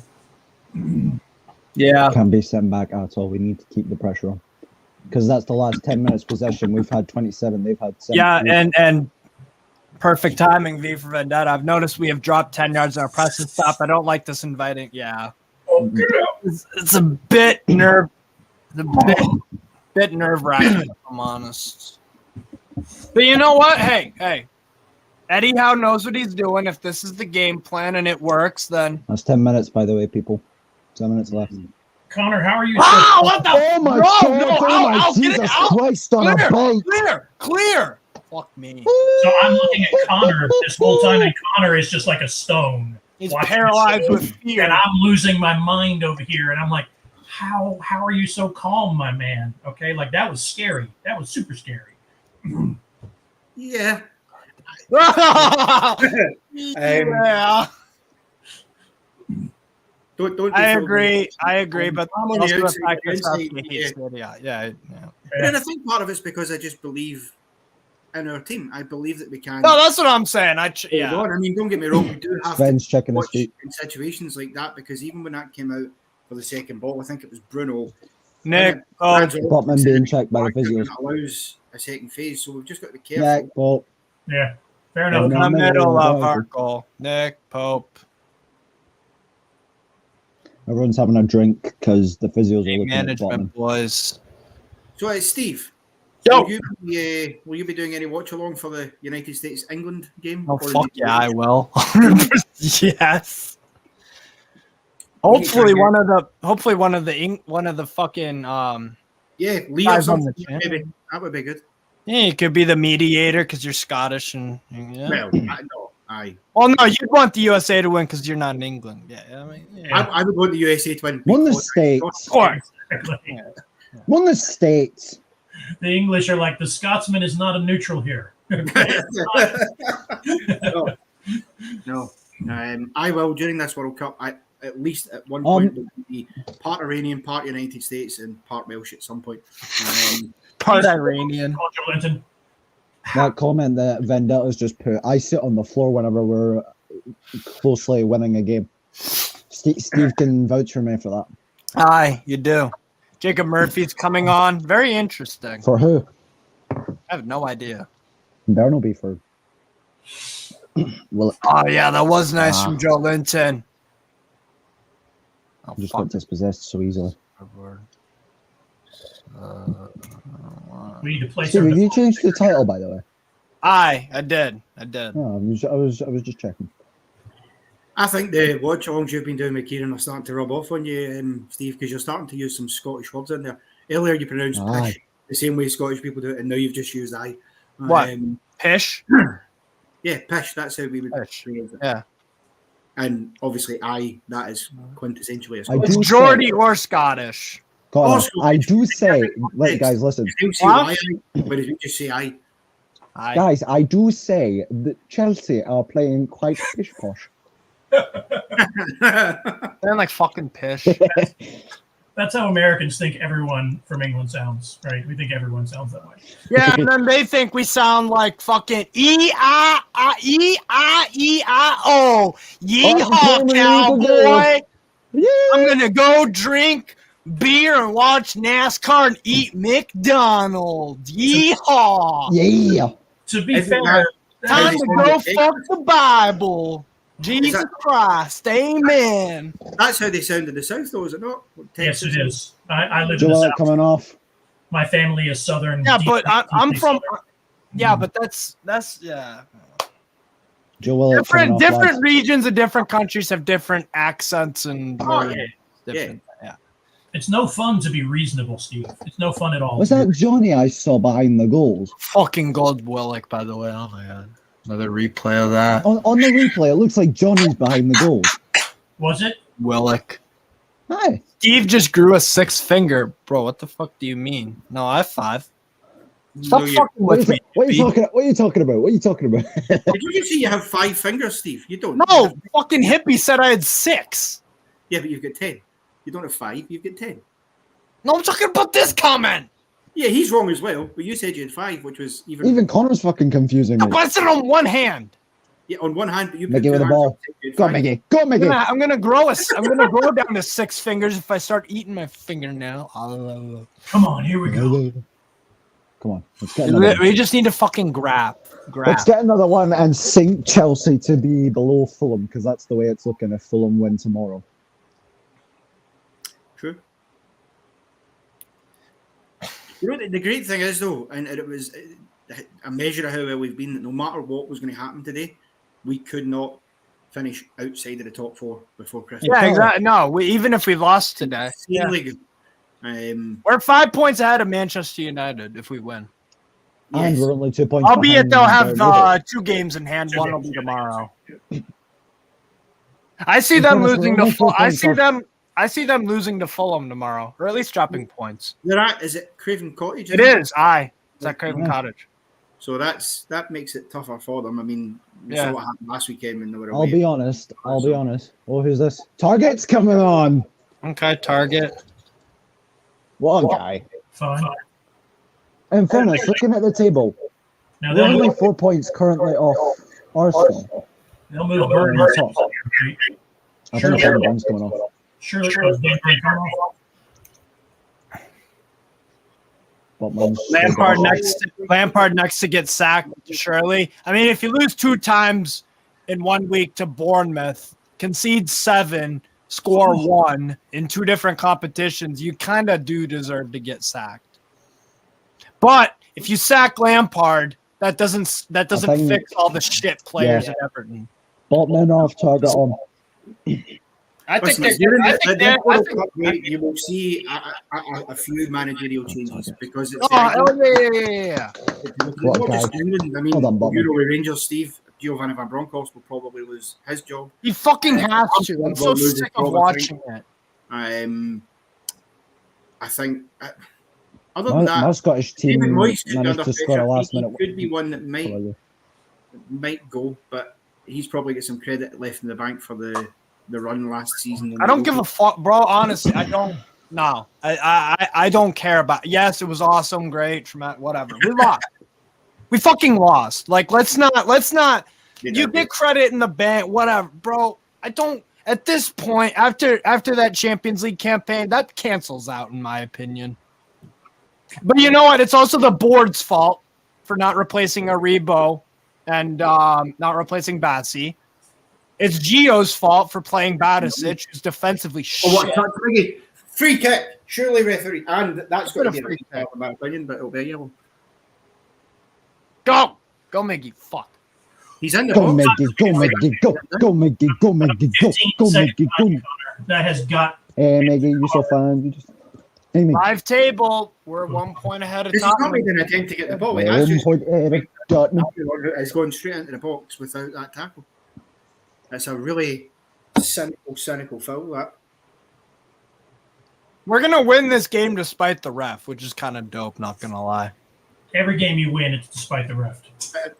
Yeah, can't be sent back at all. We need to keep the pressure on, because that's the last 10 minutes possession. We've had 27. They've had 7. Yeah, and Perfect timing, V for Vendetta. I've noticed we have dropped 10 yards in our press and stop. I don't like this inviting. Yeah. It's a bit bit nerve-wracking, if I'm honest. But you know what? Hey. Eddie Howe knows what he's doing. If this is the game plan and it works, then... That's 10 minutes, by the way, people. 10 minutes left. Connor, how are you? What the? Oh my God! Jesus Christ on a bike! Clear! Fuck me. So I'm looking at Connor this whole time, and Connor is just like a stone. He's paralyzed with fear. And I'm losing my mind over here, and I'm like, how are you so calm, my man? Okay, like that was scary. That was super scary. Yeah. Yeah. Don't I agree, but I'm on also the the outside, fact that inside, Southgate hates it. Yeah. And I think part of it's because I just believe in our team. I believe that we can. No, that's what I'm saying. I mean, don't get me wrong. We do have Sven's to checking his watch feet. in situations like that because even when that came out for the second ball, I think it was Bruno. Nick, Botman being checked by the physios. That allows a second phase, so we've just got to be careful. Nick Pope. Yeah, fair enough. in the middle of our goal. Nick Pope. Everyone's having a drink because the physios are looking at Management Botman. boys. So, Steve, Yo. will you be doing any watch along for the United States England game? Oh Or fuck is it- yeah, I will. Yes. Hopefully one of the fucking Yeah, Lee guys or on the something. channel. Maybe that would be good. Yeah, you could be the mediator because you're Scottish and yeah. Well, aye. Well, no, you'd want the USA to win because you're not in England. Yeah, I mean, yeah. I would want the USA to win. Won the because- States. Of course. Exactly. Won the States. The English are like, the Scotsman is not a neutral here. No. I will during this World Cup. At least at one point will be part Iranian, part United States, and part Welsh at some point. Part Iranian. Linton. That comment that Vendetta's just put, I sit on the floor whenever we're closely winning a game. Steve can vouch for me for that. Aye, you do. Jacob Murphy's coming on. Very interesting. For who? I have no idea. Bernal for. Well, Oh, yeah, that was nice from Joe Linton. Oh, just fuck. got dispossessed so easily. We need to place Steve, our have you changed the title, by the way? Aye, I did. No, I was just checking. I think the watch alongs you've been doing with Kieran are starting to rub off on you, Steve, because you're starting to use some Scottish words in there. Earlier you pronounced pish the same way Scottish people do it, and now you've just used aye. What? Pish? Yeah, pish. That's how we would Pish. phrase it. Yeah. And obviously, aye, that is quintessentially a I Scottish. do It's Geordie or Scottish. Connor, Oh, I do say, guys, listen. You say aye, whereas we just say aye. Aye. Guys, I do say that Chelsea are playing quite pish posh. They're like fucking pish. That's how Americans think everyone from England sounds, right? We think everyone sounds that way. Yeah, and then they think we sound like fucking E-I-E-I-E-I-O. Yeehaw, cowboy. Yeah. I'm going to go drink beer and watch NASCAR and eat McDonald's. Yeehaw. Yeah. To be Isn't fair, Time to go fuck the Bible. Jesus that- Christ. Amen. That's how they sound in the South, though, is it not? yes, it is. I live in the Joel South. coming off. My family is Southern. Yeah, but I'm deeply from... Southern. Yeah, but that's yeah. Joel coming off Different last. regions of different countries have different accents and Oh, yeah. different. Yeah. It's no fun to be reasonable, Steve. It's no fun at all. Was that Johnny I saw behind the goals? Fucking gold Willock, by the way. Oh my god. Another replay of that. On the replay, it looks like Johnny's behind the goals. Was it? Willock. Hi. Steve just grew a 6th finger. Bro, what the fuck do you mean? No, I have 5. Stop No, you- fucking with me. What are you B. talking about? What are you talking about? Did you just say you have 5 fingers, Steve? You don't. No, fucking hippie said I had 6. Yeah, but you've got 10. You don't have 5, you've got 10. No, I'm talking about this comment. Yeah, he's wrong as well, but you said you had 5, which was even... Even Connor's fucking confusing me. I pressed it on one hand. Yeah, on one hand, but you Mickey put with two the ball. hands up, you had Go, 5. Mickey. Go, Mickey. I'm gonna grow down to 6 fingers if I start eating my fingernail. Come on, here we go. Come on. Let's get another one. We just need to fucking grab. Let's get another one and sink Chelsea to be below Fulham, because that's the way it's looking if Fulham win tomorrow. True. You know, the great thing is, though, and it was a measure of how well we've been, that no matter what was going to happen today, we could not finish outside of the top 4 before Christmas. Yeah, exactly. No, even if we lost today. Good. We're 5 points ahead of Manchester United if we win. And we're only 2 points Albeit behind they'll have Liverpool. 2 games in hand. One will be tomorrow. I see them losing to Fulham. I see them losing to Fulham tomorrow, or at least dropping points. They're at, is it Craven Cottage? It is. It's at Craven Cottage. So that makes it tougher for them. I mean, we saw what happened last weekend when they were away. I'll be honest. Oh, who's this? Target's coming on. Okay, Target. What a guy. Fine. In fairness, looking at the table, Now we're only 4 points currently off Arsenal. they'll move Burton. I think Burton's coming off. Surely it was Denver come off. Lampard next to get sacked, surely. I mean, if you lose 2 times in 1 week to Bournemouth, concede 7, score 1 in 2 different competitions, you kind of do deserve to get sacked. But if you sack Lampard, that doesn't fix all the shit players at Everton. Botman off, Target on. I think you will see a few managerial changes because it's. Yeah. What guy? I mean, Euro Rangers, Steve Giovanni Van Bronckhorst will probably lose his job. He fucking has to. I'm so sick of watching it. I think. Other than that, my Scottish team managed to score a last minute. He could be one that might go, but he's probably got some credit left in the bank for the run last season. I don't give a fuck, bro. Honestly, I don't. No, I don't care about. Yes, it was awesome, great, whatever. We lost. We fucking lost. Like, let's not. You get credit in the bank, whatever, bro. I don't. At this point, after that Champions League campaign, that cancels out, in my opinion. But you know what? It's also the board's fault for not replacing Aribo and not replacing Bassi. It's Gio's fault for playing Batisic, who's defensively shit. Free kick, surely referee, and that's got to be a free kick, in my opinion, but it'll be a yellow. Go, Miggy, fuck. He's in the go, box. Miggy, go, Miggy, go, Miggy, go, Miggy, go, Miggy, go. That has got. Hey, Miggy, you're so fine. You just. Live table, we're 1 point ahead of Tottenham. Tottenham. He's not making an attempt to get the ball. He's going straight into the box without that tackle. That's a really cynical foul, that. We're going to win this game despite the ref, which is kind of dope, not going to lie. Every game you win, it's despite the ref.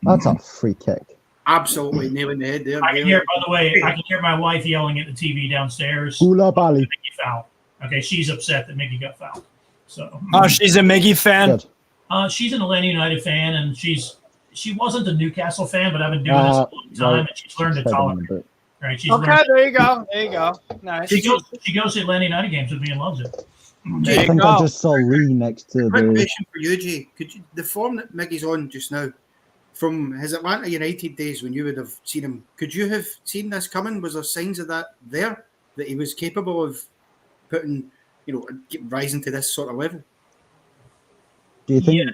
That's a free kick. Absolutely nailing the head there. I can hear, by the way, my wife yelling at the TV downstairs. Hula Bali. Foul. Okay, she's upset that Mickey got fouled. So. Oh, she's a Miggy fan? She's an Atlanta United fan, and she wasn't a Newcastle fan, but I've been doing this a long time, and she's learned to tolerate it. Right? There you go. Nice. She goes to Atlanta United games with me and loves it. I think I just saw Lee next to Quick the. question for you, Jay. The form that Miggy's on just now, from his Atlanta United days when you would have seen him, could you have seen this coming? Was there signs of that there, that he was capable of putting, rising to this sort of level? Do you think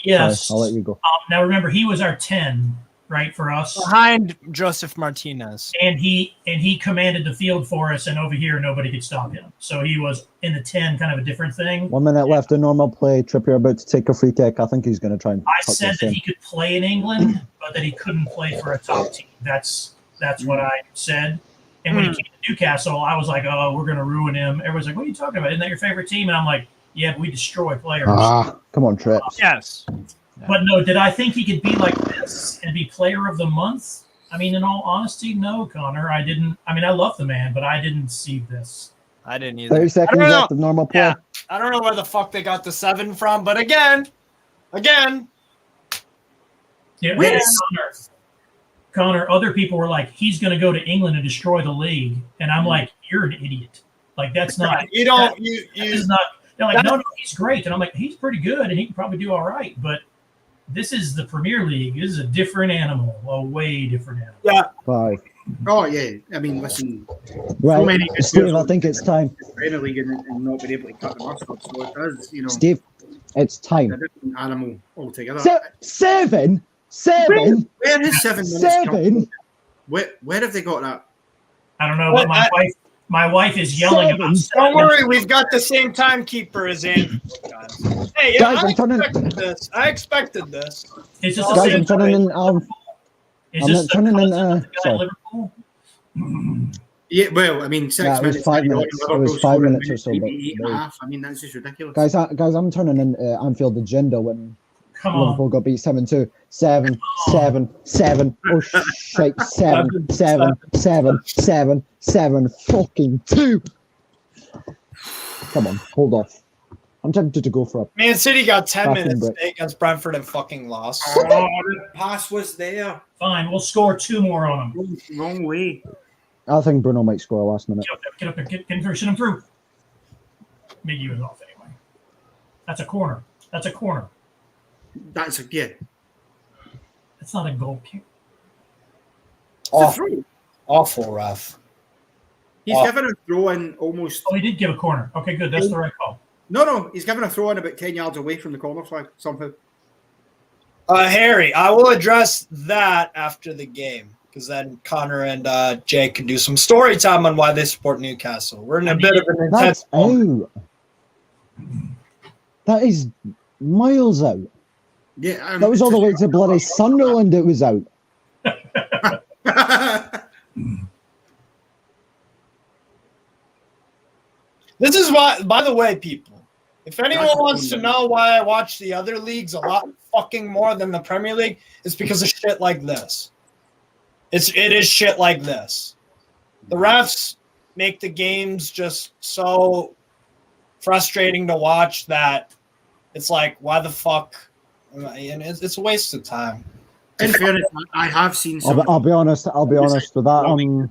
Yes. Sorry, I'll let you go. Now remember, he was our 10, right, for us, behind Joseph Martinez, and he commanded the field for us, and over here nobody could stop him. So he was in the 10, kind of a different thing. 1 minute left in normal play. Trippier about to take a free kick. I think he's going to try and. I said that he could play in England, but that he couldn't play for a top team. That's what I said. And when he came to Newcastle, I was like, "Oh, we're going to ruin him." Everyone's like, "What are you talking about? Isn't that your favorite team?" And I'm like, "Yeah, but we destroy players." Come on, Trips. yes. But no, did I think he could be like this and be player of the month? I mean, in all honesty, no, Connor. I didn't. I mean, I love the man, but I didn't see this. I didn't either. 30 seconds left of normal play. Yeah. I don't know where the fuck they got the 7 from, but again. Yeah, Connor, other people were like, he's going to go to England and destroy the league. And I'm like, you're an idiot. Like, that's not. They're like, no, he's great. And I'm like, he's pretty good, and he can probably do all right. But this is the Premier League. This is a different animal, a way different animal. Yeah. Bye. Oh, yeah. I mean, listen. Right, so many Steve, I think it's time. Premier League and not being able to cut the mustard. So it does, you know. Steve, it's time. A different animal altogether. Seven? Where is 7 minutes? Seven? Where have they got that? I don't know, but my wife is yelling about. Don't worry, we've got the same timekeeper as Andrew. Hey, Guys, I expected this. Is this Guys, I'm turning in. Liverpool? Yeah, well, I mean, 6 Yeah, it was minutes. 5 minutes. It was 5 minutes or so. But 8.5. I mean, that's just ridiculous. guys, I'm turning in Anfield agenda when Liverpool got beat 7-2. 7. Oh shit! 7. Fucking 2. Come on, hold off. I'm tempted to go for a. Man City got 10 minutes break. against Brentford and fucking lost. Oh, the pass was there. Fine, we'll score 2 more on them. Wrong way. I think Bruno might score last minute. Get up there, get him through, send him through. Miggy was off anyway. That's a corner. That's a good. That's not a goal kick. Awful ref. He's given a throw in almost. Oh, he did give a corner. Okay, good. That's the right call. No, he's given a throw in about 10 yards away from the corner flag somehow. Harry, I will address that after the game because then Connor and Jay can do some story time on why they support Newcastle. We're in a bit of an intense moment. That is miles out. Yeah, that was all the way to bloody Sunderland. It was out. This is why, by the way, people, if anyone wants to know why I watch the other leagues a lot fucking more than the Premier League, it's because of shit like this. It is shit like this. The refs make the games just so frustrating to watch that it's like, why the fuck? And it's a waste of time. In fairness, I have seen some. I'll be honest with that.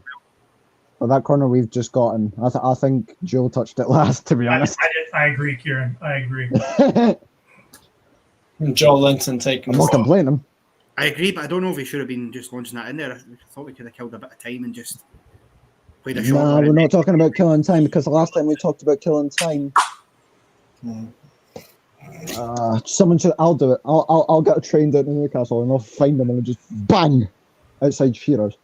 For that corner we've just gotten, I think Joe touched it last. To be honest, I agree, Kieran. I agree. Joe Linton taking. I'm not complaining. I agree, but I don't know if he should have been just launching that in there. I thought we could have killed a bit of time and just played a shot. No, we're not talking about killing time because the last time we talked about killing time. Someone should. I'll do it. I'll get a train down to Newcastle and I'll find them and I'll just bang outside Shearers.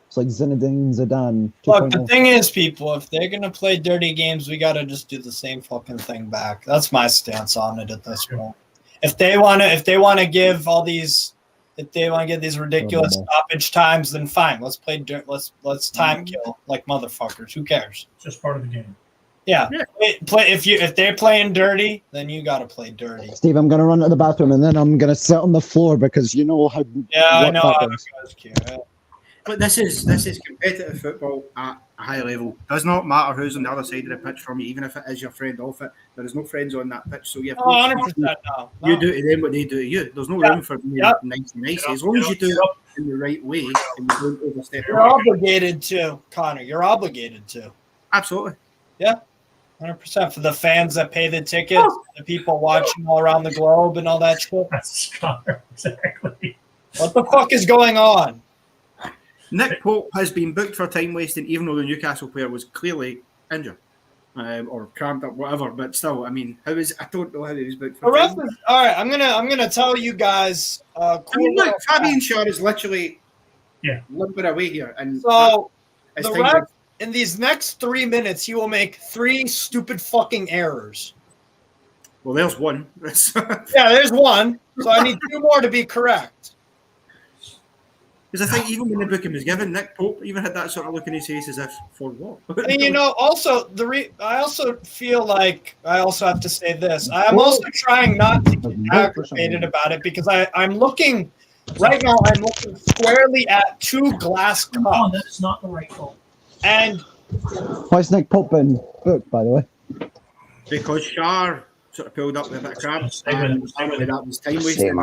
It's like Zinedine Zidane. Look, the thing is, people, if they're gonna play dirty games, we gotta just do the same fucking thing back. That's my stance on it at this point. If they wanna give all these, if they wanna get these ridiculous stoppage times, then fine. Let's play. Let's time kill like motherfuckers. Who cares? It's just part of the game. Yeah. If they're playing dirty, then you gotta play dirty. Steve, I'm gonna run to the bathroom and then I'm gonna sit on the floor because you know how. Yeah, I know how it goes, Kieran. But this is competitive football at a high level. Does not matter who's on the other side of the pitch from you, even if it is your friend off it. There is no friends on that pitch, so you have 100% no. You do to them what they do to you. There's no room for being nice. As long as you do it in the right way and you don't overstep. You're obligated to, Connor. You're obligated to. Absolutely. Yeah. 100% for the fans that pay the tickets, the people watching all around the globe and all that shit. That's Connor, exactly. What the fuck is going on? Nick Pope has been booked for time wasting, even though the Newcastle player was clearly injured or cramped up, whatever. But still, I mean, I don't know how he was booked for time. All right, I'm gonna tell you guys. Look, Fabian Schär is literally limping away here, and so the ref in these next 3 minutes, he will make 3 stupid fucking errors. Well, there's one. Yeah, there's one. So I need 2 more to be correct. Because I think even when the booking was given, Nick Pope even had that sort of look in his face as if, for what? And also I also feel like I also have to say this. I'm also trying not to get aggravated about it because I'm looking right now. I'm looking squarely at 2 glass cups. Oh, that is not the right call. And why is Nick Pope been booked, by the way? Because Schär sort of pulled up with a bit of cramp, and that was time wasting.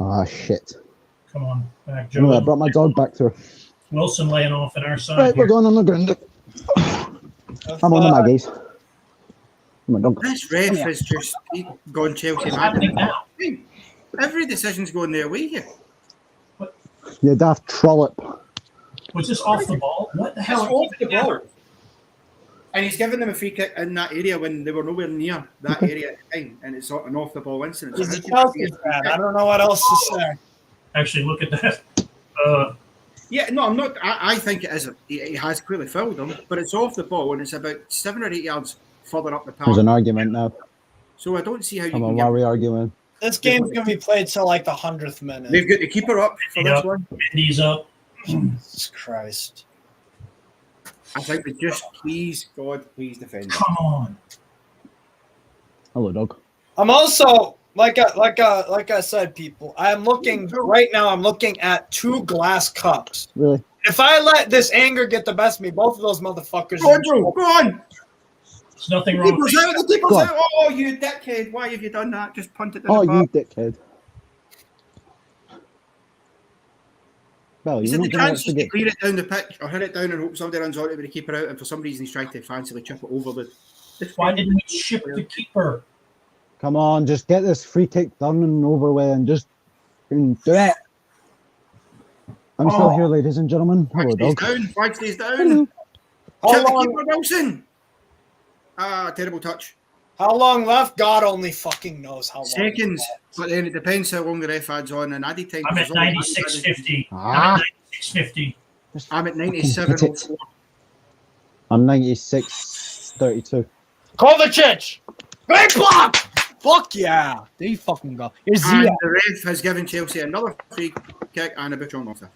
Ah, shit. Come on, back, Joe. I brought my dog back through. Wilson laying off on our side. Right, we're going on the ground. I'm on my gaze. Come on, dog. This ref has just gone Chelsea What's mad. happening now? Every decision's going their way here. You daft trollop. Was this off the ball? What the It's hell? off the ball. And he's given them a free kick in that area when they were nowhere near that area at the time, and it's an off the ball incident. He's So a how can Chelsea it be a free fan. kick? I don't know what else to say. Actually, look at that. Yeah, no, I'm not. I think it is. He has clearly fouled them, but it's off the ball and it's about 7 or 8 yards further up the There's an park. argument now. So I don't see how you Come can on, get. why are we arguing? This game's gonna be played till like the 100th minute. They've got the keeper up for Yep. this one. Mindy's up. Jesus Christ. I think they just please defend. Come on. Hello, dog. I'm also like I said, people. I'm looking right now. I'm looking at 2 glass cups. Really? If I let this anger get the best of me, both of those motherfuckers. Go on, Joe. Go on. There's nothing The wrong keeper's with out. The keeper's Go on. out. Oh, you dickhead! Why have you done that? Just punt it down Oh, the park. you dickhead. Well, He you're said the not going chance to is to get. clear it down the pitch or hit it down and hope somebody runs on it with the keeper out, and for some reason he's trying to fancily chip it over the. Why didn't we ship the keeper? Come on, just get this free kick done and over with and just do it. I'm still here, ladies and gentlemen. Flag Hello, stays dog. down. Flag stays down. Hello. How Chip the long, keeper, Wilson. Ah, terrible touch. how long left? God only fucking knows how long. Seconds, but then it depends how long the ref adds on and added time. I'm at because only 96.50. Ah. I'm at 96.50. I'm at Hit 97.04. I'm 96.32. Kovacic! Great block! Fuck yeah. There you fucking go. Here's And Zia. the ref has given Chelsea another free kick and a booking on offer.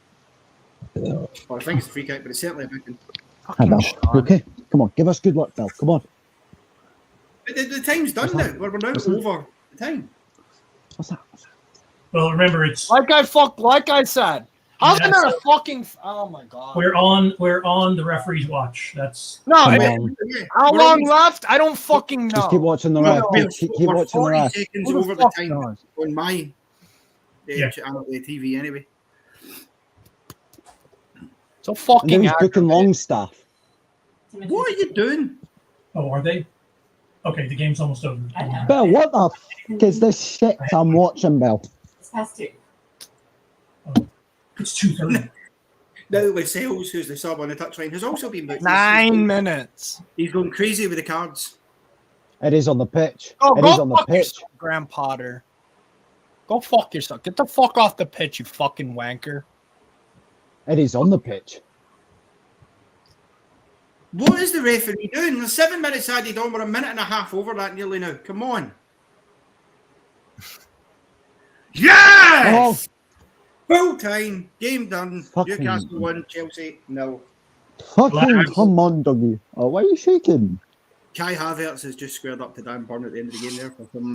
Well, I think it's a free kick, but it's certainly a booking. Hi, Bill. Okay, come on, give us good luck, Bill. Come on. But the time's done now. We're now over the time. What's that? Well, remember, it's Like I said. How's Yeah, there a fucking oh my god. we're on the referee's watch. That's No, Come man. on. How We're long only- left? I don't fucking know. Just keep watching the We're, ref. we're, Keep we're watching the 40 ref. seconds Who the over the fuck time knows? on my Yeah. the TV anyway. So And fucking then he's accurate. booking long staff. What are you doing? oh, are they? Okay, the game's almost over. I know. Bill, what the f is this shit I'm watching, Bill? It's past 2. It's 2:30. Now Lascelles, who's the sub on the touchline, has also been booked. 9 minutes. He's going crazy with the cards. It is on the pitch. Oh, It is go on the fuck pitch. yourself, Graham Potter. Go fuck yourself. Get the fuck off the pitch, you fucking wanker. It is on the pitch. What is the referee doing? There's 7 minutes added on. We're a minute and a half over that nearly now. Come on. Yes! Full time. Game done. Fucking- Newcastle 1, Chelsea 0. Fucking come on, Dougie. Oh, why are you shaking? Kai Havertz has just squared up to Dan Burn at the end of the game there for some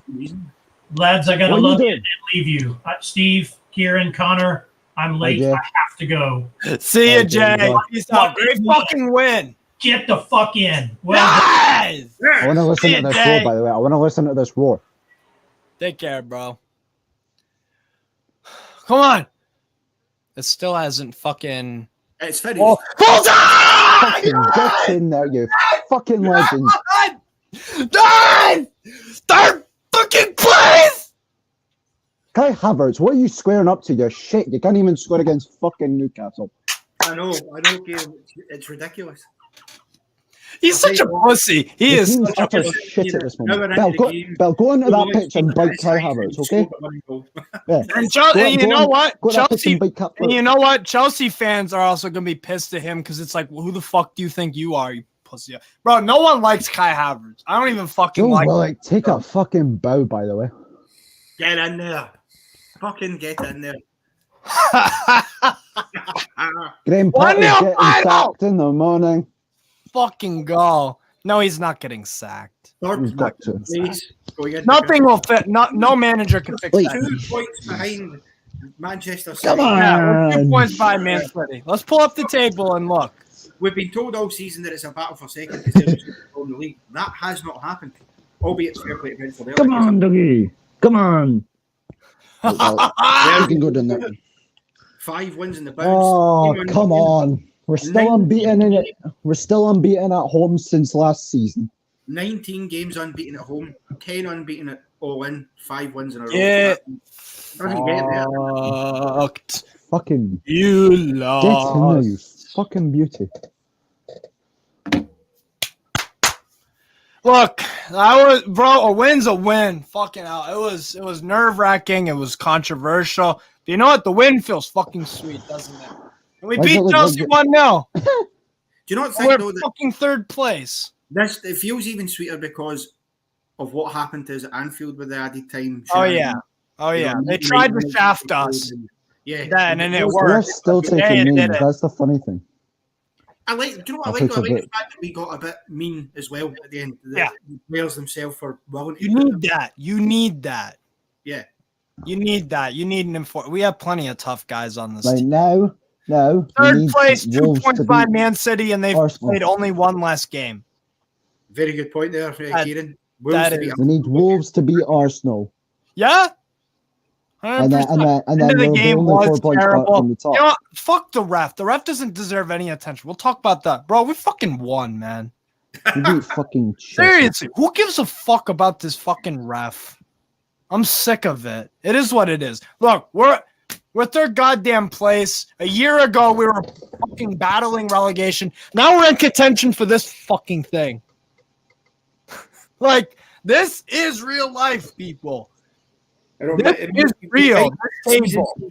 reason. Lads, I gotta What are you love you doing? and leave you. Steve, Kieran, Connor, I'm late. Jay. I have to go. See ya, Okay, Jay. bye. Peace out. Great fucking win. Get the fuck in. Well, Nice. I want to listen See to you, this Jay. roar, by the way. I want to listen to this roar. Take care, bro. Come on. It still hasn't fucking. It's finished. Oh, full time! Fucking get in there, you fucking legend. Done! Third fucking place! Kai Havertz, what are you squaring up to? You're shit. You can't even score against fucking Newcastle. I know, Gail. It's ridiculous. He's such a pussy. He The is team's such a utter pussy. shit at this Now we're moment. into Bell, the game. Bell, go into that Go pitch and bite Kai inside Havertz, and okay? score one goal. Yeah. And, Go on, and you go know on. what? Go to that pitch Chelsea. and bite Cap. And you know what? Chelsea fans are also gonna be pissed at him because it's like, well, who the fuck do you think you are, you pussy? Bro, no one likes Kai Havertz. I don't even fucking Joe like. Willock, take a fucking bow, by the way. Get in there. Fucking get in there. Graham 1-0 Potter's getting final! sacked in the morning. Fucking go. No, he's not getting sacked. He's got to. Please. Going into Nothing will fit. No manager can fix Wait. that. 2 points behind Manchester City. Come on. Yeah, we're 2 points by Man City. Let's pull up the table and look. We've been told all season that it's a battle for second because they're in the league. That has not happened. Albeit fair play to Brentford. Come on, Dougie. Come on. You can go down there. 5 wins in the bounce. Oh, Game come on. We're still unbeaten in it. We're still unbeaten at home since last season. 19 games unbeaten at home, 10 unbeaten at all in, 5 wins in a row. Get Doesn't get there. fucked. Fucking You get in there, you lost. fucking beauty. Look, a win's a win. Fucking hell. It was nerve-wracking. It was controversial. But you know what? The win feels fucking sweet, doesn't it? And we beat Chelsea 1-0. Do you not think, We're though, that fucking third place. it feels even sweeter because of what happened to us at Anfield with the added time? Oh, yeah. They tried to shaft us. Yeah. And then it We're worked. still taking names. That's the funny thing. I like the fact that we got a bit mean as well at the end. The players themselves were willing to. You need that. You need that. Yeah. You need that. You need an enforcer. We have plenty of tough guys on this Like team. now. Third place, 2 points behind Man City, and they've played only one less game. Very good point there, Kieran. We need Wolves to beat Arsenal. Yeah. 100%. And then the game was 4 points terrible. from the top. You know what? Fuck the ref. The ref doesn't deserve any attention. We'll talk about that. Bro, we fucking won, man. We beat fucking Seriously, who gives a fuck about this fucking ref? I'm sick of it. It is what it is. Look, we're third goddamn place. A year ago, we were fucking battling relegation. Now we're in contention for this fucking thing. Like, this is real life, people. This is real.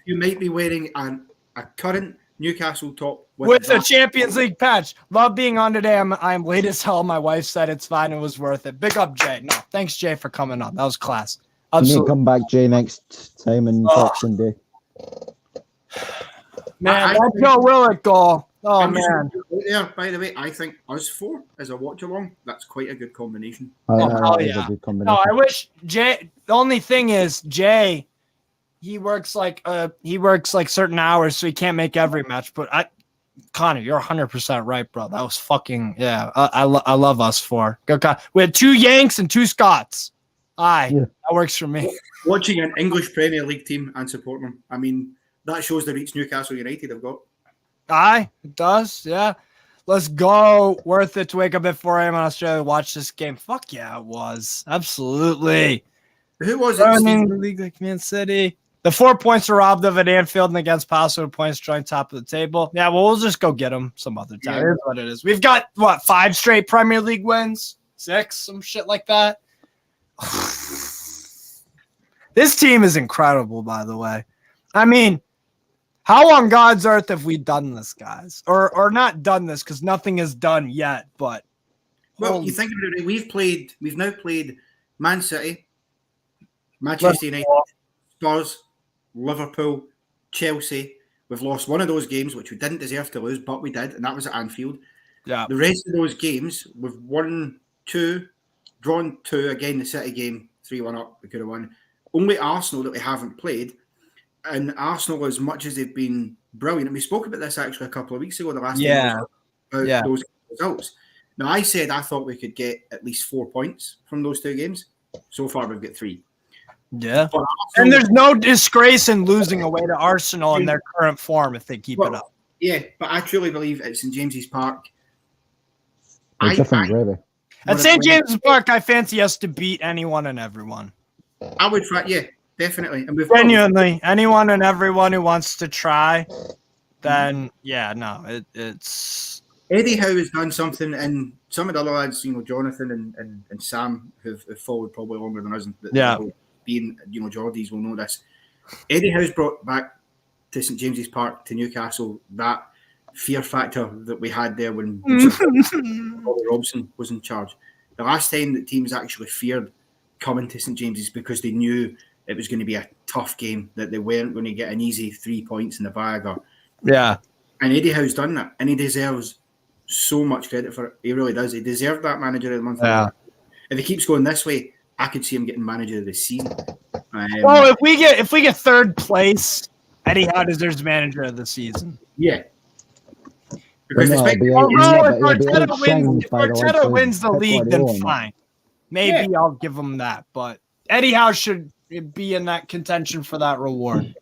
You might be wearing a current Newcastle top with a Champions League patch. Love being on today. I'm late as hell. My wife said it's fine. It was worth it. Big up, Jay. No, thanks, Jay, for coming on. That was class. You need to come back, Jay, next time in Boxing Day. Man, that Joe Willock goal. Oh, man. By the way, I think us four as a watch-along, that's quite a good combination. Yeah. No, I wish Jay. The only thing is, Jay, he works like certain hours, so he can't make every match. But Connor, you're 100% right, bro. That was fucking I love us four. We had 2 Yanks and 2 Scots. That works for me. Watching an English Premier League team and supporting them, I mean, that shows the reach Newcastle United have got. It does, yeah. Let's go. Worth it to wake up at 4 a.m. in Australia, watch this game. Fuck yeah, it was. Absolutely. Who was it? Running the league like Man City. The 4 points were robbed of at Anfield and against Palace with points joint top of the table. Yeah, well, we'll just go get them some other time. It is what it is. We've got, 5 straight Premier League wins? 6? Some shit like that. This team is incredible, by the way. I mean, how on God's earth have we done this, guys? Or not done this, because nothing is done yet, but... Well, you think about it, we've now played Man City, Manchester United, Spurs, Liverpool, Chelsea. We've lost one of those games, which we didn't deserve to lose, but we did, and that was at Anfield. Yeah. The rest of those games, we've won 2, drawn 2. Again, the City game, 3-1 up, we could have won. Only Arsenal that we haven't played. And Arsenal, as much as they've been brilliant, and we spoke about this actually a couple of weeks ago, the last time about those results. Now, I said I thought we could get at least 4 points from those 2 games. So far, we've got 3. Yeah. And there's no disgrace in losing away to Arsenal in their current form if they keep it up. Yeah, but I truly believe at St. James's Park. At St. James's Park, I fancy us to beat anyone and everyone. I would, definitely. And we've genuinely anyone and everyone who wants to try, then it's Eddie Howe has done something, and some of the other lads, Jonathan and Sam, who've followed probably longer than us, being Geordies will know this. Eddie Howe's brought back to St. James's Park to Newcastle that fear factor that we had there when Bobby Robson was in charge. The last time that teams actually feared coming to St. James's because they knew it was going to be a tough game, that they weren't going to get an easy 3 points in the bag. Yeah. And Eddie Howe's done that, and he deserves so much credit for it. He really does. He deserved that manager of the month. Yeah. If he keeps going this way, I could see him getting manager of the season. Well, if we get third place, Eddie Howe deserves manager of the season. Yeah. Because if Arteta wins the league, then fine. Maybe I'll give him that. But Eddie Howe should be in that contention for that reward.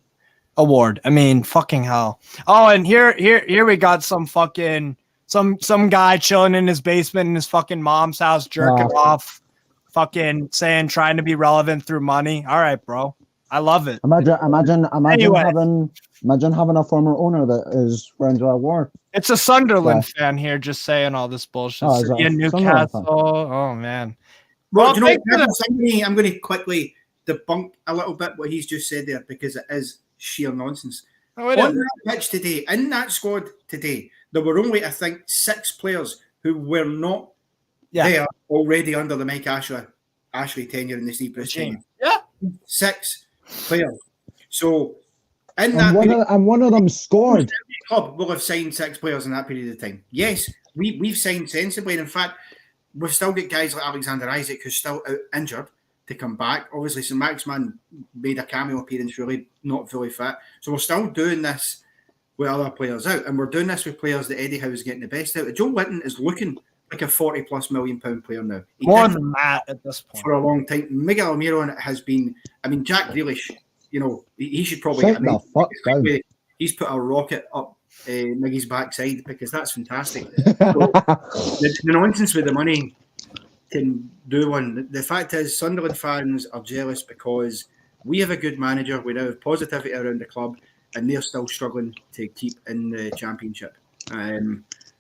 award. I mean, fucking hell. Oh, and here we got some fucking some guy chilling in his basement in his fucking mom's house, jerking off, fucking trying to be relevant through money. All right, bro. I love it. Imagine Anyway. having a former owner that is friends with a war. It's a Sunderland fan here just saying all this bullshit. Oh, is that In a Sunderland Newcastle. fan? Oh, man. Well, Well, I'm going to quickly debunk a little bit what he's just said there because it is sheer nonsense. Oh, it On is. that pitch today, in that squad today, there were only, I think, 6 players who were not there already under the Mike Ashley tenure in the Steve Bruce tenure. Yeah. 6 players. So, in And that period, one of them scored. every club will have signed 6 players in that period of time. Yes, we've signed sensibly. And in fact, we've still got guys like Alexander Isaac who's still out injured to come back. Obviously, saint-maximin made a cameo appearance, really not fully fit. So we're still doing this with other players out. And we're doing this with players that Eddie Howe is getting the best out of. Joe Linton is looking like a £40+ million player now. He More did than that at this point. for a long time. Miguel Almiron has been, I mean, Jack Grealish, you know, he should probably Shut the fuck down. He's put a rocket up Miggy's backside because that's fantastic. So, the nonsense with the money can do one. The fact is, Sunderland fans are jealous because we have a good manager. We now have positivity around the club, and they're still struggling to keep in the Championship.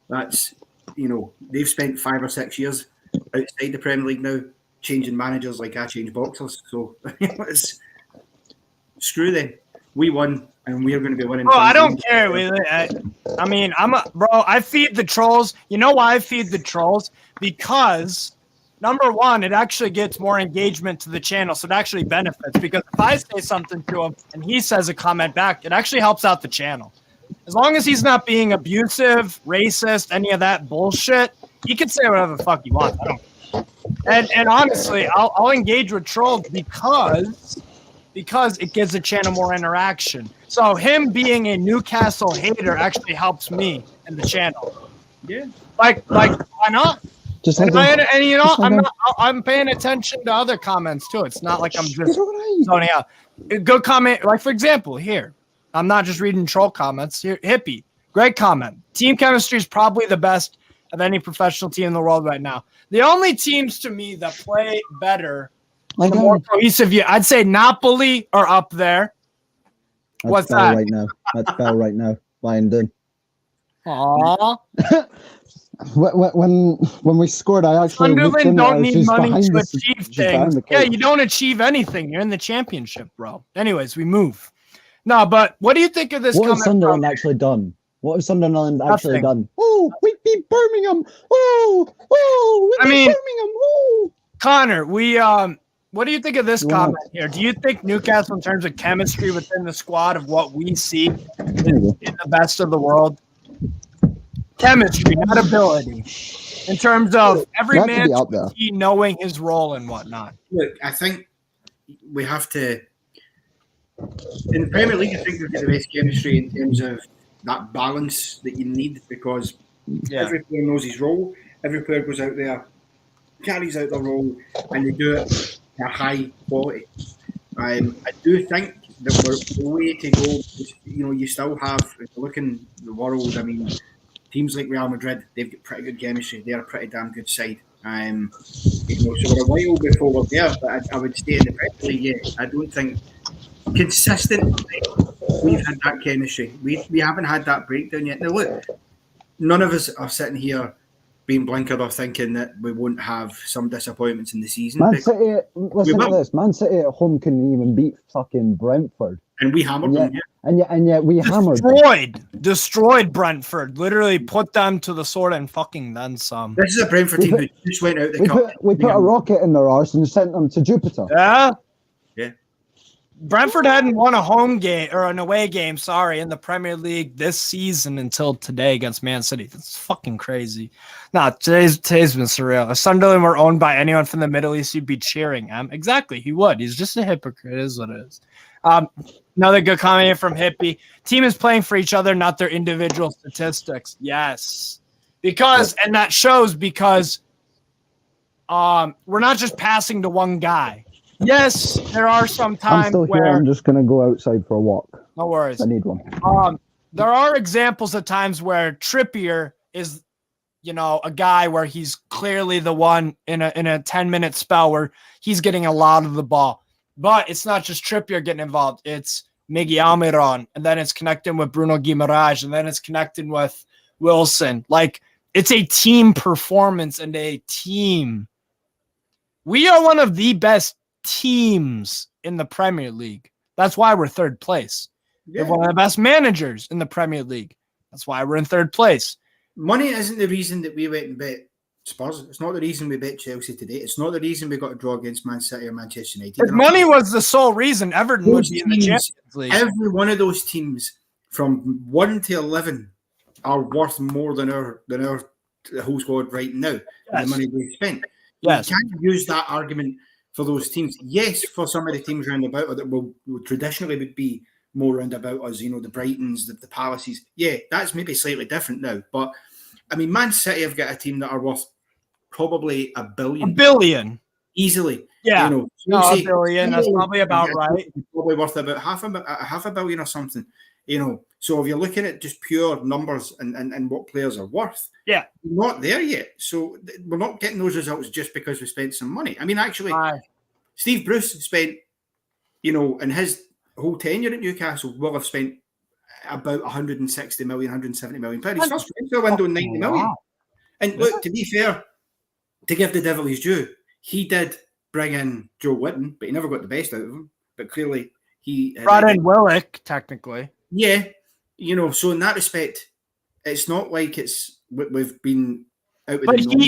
That's, you know, they've spent 5 or 6 years outside the Premier League now, changing managers like I change boxers. So it's screw them. We won, and we're going to be winning. Bro, I don't care. I mean, I feed the trolls. You know why I feed the trolls? Because, number one, it actually gets more engagement to the channel, so it actually benefits. Because if I say something to him and he says a comment back, it actually helps out the channel. As long as he's not being abusive, racist, any of that bullshit, he can say whatever the fuck he wants. I don't care. And honestly, I'll engage with trolls because it gives the channel more interaction. So him being a Newcastle hater actually helps me and the channel. Yeah. Like why not? Just And, like and you know, just like I'm paying attention to other comments too. It's not like I'm just zoning out. A good comment, like for example, here. I'm not just reading troll comments. Here, Hippie, great comment. Team chemistry is probably the best of any professional team in the world right now. The only teams to me that play better, like the more cohesive, I'd say Napoli are up there. What's that? Right now. That's Bell right now. Lying down. Aww. When we scored, I actually Sunderland don't need money to the, achieve she's behind things. the Yeah, coach. you don't achieve anything. You're in the Championship, bro. Anyways, we move. No, but what do you think of this? What has comment Sunderland from- actually done? What has Sunderland actually Nothing. done? Oh, we beat Birmingham. Oh, we beat Birmingham. Oh. Connor, what do you think of this comment here? Do you think Newcastle, in terms of chemistry within the squad of what we see, is in the best of the world? Chemistry, not ability. In terms of every That could man be out there. knowing his role and whatnot. Look, I think we have to. In the Premier League, I think we've got the best chemistry in terms of that balance that you need because every player knows his role. Every player goes out there, carries out their role, and they do it to a high quality. I do think that we're a way to go. You know, you still have, if you look in the world, I mean, teams like Real Madrid, they've got pretty good chemistry. They're a pretty damn good side. You know, so we're a while before we're there, but I would stay in the Premier League. Yeah, I don't think consistently we've had that chemistry. We haven't had that breakdown yet. Now look, none of us are sitting here being blinkered or thinking that we won't have some disappointments in the season. Man City, listen to this. Man City at home couldn't even beat fucking Brentford. And we hammered them, yeah. And yet we hammered them. Destroyed Brentford. Literally put them to the sword and fucking then some. This is a Brentford team who just went out the cup. We put a rocket in their arse and sent them to Jupiter. Yeah. Yeah. Brentford hadn't won a home game or an away game, in the Premier League this season until today against Man City. That's fucking crazy. Nah, today's been surreal. If Sunderland were owned by anyone from the Middle East, you'd be cheering him. Exactly, he would. He's just a hypocrite, it is what it is. Another good comment here from Hippie. Team is playing for each other, not their individual statistics. Yes. And that shows because we're not just passing to one guy. yes, there are some I'm times still here. where I'm just gonna go outside for a walk. no worries. I need one. There are examples of times where Trippier is, a guy where he's clearly the one in a 10-minute spell where he's getting a lot of the ball. But it's not just Trippier getting involved. It's Miggy Almiron, and then it's connecting with Bruno Guimaraes, and then it's connecting with Wilson. Like, it's a team performance and a team. We are one of the best teams in the Premier League. That's why we're third place. Yeah. We're one of the best managers in the Premier League. That's why we're in third place. Money isn't the reason that we went and bet Spurs. It's not the reason we bet Chelsea today. It's not the reason we got a draw against Man City or Manchester United. If money was the sole reason, Everton would be in the Champions League. Every one of those teams from 1 to 11 are worth more than our whole squad right now. Yes. The money we spent. Yes. You can't use that argument for those teams. Yes, for some of the teams round about that will traditionally would be more round about us, the Brightons, the Palaces. Yeah, that's maybe slightly different now. But, I mean, Man City have got a team that are worth probably $1 billion. $1 billion. Easily. Yeah. $1 billion. That's probably about right. Probably worth about half a billion or something. So if you're looking at just pure numbers and what players are worth, yeah, we're not there yet. So we're not getting those results just because we spent some money. I mean, actually, Steve Bruce spent, in his whole tenure at Newcastle, will have spent about 160 million, 170 million pounds. His first transfer window, 90 million. And look, to be fair, to give the devil his due, he did bring in Joe Whitton, but he never got the best out of him. But clearly, he brought in Willock, technically. Yeah, so in that respect, it's not like we've been out with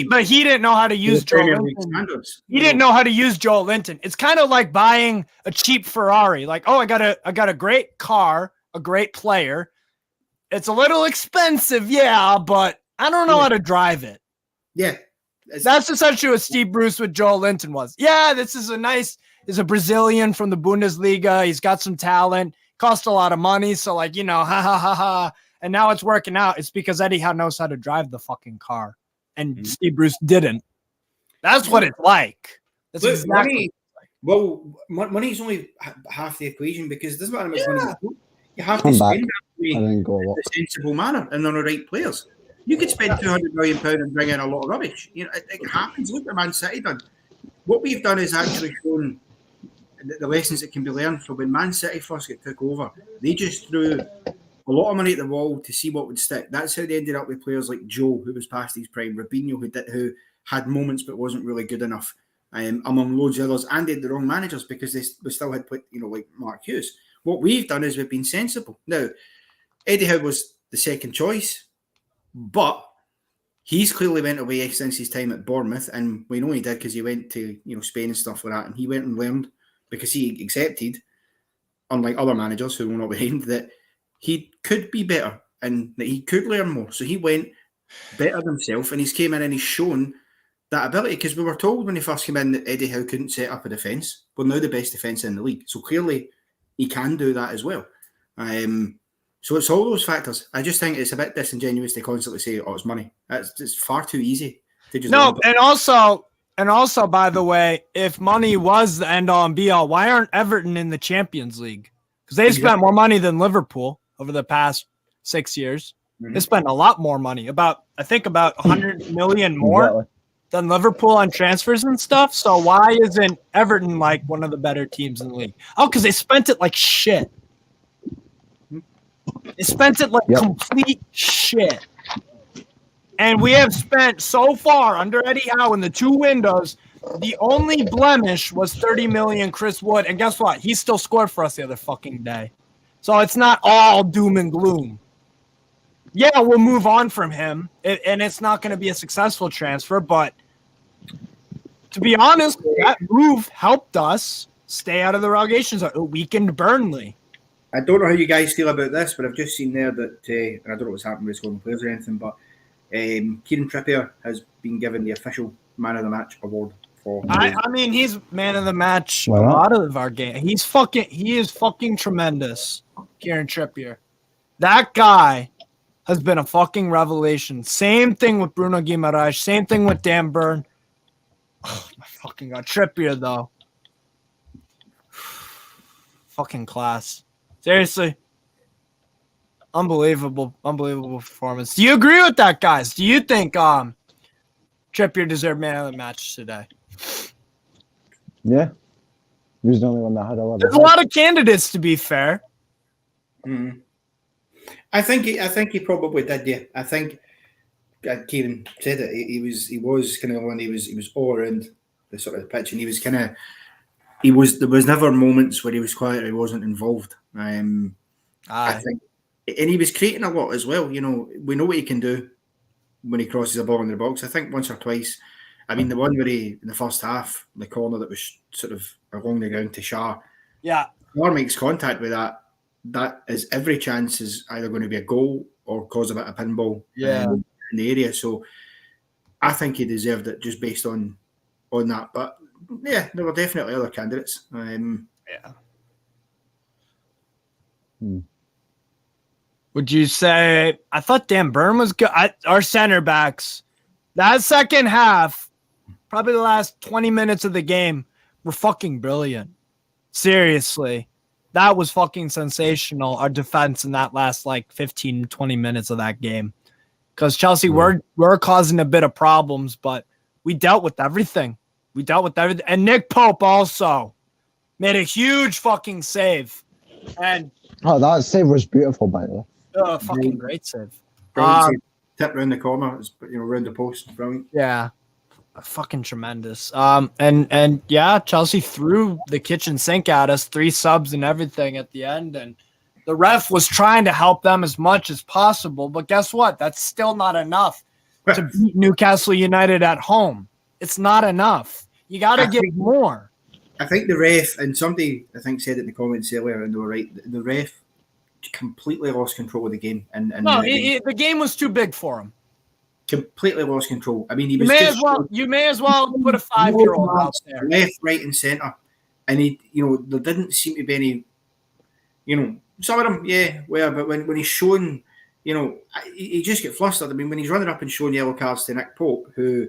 but he didn't know how to use Joe Linton. He didn't know how to use Joe Linton. It's kind of like buying a cheap Ferrari. Like, oh, I got a great car, a great player. It's a little expensive, yeah, but I don't know how to drive it. Yeah. That's essentially what Steve Bruce with Joe Linton was. Yeah, this is is a Brazilian from the Bundesliga. He's got some talent. Cost a lot of money, so ha ha ha ha. And now it's working out. It's because Eddie Howe knows how to drive the fucking car, and Steve Bruce didn't. That's what it's like. That's exactly. Money's only half the equation because it doesn't matter how much money you have to spend that in a sensible manner and on the right players. You could spend £200 million and bring in a lot of rubbish. It happens. Look what Man City done. What we've done is actually shown the lessons that can be learned from when Man City first took over. They just threw a lot of money at the wall to see what would stick. That's how they ended up with players like Joe, who was past his prime, Robinho, who had moments but wasn't really good enough, among loads of others, and they had the wrong managers because we still had put, like Mark Hughes. What we've done is we've been sensible. Now, Eddie Howe was the second choice, but he's clearly went away since his time at Bournemouth, and we know he did because he went to Spain and stuff like that, and he went and learned because he accepted, unlike other managers who will not be named, that he could be better and that he could learn more. So he went, bettered himself, and he's came in and he's shown that ability because we were told when he first came in that Eddie Howe couldn't set up a defence. We're now the best defence in the league. So clearly he can do that as well. So it's all those factors. I just think it's a bit disingenuous to constantly say, oh, it's money. It's far too easy to just... No, and also, by the way, if money was the end-all and be-all, why aren't Everton in the Champions League? Because they've spent more money than Liverpool over the past 6 years. Mm-hmm. They spent a lot more money, I think about 100 million more than Liverpool on transfers and stuff. So why isn't Everton like one of the better teams in the league? Oh, because they spent it like shit. They spent it like complete shit. And we have spent so far under Eddie Howe in the 2 windows, the only blemish was 30 million Chris Wood. And guess what? He still scored for us the other fucking day. So it's not all doom and gloom. Yeah, we'll move on from him. And it's not going to be a successful transfer. But to be honest, that move helped us stay out of the relegation zone. It weakened Burnley. I don't know how you guys feel about this, but I've just seen there that, and I don't know what's happened with scoring players or anything, but Kieran Trippier has been given the official Man of the Match award for. I mean, he's Man of the Match a lot of our game. He is fucking tremendous, Kieran Trippier. That guy has been a fucking revelation. Same thing with Bruno Guimaraes. Same thing with Dan Burn. Oh my fucking god, Trippier though. fucking class. Seriously. Unbelievable performance. Do you agree with that, guys? Do you think Trippier deserved man of the match today? Yeah. He was the only one that had a lot. There's a lot of candidates, to be fair. I think he probably did. Yeah, I think Kieran said it. He was kind of one. He was all around the sort of the pitch, and there was never moments where he was quiet or he wasn't involved. I think, and he was creating a lot as well. You know, we know what he can do when he crosses a ball in the box. I think once or twice. I mean, the one where he, in the first half, the corner that was sort of along the ground to Shah. Yeah. Shah makes contact with that. That is every chance is either going to be a goal or cause a bit of pinball in the area. So I think he deserved it just based on that. But yeah, there were definitely other candidates. Would you say, I thought Dan Burn was good. Our center backs, that second half, probably the last 20 minutes of the game, were fucking brilliant. Seriously. That was fucking sensational, our defense in that last 15, 20 minutes of that game. Because Chelsea were causing a bit of problems, but we dealt with everything. And Nick Pope also made a huge fucking save. And that save was beautiful, by the way. Fucking great save. Tip around the corner, around the post. Brilliant. Yeah. Fucking tremendous. And yeah, Chelsea threw the kitchen sink at us, 3 subs and everything at the end. And the ref was trying to help them as much as possible. But guess what? That's still not enough to beat Newcastle United at home. It's not enough. You got to give more. I think the ref, and somebody I think said it in the comments earlier, and they were right, the ref completely lost control of the game. The game was too big for him. Completely lost control. I mean, you may as well put a 5-year-old out there, left, right, and centre, and there didn't seem to be any, some of them, but when he's shown, he just get flustered. I mean, when he's running up and showing yellow cards to Nick Pope, who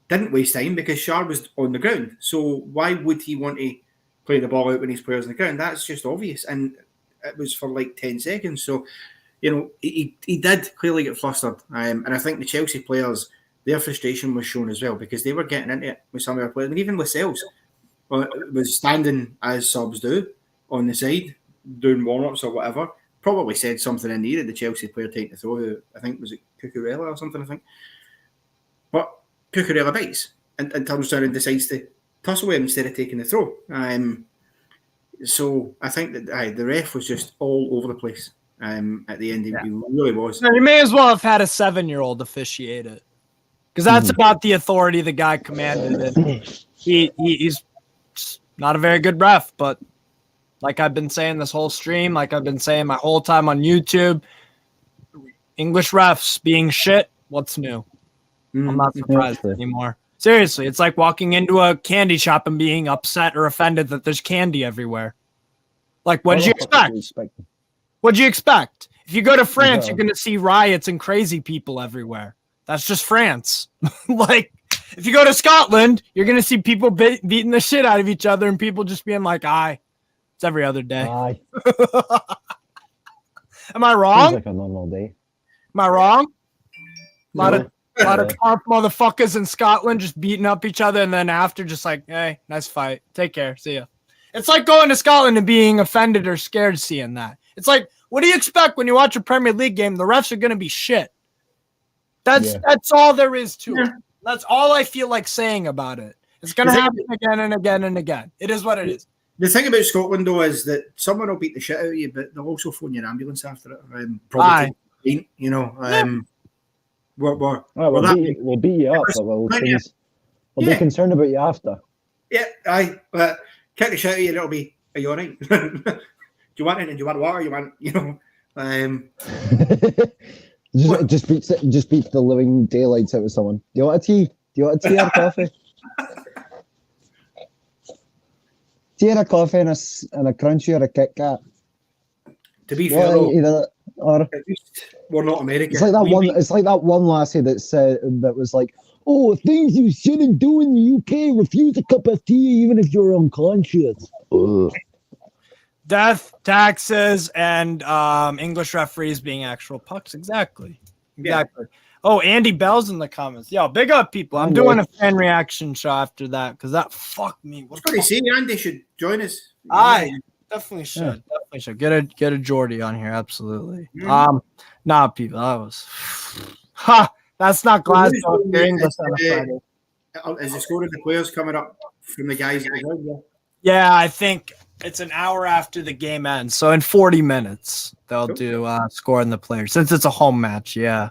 didn't waste time because Shah was on the ground, so why would he want to play the ball out when his player's on the ground? That's just obvious, and it was for 10 seconds, so. He did clearly get flustered. And I think the Chelsea players, their frustration was shown as well because they were getting into it with some of their players. I mean, even Lascelles was standing as subs do on the side, doing warm-ups or whatever. Probably said something in the ear of the Chelsea player taking the throw, who I think was it Cucurella or something, I think. But Cucurella bites and turns down and decides to tussle with him instead of taking the throw. So I think that the ref was just all over the place. At the end, he really was. You may as well have had a 7-year-old officiate it, because that's about the authority the guy commanded. And he's not a very good ref, but like I've been saying this whole stream, like I've been saying my whole time on YouTube, English refs being shit. What's new? I'm not surprised anymore. Seriously, it's like walking into a candy shop and being upset or offended that there's candy everywhere. What did you expect? What'd you expect? If you go to France, you're going to see riots and crazy people everywhere. That's just France. If you go to Scotland, you're going to see people beating the shit out of each other and people just being like, aye. It's every other day. Aye. Am I wrong? Seems like a normal day. Am I wrong? A lot of tough motherfuckers in Scotland just beating up each other and then after just hey, nice fight. Take care. See ya. It's like going to Scotland and being offended or scared seeing that. It's like, what do you expect when you watch a Premier League game? The refs are going to be shit. That's all there is to it. That's all I feel like saying about it. It's going to happen again and again and again. It is what it is. The thing about Scotland, though, is that someone will beat the shit out of you, but they'll also phone your ambulance after it. We'll beat you up, but we'll be concerned about you after. Yeah, aye. But kick the shit out of you, it'll be, are you all right? Do you want anything? Do you want water? Just beat the living daylights out of someone. Do you want a tea? Do you want a tea or coffee? Tea or a coffee and a crunchy or a Kit Kat? To be fair, or we're not American. It's like that one. It's like that one lassie that said that was like, "Oh, things you shouldn't do in the UK: refuse a cup of tea even if you're unconscious." Ugh. Death, taxes, and English referees being actual pucks. Exactly. Yeah. Oh, Andy Bell's in the comments. Yo, big up, people. I'm doing a fan reaction show after that because that fucked me. I was going to say, Andy should join us. I definitely should. Definitely should. Get a Geordie on here. Absolutely. Nah, people. That was... that's not Glasgow. English on a Friday. Is the score of the players coming up from the guys at the ground? Yeah, I think it's an hour after the game ends. So in 40 minutes, they'll do scoring the players. Since it's a home match, yeah.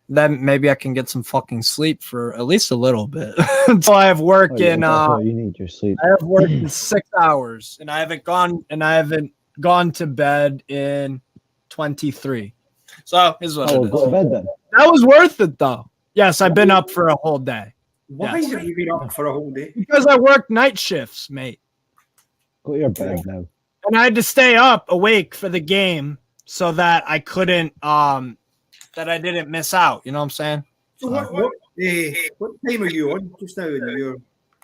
Then maybe I can get some fucking sleep for at least a little bit. So I have work in you need your sleep. I have work in 6 hours and I haven't gone to bed in 23. So is what it is. Go to bed then. That was worth it though. Yes, I've been up for a whole day. Why have you been up for a whole day? Because I work night shifts, mate. Go to your bed now. And I had to stay up awake for the game so that I couldn't that I didn't miss out. You know what I'm saying? So what time are you on just now?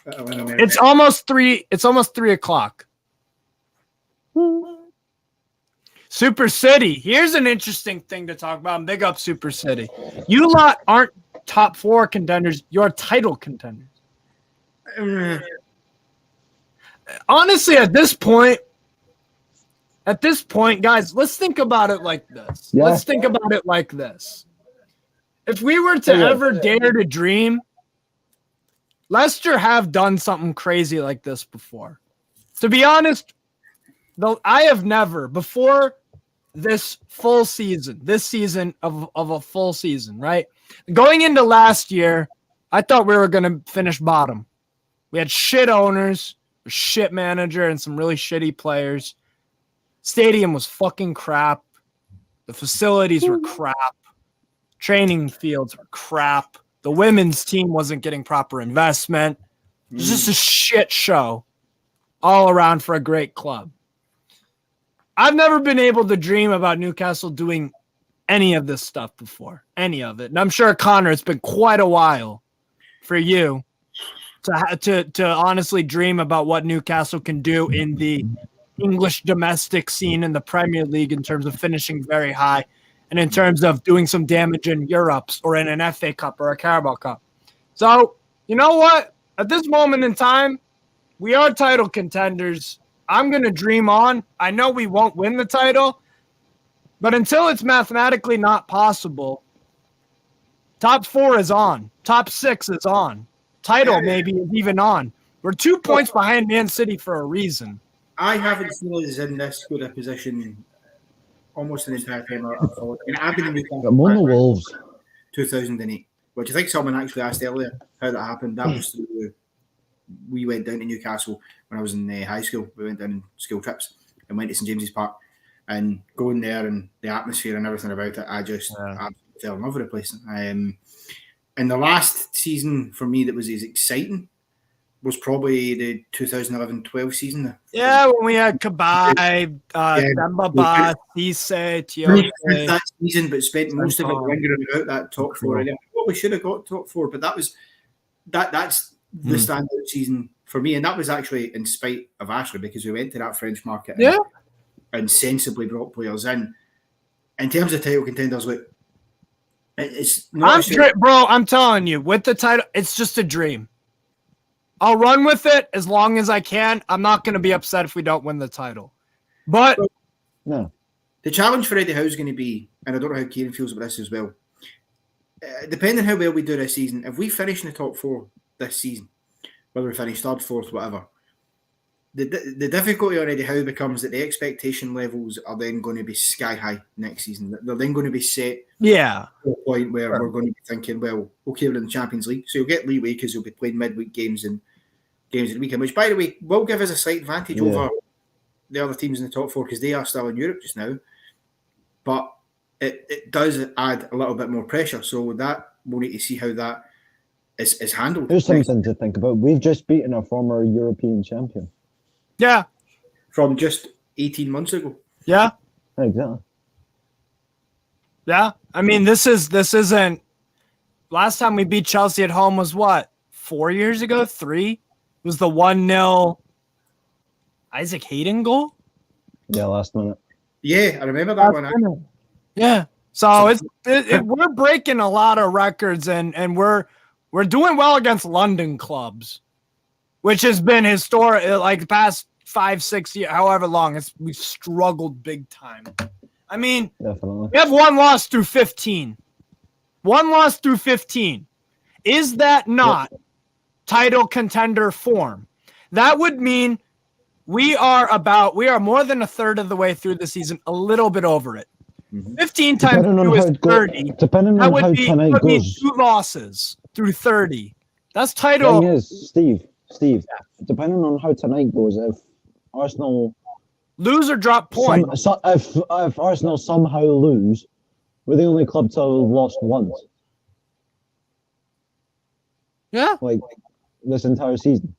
It's almost 3. It's almost 3 o'clock. Super City. Here's an interesting thing to talk about. Big up Super City. You lot aren't top 4 contenders. You're title contenders. Honestly, at this point, guys, let's think about it like this. Yeah. Let's think about it like this. If we were to ever dare to dream, Leicester have done something crazy like this before. To be honest, though, I have never, before this season of a full season, right? Going into last year, I thought we were going to finish bottom. We had shit owners, a shit manager, and some really shitty players. Stadium was fucking crap. The facilities were crap. Training fields were crap. The women's team wasn't getting proper investment. It was just a shit show all around for a great club. I've never been able to dream about Newcastle doing any of this stuff before. Any of it. And I'm sure, Connor, it's been quite a while for you to honestly dream about what Newcastle can do in the English domestic scene in the Premier League in terms of finishing very high and in terms of doing some damage in Europe's or in an FA Cup or a Carabao Cup. So, you know what? At this moment in time, we are title contenders. I'm going to dream on. I know we won't win the title, but until it's mathematically not possible, top 4 is on. Top 6 is on. Title maybe is even on. We're 2 points behind Man City for a reason. I haven't seen us in this good a position almost the entire time I've followed. I've been in Newcastle Among the Wolves. 2008, which I think someone actually asked earlier how that happened. That was through, we went down to Newcastle when I was in high school. We went down on school trips and went to St James's Park, and going there and the atmosphere and everything about it, I just absolutely fell in love with the place. And the last season for me that was as exciting was probably the 2011-12 season. Yeah, when we had Kabai, Dembaba, Cisse, Tiote. That season, but spent most of it lingering about that top 4. I probably should have got top 4, but that's the standout season for me. And that was actually in spite of Ashley, because we went to that French market and sensibly brought players in. In terms of title contenders, look, it's not bro, I'm telling you, with the title, it's just a dream. I'll run with it as long as I can. I'm not going to be upset if we don't win the title. But no, the challenge for Eddie Howe is going to be, and I don't know how Kieran feels about this as well, depending how well we do this season, if we finish in the top 4 this season, whether we finish 3rd, 4th, whatever, the difficulty on Eddie Howe becomes that the expectation levels are then going to be sky high next season. They're then going to be set to a point where we're going to be thinking, well, okay, we're in the Champions League, so you'll get leeway because you'll be playing midweek games and games of the weekend, which, by the way, will give us a slight advantage over the other teams in the top 4 because they are still in Europe just now. But it does add a little bit more pressure, so that we'll need to see how that is handled. There's something to think about. We've just beaten a former European champion. Yeah. From just 18 months ago. Yeah. Exactly. Yeah. I mean, this isn't. Last time we beat Chelsea at home was what? 4 years ago? 3? It was the 1-0 Isaac Hayden goal? Yeah, last minute. Yeah, I remember that one. Yeah. So we're breaking a lot of records, and we're doing well against London clubs, which has been historic. Like the past 5-6 years, however long, we've struggled big time. I mean, Definitely. we have one loss through 15. One loss through 15. Is that not title contender form? That would mean we are more than a third of the way through the season, a little bit over it. 15 times 2 is 30. Depending on how tonight goes. 2 losses through 30. That's title. Thing is, Steve, depending on how tonight goes, if Arsenal lose or drop points. If Arsenal somehow lose, we're the only club to have lost once. Yeah. Like this entire season.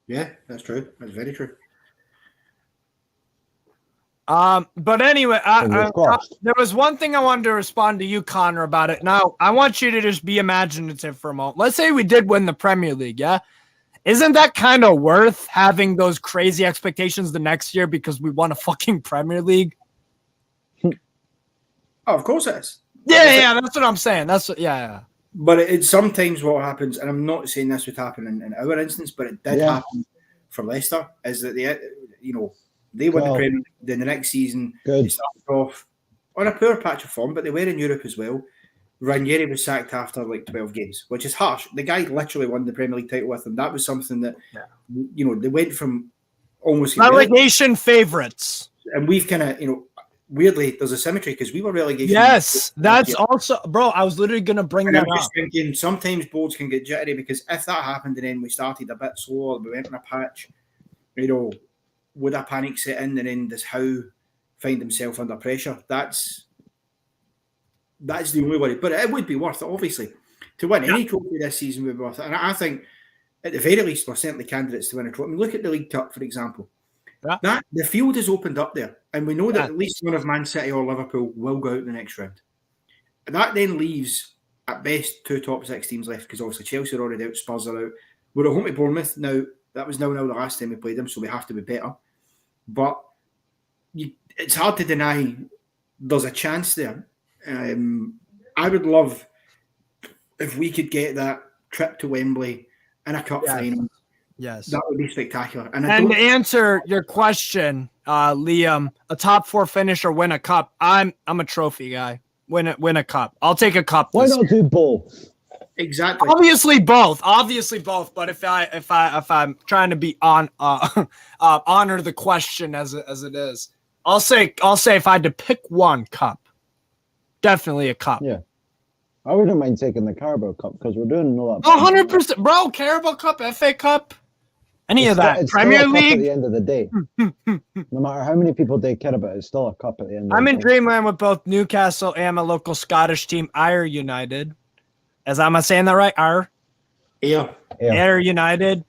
Yeah, that's true. That's very true. But anyway, there was one thing I wanted to respond to you, Connor, about it. Now, I want you to just be imaginative for a moment. Let's say we did win the Premier League, yeah? Isn't that kind of worth having those crazy expectations the next year because we won a fucking Premier League? Oh, of course it is. Yeah, that's what I'm saying. Yeah. But it's sometimes what happens, and I'm not saying this would happen in our instance, but it did happen for Leicester, is that they won the Premier League. Then the next season, they started off on a poor patch of form, but they were in Europe as well. Ranieri was sacked after like 12 games, which is harsh. The guy literally won the Premier League title with them. That was something that, they went from almost relegation favourites. And we've kind of, weirdly, there's a symmetry because we were relegation. Yes, that's also, bro, I was literally going to bring that up. Thinking sometimes boards can get jittery because if that happened and then we started a bit slower, we went in a patch, would a panic set in and then does Howe find himself under pressure? That's the only worry. But it would be worth it, obviously. To win any trophy this season would be worth it. And I think, at the very least, we're certainly candidates to win a trophy. I mean, look at the League Cup, for example. Yeah. The field is opened up there. And we know that at least one of Man City or Liverpool will go out in the next round. And that then leaves, at best, 2 top 6 teams left because obviously Chelsea are already out, Spurs are out. We're at home to Bournemouth. Now, that was 0-0 the last time we played them, so we have to be better. But it's hard to deny there's a chance there. I would love if we could get that trip to Wembley in a cup final. Yes, that would be spectacular. And to answer your question, Liam, a top 4 finish or win a cup. I'm a trophy guy. Win a cup. I'll take a cup. Why not do both? Exactly. Obviously both. But if I'm trying to be honor the question as it is, I'll say if I had to pick one cup, definitely a cup. Yeah. I wouldn't mind taking the Carabao Cup because we're doing a lot. 100%, bro. Carabao Cup, FA Cup, of that. Premier League. At the end of the day, no matter how many people they care about, it's still a cup at the end. I'm in dreamland with both Newcastle and my local Scottish team, Ayr United. Am I saying that right? Ayr United.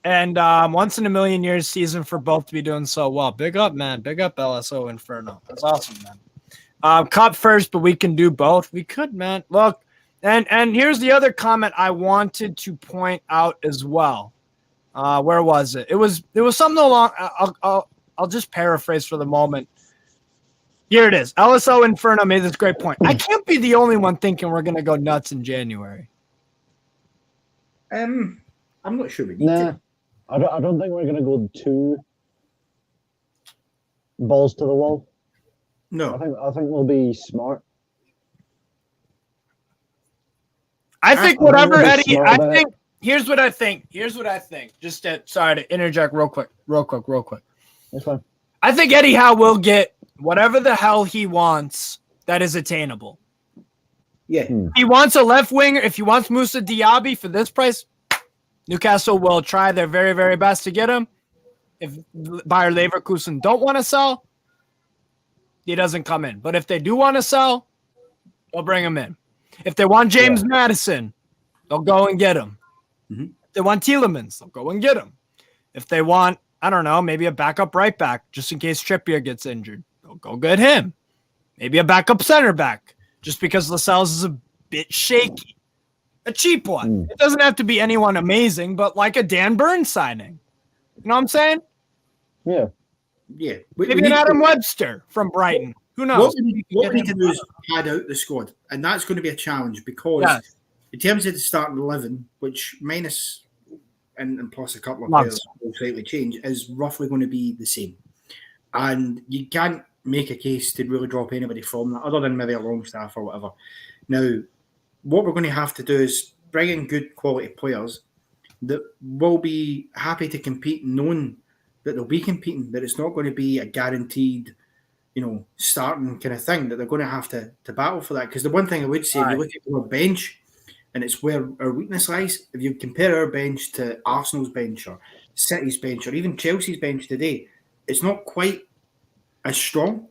And once in a million years season for both to be doing so well. Big up, man. Big up LSO Inferno. That's awesome, man. Cup first, but we can do both. We could, man. Look, and here's the other comment I wanted to point out as well. Where was it? It was something along. I'll just paraphrase for the moment. Here it is. LSO Inferno made this great point. I can't be the only one thinking we're gonna go nuts in January. I'm not sure we need to. I don't think we're gonna go too balls to the wall. No, I think we'll be smart. I think whatever Eddie. Here's what I think. Just sorry to interject real quick. That's fine. I think Eddie Howe will get whatever the hell he wants that is attainable. Yeah. He wants a left winger. If he wants Moussa Diaby for this price, Newcastle will try their very, very best to get him. If Bayer Leverkusen don't want to sell, he doesn't come in. But if they do want to sell, they'll bring him in. If they want James Maddison, they'll go and get him. Mm-hmm. If they want Tielemans, they'll go and get him. If they want, I don't know, maybe a backup right back, just in case Trippier gets injured, they'll go get him. Maybe a backup center back, just because Lascelles is a bit shaky. A cheap one. It doesn't have to be anyone amazing, but like a Dan Burns signing. You know what I'm saying? Yeah. Yeah. Maybe an Adam Webster from Brighton. Who knows? What we need to do is pad out the squad, and that's going to be a challenge because in terms of the starting 11, which minus and plus a couple of players will slightly change, is roughly going to be the same. And you can't make a case to really drop anybody from that, other than maybe a Longstaff or whatever. Now, what we're going to have to do is bring in good quality players that will be happy to compete, knowing that they'll be competing, that it's not going to be a guaranteed, starting kind of thing, that they're going to have to battle for that. Because the one thing I would say, if you look at our bench, and it's where our weakness lies, if you compare our bench to Arsenal's bench or City's bench or even Chelsea's bench today, it's not quite as strong.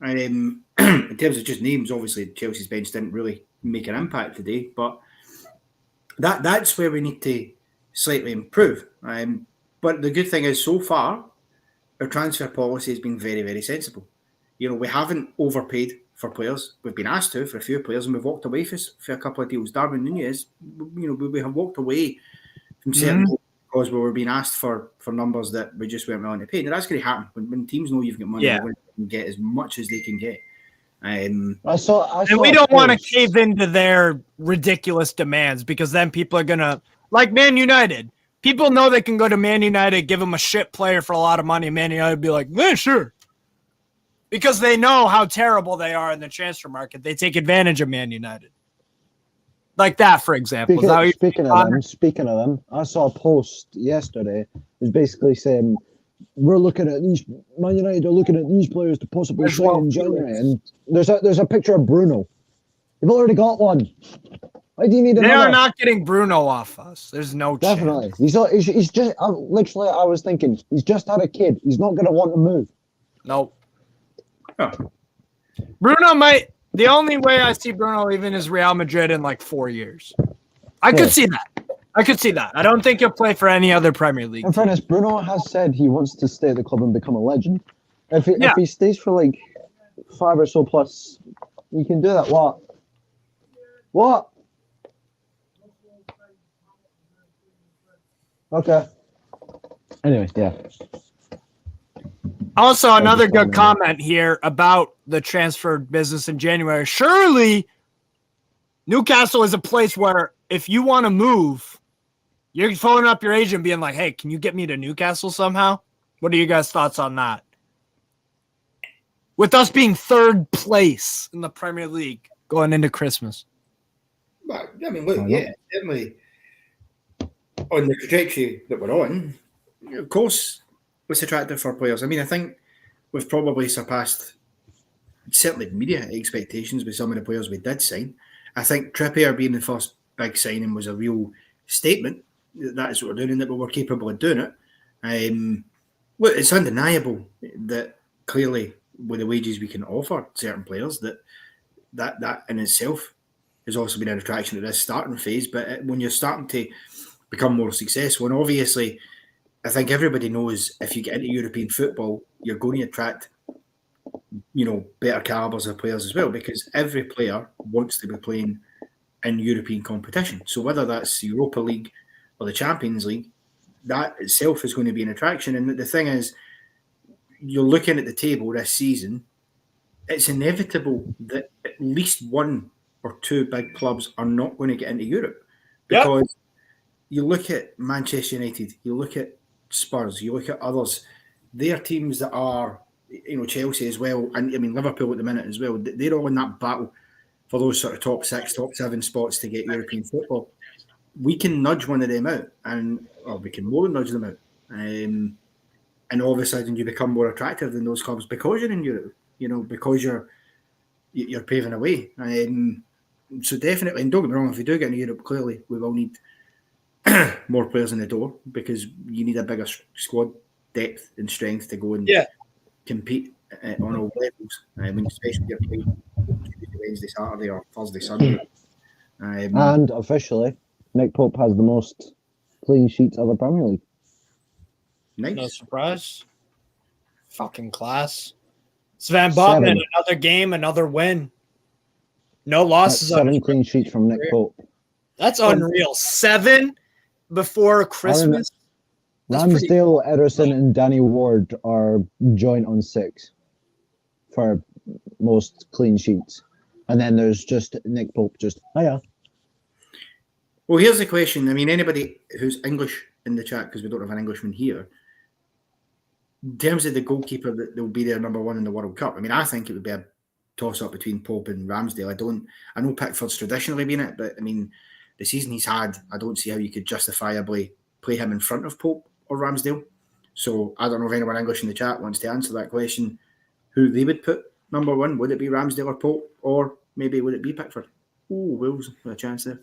In terms of just names, obviously Chelsea's bench didn't really make an impact today, but that's where we need to slightly improve. But the good thing is, so far, our transfer policy has been very, very sensible. We haven't overpaid for players. We've been asked to for a few players, and we've walked away for a couple of deals. Darwin Nunez, we have walked away from certain because we were being asked for numbers that we just weren't willing to pay. Now, that's going to happen when teams know you've got money. They're going to get as much as they can get. And we don't want to cave into their ridiculous demands, because then people are going to, like Man United. People know they can go to Man United, give them a shit player for a lot of money, and Man United would be like, yeah, sure. Because they know how terrible they are in the transfer market. They take advantage of Man United. Like that, for example. Speaking of them, I saw a post yesterday. It was basically saying, we're looking at these, Man United are looking at these players to possibly sign in January. And there's a picture of Bruno. You've already got one. Why do you need another? They are not getting Bruno off us. There's no Definitely. chance. He's just, literally, I was thinking, he's just had a kid. He's not going to want to move. Nope. Oh. Bruno might. The only way I see Bruno leaving is Real Madrid in like 4 years. I could see that. I don't think he'll play for any other Premier League. In fairness, Bruno has said he wants to stay at the club and become a legend. If he stays for like 5 or so plus, he can do that. What? Okay. Anyway, yeah. Also, another good comment here about the transfer business in January. Surely, Newcastle is a place where if you want to move, you're phoning up your agent being like, hey, can you get me to Newcastle somehow? What are you guys' thoughts on that? With us being third place in the Premier League going into Christmas. Well, I mean, look, certainly on the trajectory that we're on, of course, it's attractive for players. I mean, I think we've probably surpassed certainly media expectations with some of the players we did sign. I think Trippier being the first big signing was a real statement that is what we're doing and that we were capable of doing it. Look, it's undeniable that clearly with the wages we can offer certain players, that in itself has also been an attraction at this starting phase. But when you're starting to become more successful, and obviously I think everybody knows if you get into European football, you're going to attract, better calibers of players as well, because every player wants to be playing in European competition. So whether that's Europa League or the Champions League, that itself is going to be an attraction. And the thing is, you're looking at the table this season, it's inevitable that at least one or two big clubs are not going to get into Europe. Because you look at Manchester United, you look at Spurs, you look at others, they're teams that are, Chelsea as well, and I mean Liverpool at the minute as well, they're all in that battle for those sort of top 6, top 7 spots to get European football. We can nudge one of them out, or we can more than nudge them out. And all of a sudden you become more attractive than those clubs because you're in Europe, because you're paving a way. So definitely, and don't get me wrong, if we do get into Europe, clearly we will need more players in the door, because you need a bigger squad depth and strength to go and compete on all levels. Especially if you're playing Tuesday, Wednesday, Saturday, or Thursday, Sunday. And officially, Nick Pope has the most clean sheets of the Premier League. Nice. No surprise. Fucking class. Sven Botman, another game, another win. No losses. 7 clean sheets from Nick Pope. That's unreal. 7 before Christmas. Ramsdale, Ederson, and Danny Ward are joint on 6 for most clean sheets. And then there's just Nick Pope, yeah. Well, here's the question. I mean, anybody who's English in the chat, because we don't have an Englishman here, in terms of the goalkeeper that will be their number 1 in the World Cup, I mean, I think it would be a toss-up between Pope and Ramsdale. I know Pickford's traditionally been it, but I mean, the season he's had, I don't see how you could justifiably play him in front of Pope or Ramsdale. So I don't know if anyone English in the chat wants to answer that question, who they would put number 1. Would it be Ramsdale or Pope, or maybe would it be Pickford? Oh, Wolves with a chance there.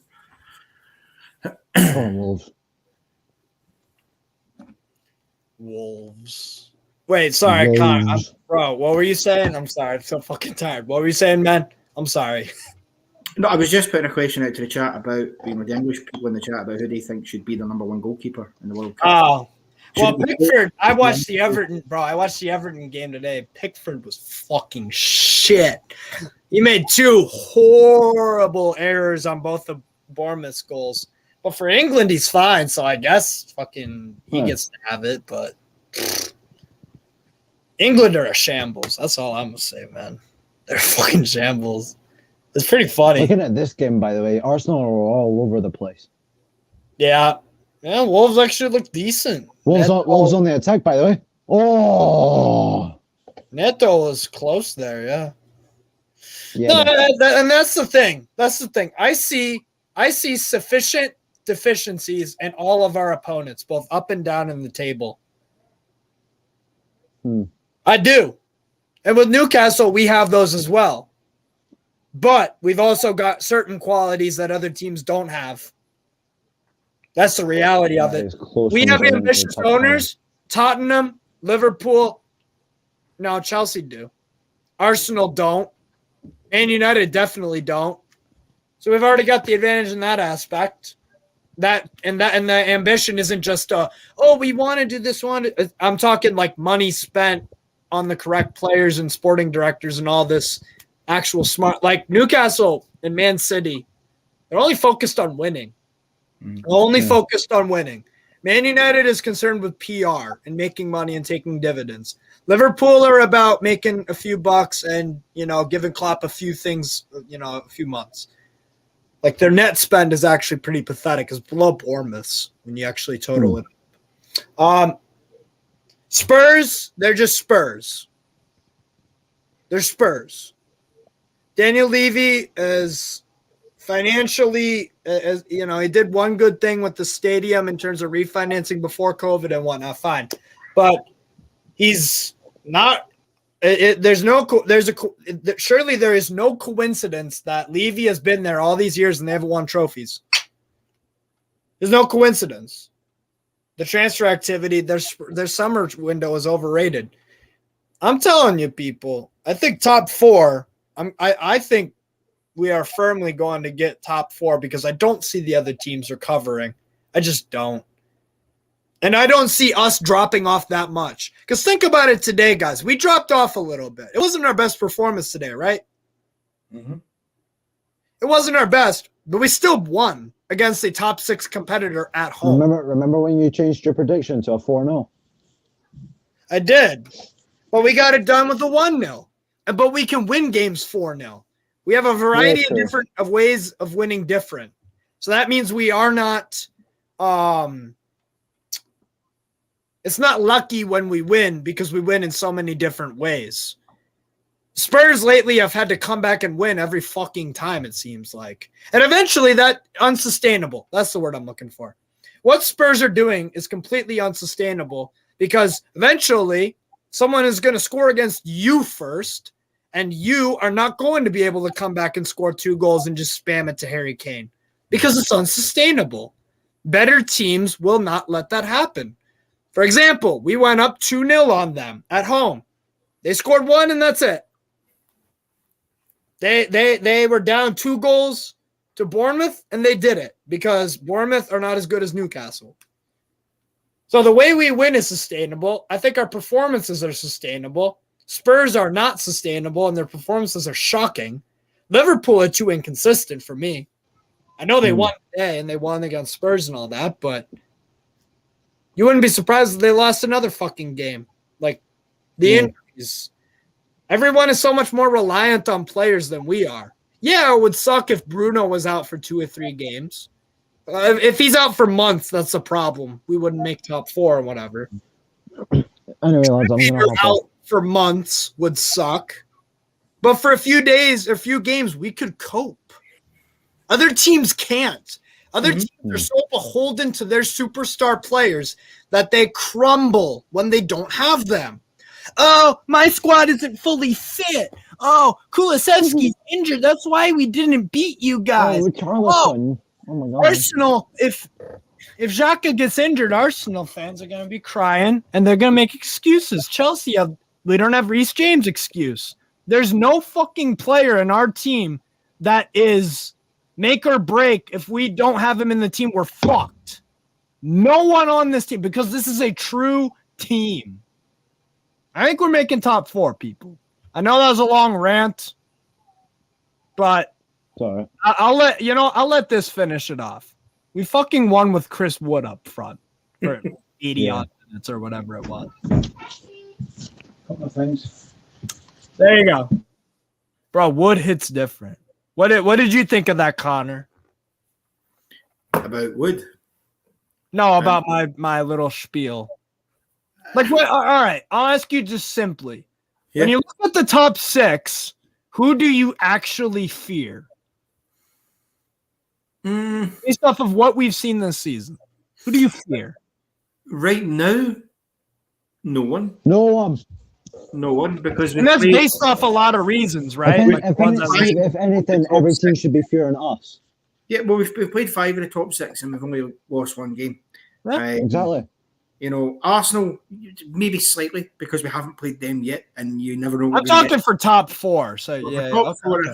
Wolves. Wait, sorry, Connor. Bro, what were you saying? I'm sorry. I'm so fucking tired. What were you saying, man? I'm sorry. No, I was just putting a question out to the chat about, the English people in the chat about who they think should be the number 1 goalkeeper in the World Cup. Oh, well, Pickford. I watched the Everton game today. Pickford was fucking shit. He made 2 horrible errors on both the Bournemouth goals. But for England, he's fine. So I guess fucking he gets to have it. But England are a shambles. That's all I'm gonna say, man. They're fucking shambles. It's pretty funny. Looking at this game, by the way, Arsenal are all over the place. Yeah. Wolves actually look decent. Wolves on the attack, by the way. Oh, Neto was close there, yeah. Yeah. And that's the thing. I see sufficient deficiencies in all of our opponents, both up and down in the table. I do. And with Newcastle, we have those as well. But we've also got certain qualities that other teams don't have. That's the reality of it. We have ambitious owners. Tottenham, Liverpool. No, Chelsea do. Arsenal don't. And United definitely don't. So we've already got the advantage in that aspect. And the ambition isn't just we want to do this one. I'm talking like money spent on the correct players and sporting directors and all this actual smart, like Newcastle and Man City. They're only focused on winning. Focused on winning. Man United is concerned with PR and making money and taking dividends. Liverpool are about making a few bucks and, giving Klopp a few things, a few months. Like their net spend is actually pretty pathetic. It's below Bournemouth's when you actually total it. Spurs, they're just Spurs. They're Spurs. Daniel Levy is financially, he did one good thing with the stadium in terms of refinancing before COVID and whatnot. Fine, but he's not. Surely there is no coincidence that Levy has been there all these years and they haven't won trophies. There's no coincidence. The transfer activity, their summer window is overrated. I'm telling you, people. I think top 4. I think we are firmly going to get top 4 because I don't see the other teams recovering. I just don't. And I don't see us dropping off that much. Because think about it today, guys. We dropped off a little bit. It wasn't our best performance today, right? Mm-hmm. It wasn't our best, but we still won against a top 6 competitor at home. Remember when you changed your prediction to a 4-0? I did. But we got it done with a 1-0. But we can win games 4-0. We have a variety of ways of winning different. So that means we are not it's not lucky when we win because we win in so many different ways. Spurs lately have had to come back and win every fucking time, it seems like. And eventually that unsustainable. That's the word I'm looking for. What Spurs are doing is completely unsustainable because eventually someone is going to score against you first, and you are not going to be able to come back and score 2 goals and just spam it to Harry Kane because it's unsustainable. Better teams will not let that happen. For example, we went up 2-0 on them at home. They scored 1 and that's it. They were down 2 goals to Bournemouth and they did it because Bournemouth are not as good as Newcastle. So the way we win is sustainable. I think our performances are sustainable. Spurs are not sustainable and their performances are shocking. Liverpool are too inconsistent for me. I know they won today and they won against Spurs and all that, but You wouldn't be surprised if they lost another fucking game. Like, the injuries. Everyone is so much more reliant on players than we are. Yeah, it would suck if Bruno was out for 2 or 3 games. If he's out for months, that's a problem. We wouldn't make top 4 or whatever. Anyway, lads, I'm Peter gonna out for months would suck. But for a few days, a few games, we could cope. Other teams can't. Other teams are so beholden to their superstar players that they crumble when they don't have them. Oh, my squad isn't fully fit. Oh, Kulusevski's injured. That's why we didn't beat you guys. Oh my God. Arsenal, if Xhaka gets injured, Arsenal fans are going to be crying, and they're going to make excuses. Chelsea, we don't have Reece James excuse. There's no fucking player in our team that is make or break. If we don't have him in the team, we're fucked. No one on this team, because this is a true team. I think we're making top 4, people. I know that was a long rant, but sorry. I'll let this finish it off. We fucking won with Chris Wood up front for 80 odd minutes or whatever it was. Couple of things. There you go. Bro, Wood hits different. What did you think of that, Connor? About Wood? No, about my little spiel. Like, what? All right, I'll ask you just simply. When you look at the top 6, who do you actually fear? Based off of what we've seen this season, who do you fear? Right now, no one. No one. No one, because and that's based off a lot of reasons, right? If anything, every team should be fearing us. Yeah, well, we've played 5 of the top 6 and we've only lost 1 game. Yeah, exactly. You know, Arsenal, maybe slightly, because we haven't played them yet, and you never know what I'm talking for top 4, so yeah. Top 4,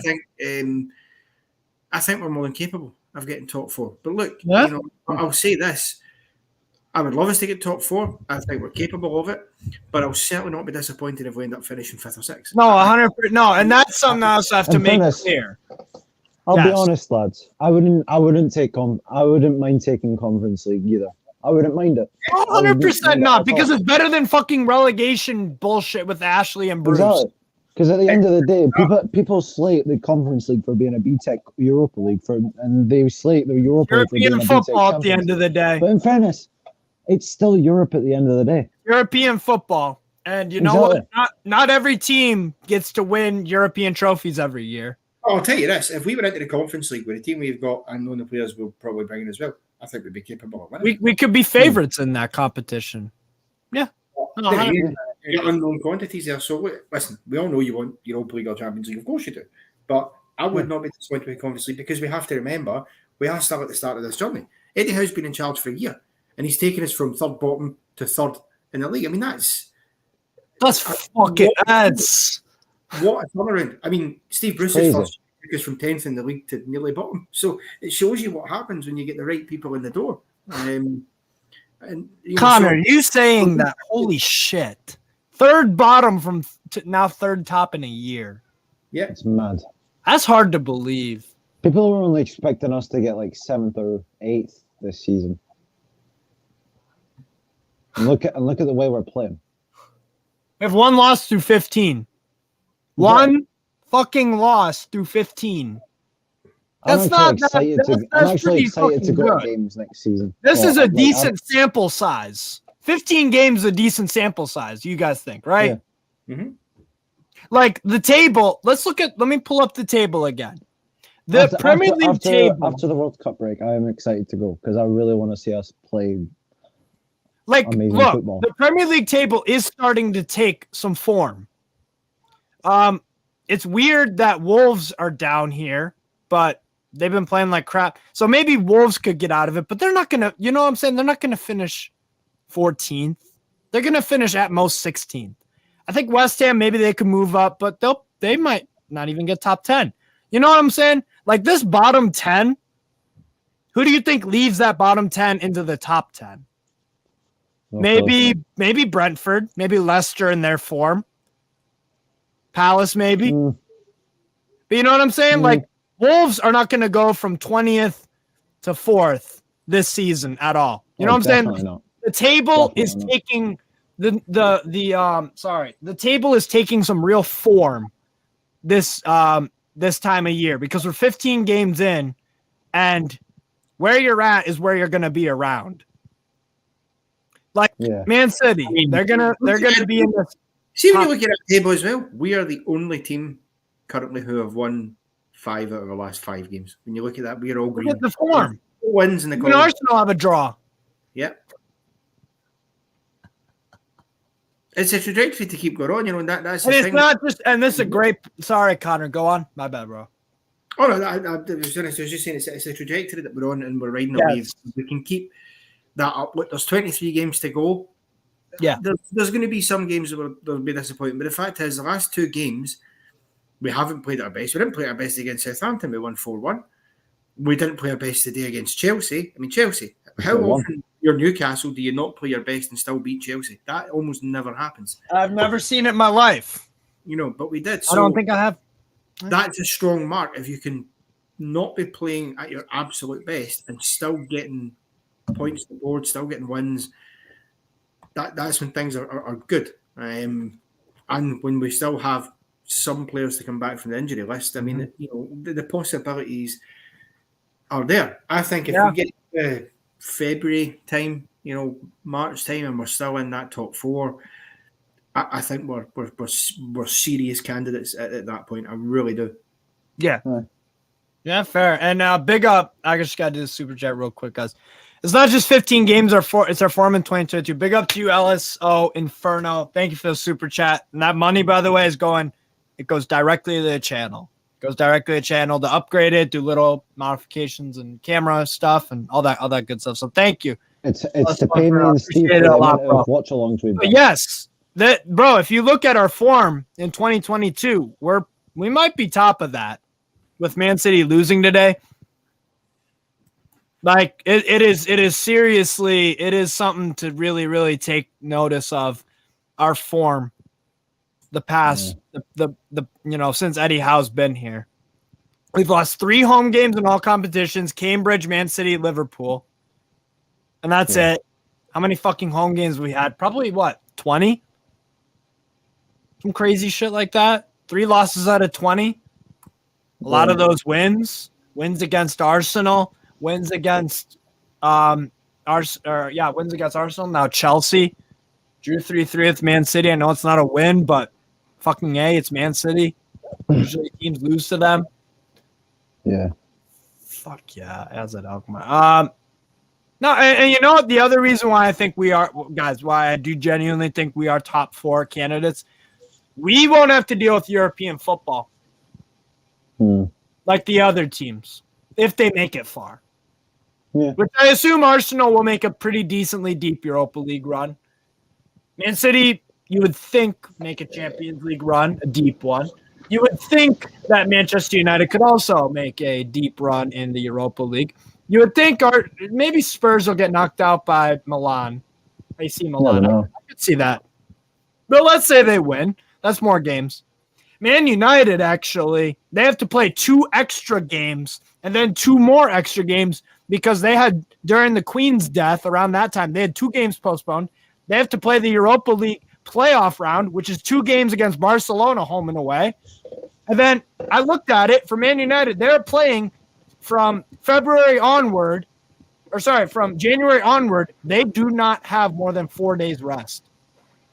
I think we're more than capable of getting top 4. But look, you know, I'll say this. I would love us to get top 4. I think we're capable of it, but I'll certainly not be disappointed if we end up finishing 5th or 6th. No, 100%. No, and that's something else I have to make clear. I'll be honest, lads. I wouldn't mind taking Conference League either. I wouldn't mind it. 100% not, because it's better than fucking relegation bullshit with Ashley and Bruce. Exactly. Because at the end of the day, people slate the Conference League for being a BTEC Europa League and they slate the Europa League for being a European football at the end of the day. But in fairness, it's still Europe at the end of the day. European football. And you know what? Not every team gets to win European trophies every year. Oh, I'll tell you this. If we went into the Conference League with the team we've got and known the players we'll probably bring in as well, I think we'd be capable of winning. We could be favorites in that competition. Yeah. Unknown quantities there. So listen, we all know you want Europa League or Champions League. Of course you do. But I would not be disappointed with the Conference League, because we have to remember we are still at the start of this journey. Eddie Howe's been in charge for a year, and he's taken us from 3rd bottom to 3rd in the league. I mean, that's fucking ads. What a turnaround. I mean, Steve Bruce's first took us from 10th in the league to nearly bottom. So it shows you what happens when you get the right people in the door. Connor, you saying that? Holy shit. 3rd bottom from now 3rd top in a year. Yeah. It's mad. That's hard to believe. People were only expecting us to get like 7th or 8th this season. And look at the way we're playing. We have 1 loss through 15. One fucking loss through 15. I'm actually excited to go to games next season. This is a decent sample size. 15 games is a decent sample size, you guys think, right? Yeah. Mm-hmm. Like the table, let me pull up the table again. The Premier League table. After the World Cup break, I am excited to go because I really want to see us play amazing football. The Premier League table is starting to take some form. It's weird that Wolves are down here, but they've been playing like crap. So maybe Wolves could get out of it, but they're not going to, you know what I'm saying? They're not going to finish 14th. They're going to finish at most 16th. I think West Ham, maybe they could move up, but they might not even get top 10. You know what I'm saying? Like this bottom 10, who do you think leaves that bottom 10 into the top 10? Maybe Brentford, maybe Leicester in their form. Palace, maybe. But you know what I'm saying? Like, Wolves are not going to go from 20th to 4th this season at all. You know what I'm saying? the table is Definitely. taking the table is taking some real form this time of year because we're 15 games in, and where you're at is where you're gonna be around. Like Man City, they're gonna be in this. See, when you look at the table as well, we are the only team currently who have won 5 out of the last 5 games. When you look at that, we are all green. Look at the form. 4 wins in the Even Arsenal have a draw. Yep. It's a trajectory to keep going on, you know, and that's the And it's thing. not just, and this is a great, sorry, Connor, go on. My bad, bro. Oh, no, I was just saying it's a trajectory that we're on and we're riding a wave. We can keep that up. Look, there's 23 games to go. Yeah. There's going to be some games that there'll be disappointing, but the fact is, the last 2 games, we haven't played our best. We didn't play our best against Southampton. We won 4-1. We didn't play our best today against Chelsea. I mean, Chelsea, how often you're Newcastle do you not play your best and still beat Chelsea? That almost never happens. I've never seen it in my life. You know, but we did. So I don't think I have. That's a strong mark. If you can not be playing at your absolute best and still getting points on the board, still getting wins, that's when things are good. And when we still have some players to come back from the injury list, I mean, you know, the possibilities are there. I think if we get February time, you know, March time, and we're still in that top 4, I think we're serious candidates at that point. I really do. Yeah. Yeah, fair. And big up. I just got to do the super chat real quick, guys. It's not just 15 games. It's our form in 2022. Big up to you, LSO Inferno. Thank you for the super chat. And that money, by the way, it goes directly to the channel. It goes directly to the channel to upgrade it, do little modifications and camera stuff and all that good stuff. So thank you. It's to pay me and Steve for the amount of watch-alongs we've done. Yes. Bro, if you look at our form in 2022, we might be top of that with Man City losing today. Like it is seriously, it is something to really, really take notice of our form the past, the you know, since Eddie Howe's been here. We've lost 3 home games in all competitions: Cambridge, Man City, Liverpool. And that's it. How many fucking home games we had? Probably 20? Some crazy shit like that. 3 losses out of 20. A lot of those wins against Arsenal, wins against wins against Arsenal. Now Chelsea drew 3-3 with Man City. I know it's not a win, but fucking it's Man City. Usually teams lose to them. Yeah. Fuck yeah, as an Alkmaar. No, and you know what? The other reason why I think we are, guys, why I do genuinely think we are top 4 candidates, we won't have to deal with European football like the other teams if they make it far. Yeah. Which I assume Arsenal will make a pretty decently deep Europa League run. Man City, you would think, make a Champions League run, a deep one. You would think that Manchester United could also make a deep run in the Europa League. You would think maybe Spurs will get knocked out by Milan. I see Milan. I could see that. But let's say they win. That's more games. Man United, actually, they have to play 2 extra games and then 2 more extra games because they had, during the Queen's death, around that time, they had 2 games postponed. They have to play the Europa League playoff round, which is 2 games against Barcelona, home and away. And then I looked at it for Man United. They're playing from January onward. They do not have more than 4 days rest.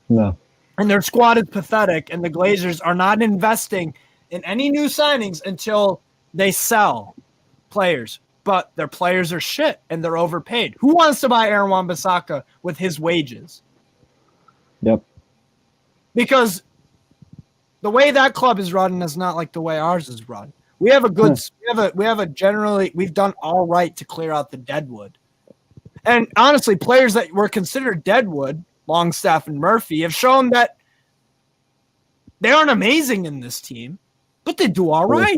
No. And their squad is pathetic, and the Glazers are not investing in any new signings until they sell players. But their players are shit, and they're overpaid. Who wants to buy Aaron Wan-Bissaka with his wages? Yep. Because the way that club is run is not like the way ours is run. We have a good, we've done all right to clear out the deadwood. And honestly, players that were considered deadwood, Longstaff and Murphy, have shown that they aren't amazing in this team, but they do all right.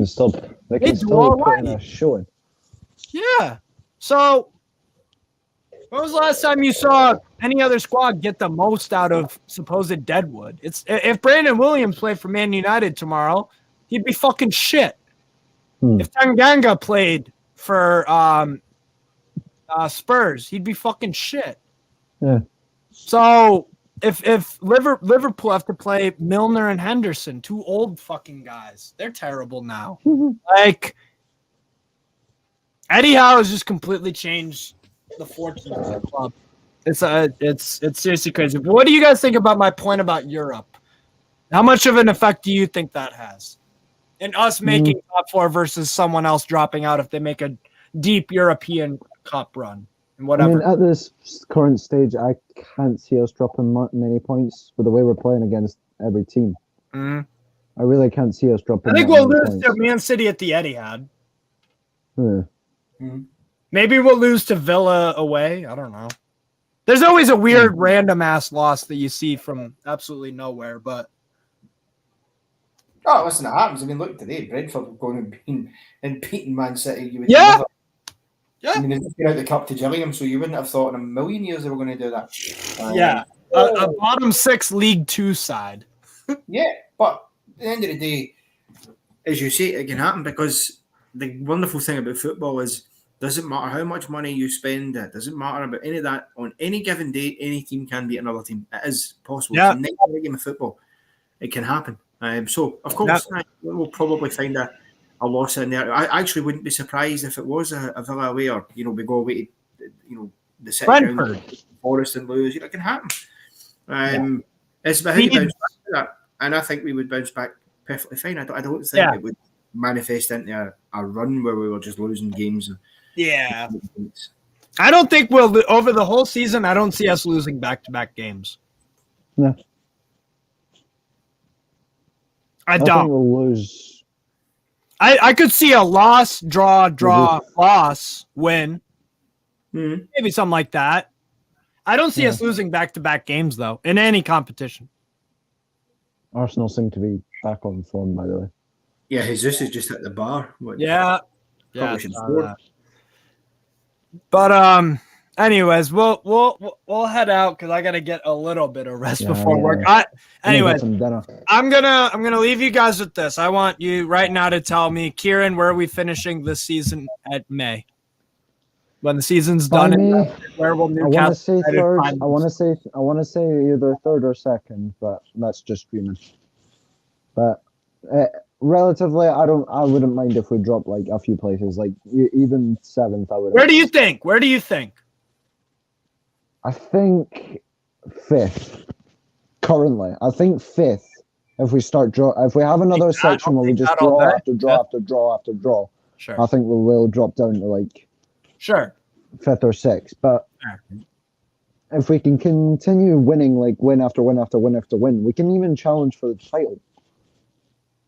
They can still put in a showing. Yeah. So, when was the last time you saw any other squad get the most out of supposed deadwood? If Brandon Williams played for Man United tomorrow, he'd be fucking shit. If Tanganga played for Spurs, he'd be fucking shit. Yeah. So if Liverpool have to play Milner and Henderson, 2 old fucking guys, they're terrible now. Like Eddie Howe has just completely changed the fortune of the club. It's seriously crazy. But what do you guys think about my point about Europe? How much of an effect do you think that has? And us making top 4 versus someone else dropping out if they make a deep European Cup run and whatever. I mean, at this current stage, I can't see us dropping many points with the way we're playing against every team. Mm. I really can't see us dropping. I think we'll lose points. to Man City at the Etihad. Yeah. Maybe we'll lose to Villa away. I don't know. There's always a weird random ass loss that you see from absolutely nowhere, but oh, listen, it happens. I mean, look today, Brentford going and beating Man City. You would yeah. I mean, they're out the cup to Gillingham, so you wouldn't have thought in a million years they were going to do that. Yeah, a bottom 6 League 2 side. Yeah, but at the end of the day, as you say, it can happen because the wonderful thing about football is doesn't matter how much money you spend, it doesn't matter about any of that. On any given day, any team can beat another team. It is possible. Yeah. It's a game of football. It can happen. So, of course, we'll probably find a loss in there. I actually wouldn't be surprised if it was a Villa away or, we go away to, the City ground, Forest and lose. It can happen. It's about how you bounce back to that. And I think we would bounce back perfectly fine. I don't think it would manifest into a run where we were just losing games. Yeah. I don't think we'll – over the whole season, I don't see us losing back-to-back games. No. I don't. Think we'll lose. I could see a loss, draw, loss, win. Maybe something like that. I don't see us losing back-to-back games, though, in any competition. Arsenal seem to be back on form, by the way. Yeah, Jesus is just at the bar. Yeah. But anyways, we'll head out because I gotta get a little bit of rest before work. Anyways, I'm gonna leave you guys with this. I want you right now to tell me, Kieran, where are we finishing this season at May? When the season's done, where will Newcastle? I want to say third. I want to say either third or second, but that's just dreaming. But relatively, I wouldn't mind if we drop like a few places, like even 7th. I would. Where do you think? I think 5th. Currently, I think 5th. If we if we have another section where we just draw after draw, sure. I think we will drop down to like. Sure. 5th or 6th, but if we can continue winning, like win after win after win after win, we can even challenge for the title.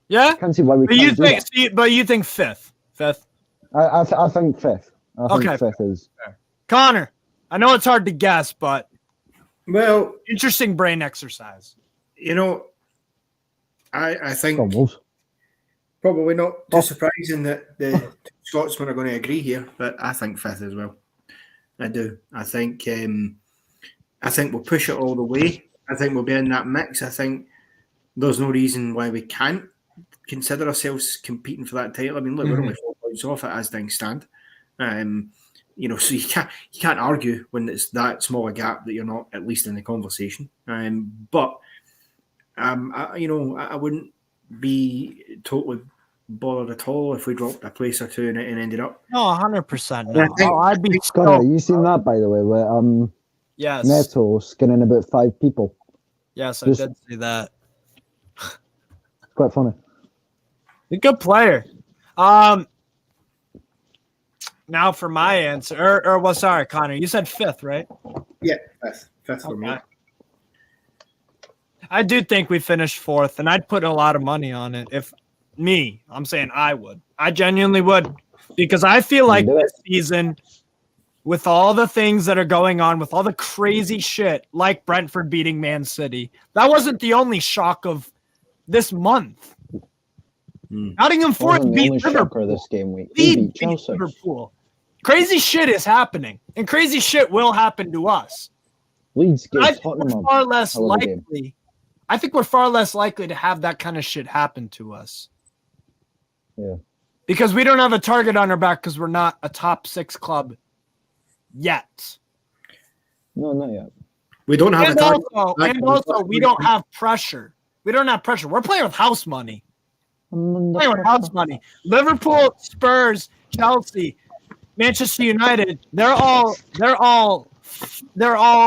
Yeah, I can't see why we can't do that. But you think 5th? I think 5th. I think 5th is. Connor, I know it's hard to guess, but interesting brain exercise. I think probably not too surprising that the Scotsmen are going to agree here, but I think 5th as well. I do. I think we'll push it all the way. I think we'll be in that mix. I think there's no reason why we can't consider ourselves competing for that title. I mean, look, we're only 4 points off it as things stand. So you can't argue when it's that small a gap that you're not at least in the conversation. But I wouldn't be totally bothered at all if we dropped a place or two and ended up. No, 100%. No. I'd be. Scott, you seen that, by the way? Where yes, Neto skinning about 5 people. Yes, I did see that. It's quite funny. A good player. Now for my answer, sorry, Connor, you said 5th, right? Yeah, 5th for me. I do think we finished 4th, and I'd put a lot of money on it. I'm saying I would. I genuinely would, because I feel like this season, with all the things that are going on, with all the crazy shit, like Brentford beating Man City, that wasn't the only shock of this month. Nottingham Forest beat Liverpool this game week. Beat Liverpool. Crazy shit is happening, and crazy shit will happen to us. Leeds I think we're far less likely. I think we're far less likely to have that kind of shit happen to us. Yeah. Because we don't have a target on our back because we're not a top 6 club yet. No, not yet. We don't have And a target. also, we don't have pressure. We don't have pressure. We're playing with house money. Playing with house money. Liverpool, Spurs, Chelsea, Manchester United, they're all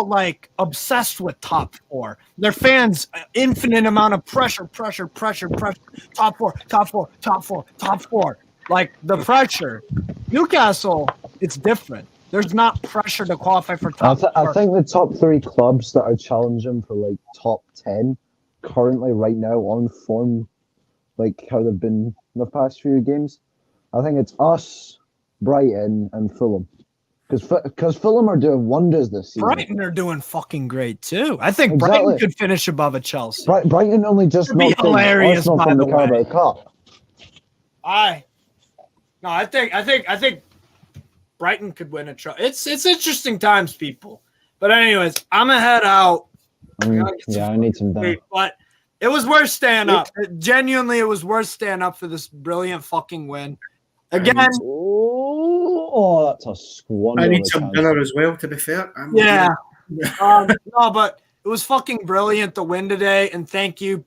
like obsessed with top four. Their fans, infinite amount of pressure. Top four. Like the pressure. Newcastle, it's different. There's not pressure to qualify for top four. I think the top 3 clubs that are challenging for like top 10 currently right now on form, like how they've been in the past few games. I think it's us, Brighton, and Fulham. Because Fulham are doing wonders this season. Brighton are doing fucking great too. I think Brighton could finish above a Chelsea. Brighton only just knocked hilarious, Arsenal by from the the Carabao Cup. I think Brighton could win a trophy. It's interesting times, people. But anyways, I'm gonna head out. I need some dinner. But it was worth staying up. Genuinely, it was worth staying up for this brilliant fucking win. Again. Oh, that's a squander. I need some dinner as well, to be fair. No, but it was fucking brilliant to win today. And thank you,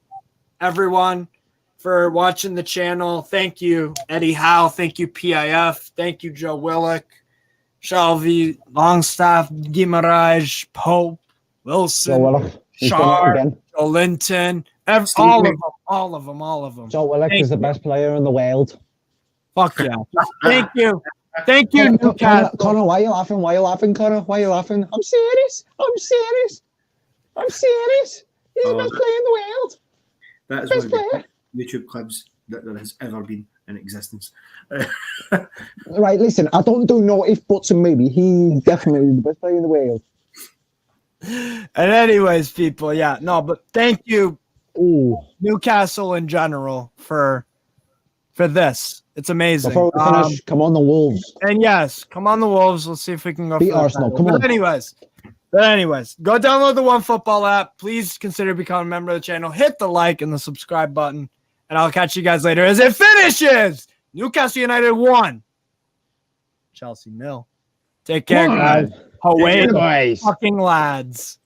everyone, for watching the channel. Thank you, Eddie Howe. Thank you, PIF. Thank you, Joe Willock, Shelby, Longstaff, Guimarães, Pope, Wilson, Shar, Joe Linton. All of them. Joe Willock is the best player in the world. Fuck yeah. Thank you. Thank you, Newcastle. Connor, why are you laughing? Connor? Why are you laughing? I'm serious. He's the best player in the world. That is one of the YouTube clips that there has ever been in existence. Right, listen, I don't do no if, buts, and maybe. He's definitely the best player in the world. And anyways, people, but thank you, Newcastle in general, for this. It's amazing. Before we finish, come on the Wolves. And yes, come on the Wolves. Let's see if we can go beat Arsenal. Come on. But anyways, go download the OneFootball app. Please consider becoming a member of the channel. Hit the like and the subscribe button. And I'll catch you guys later as it finishes. Newcastle United 1. Chelsea 0. Take care, guys. Away, fucking lads.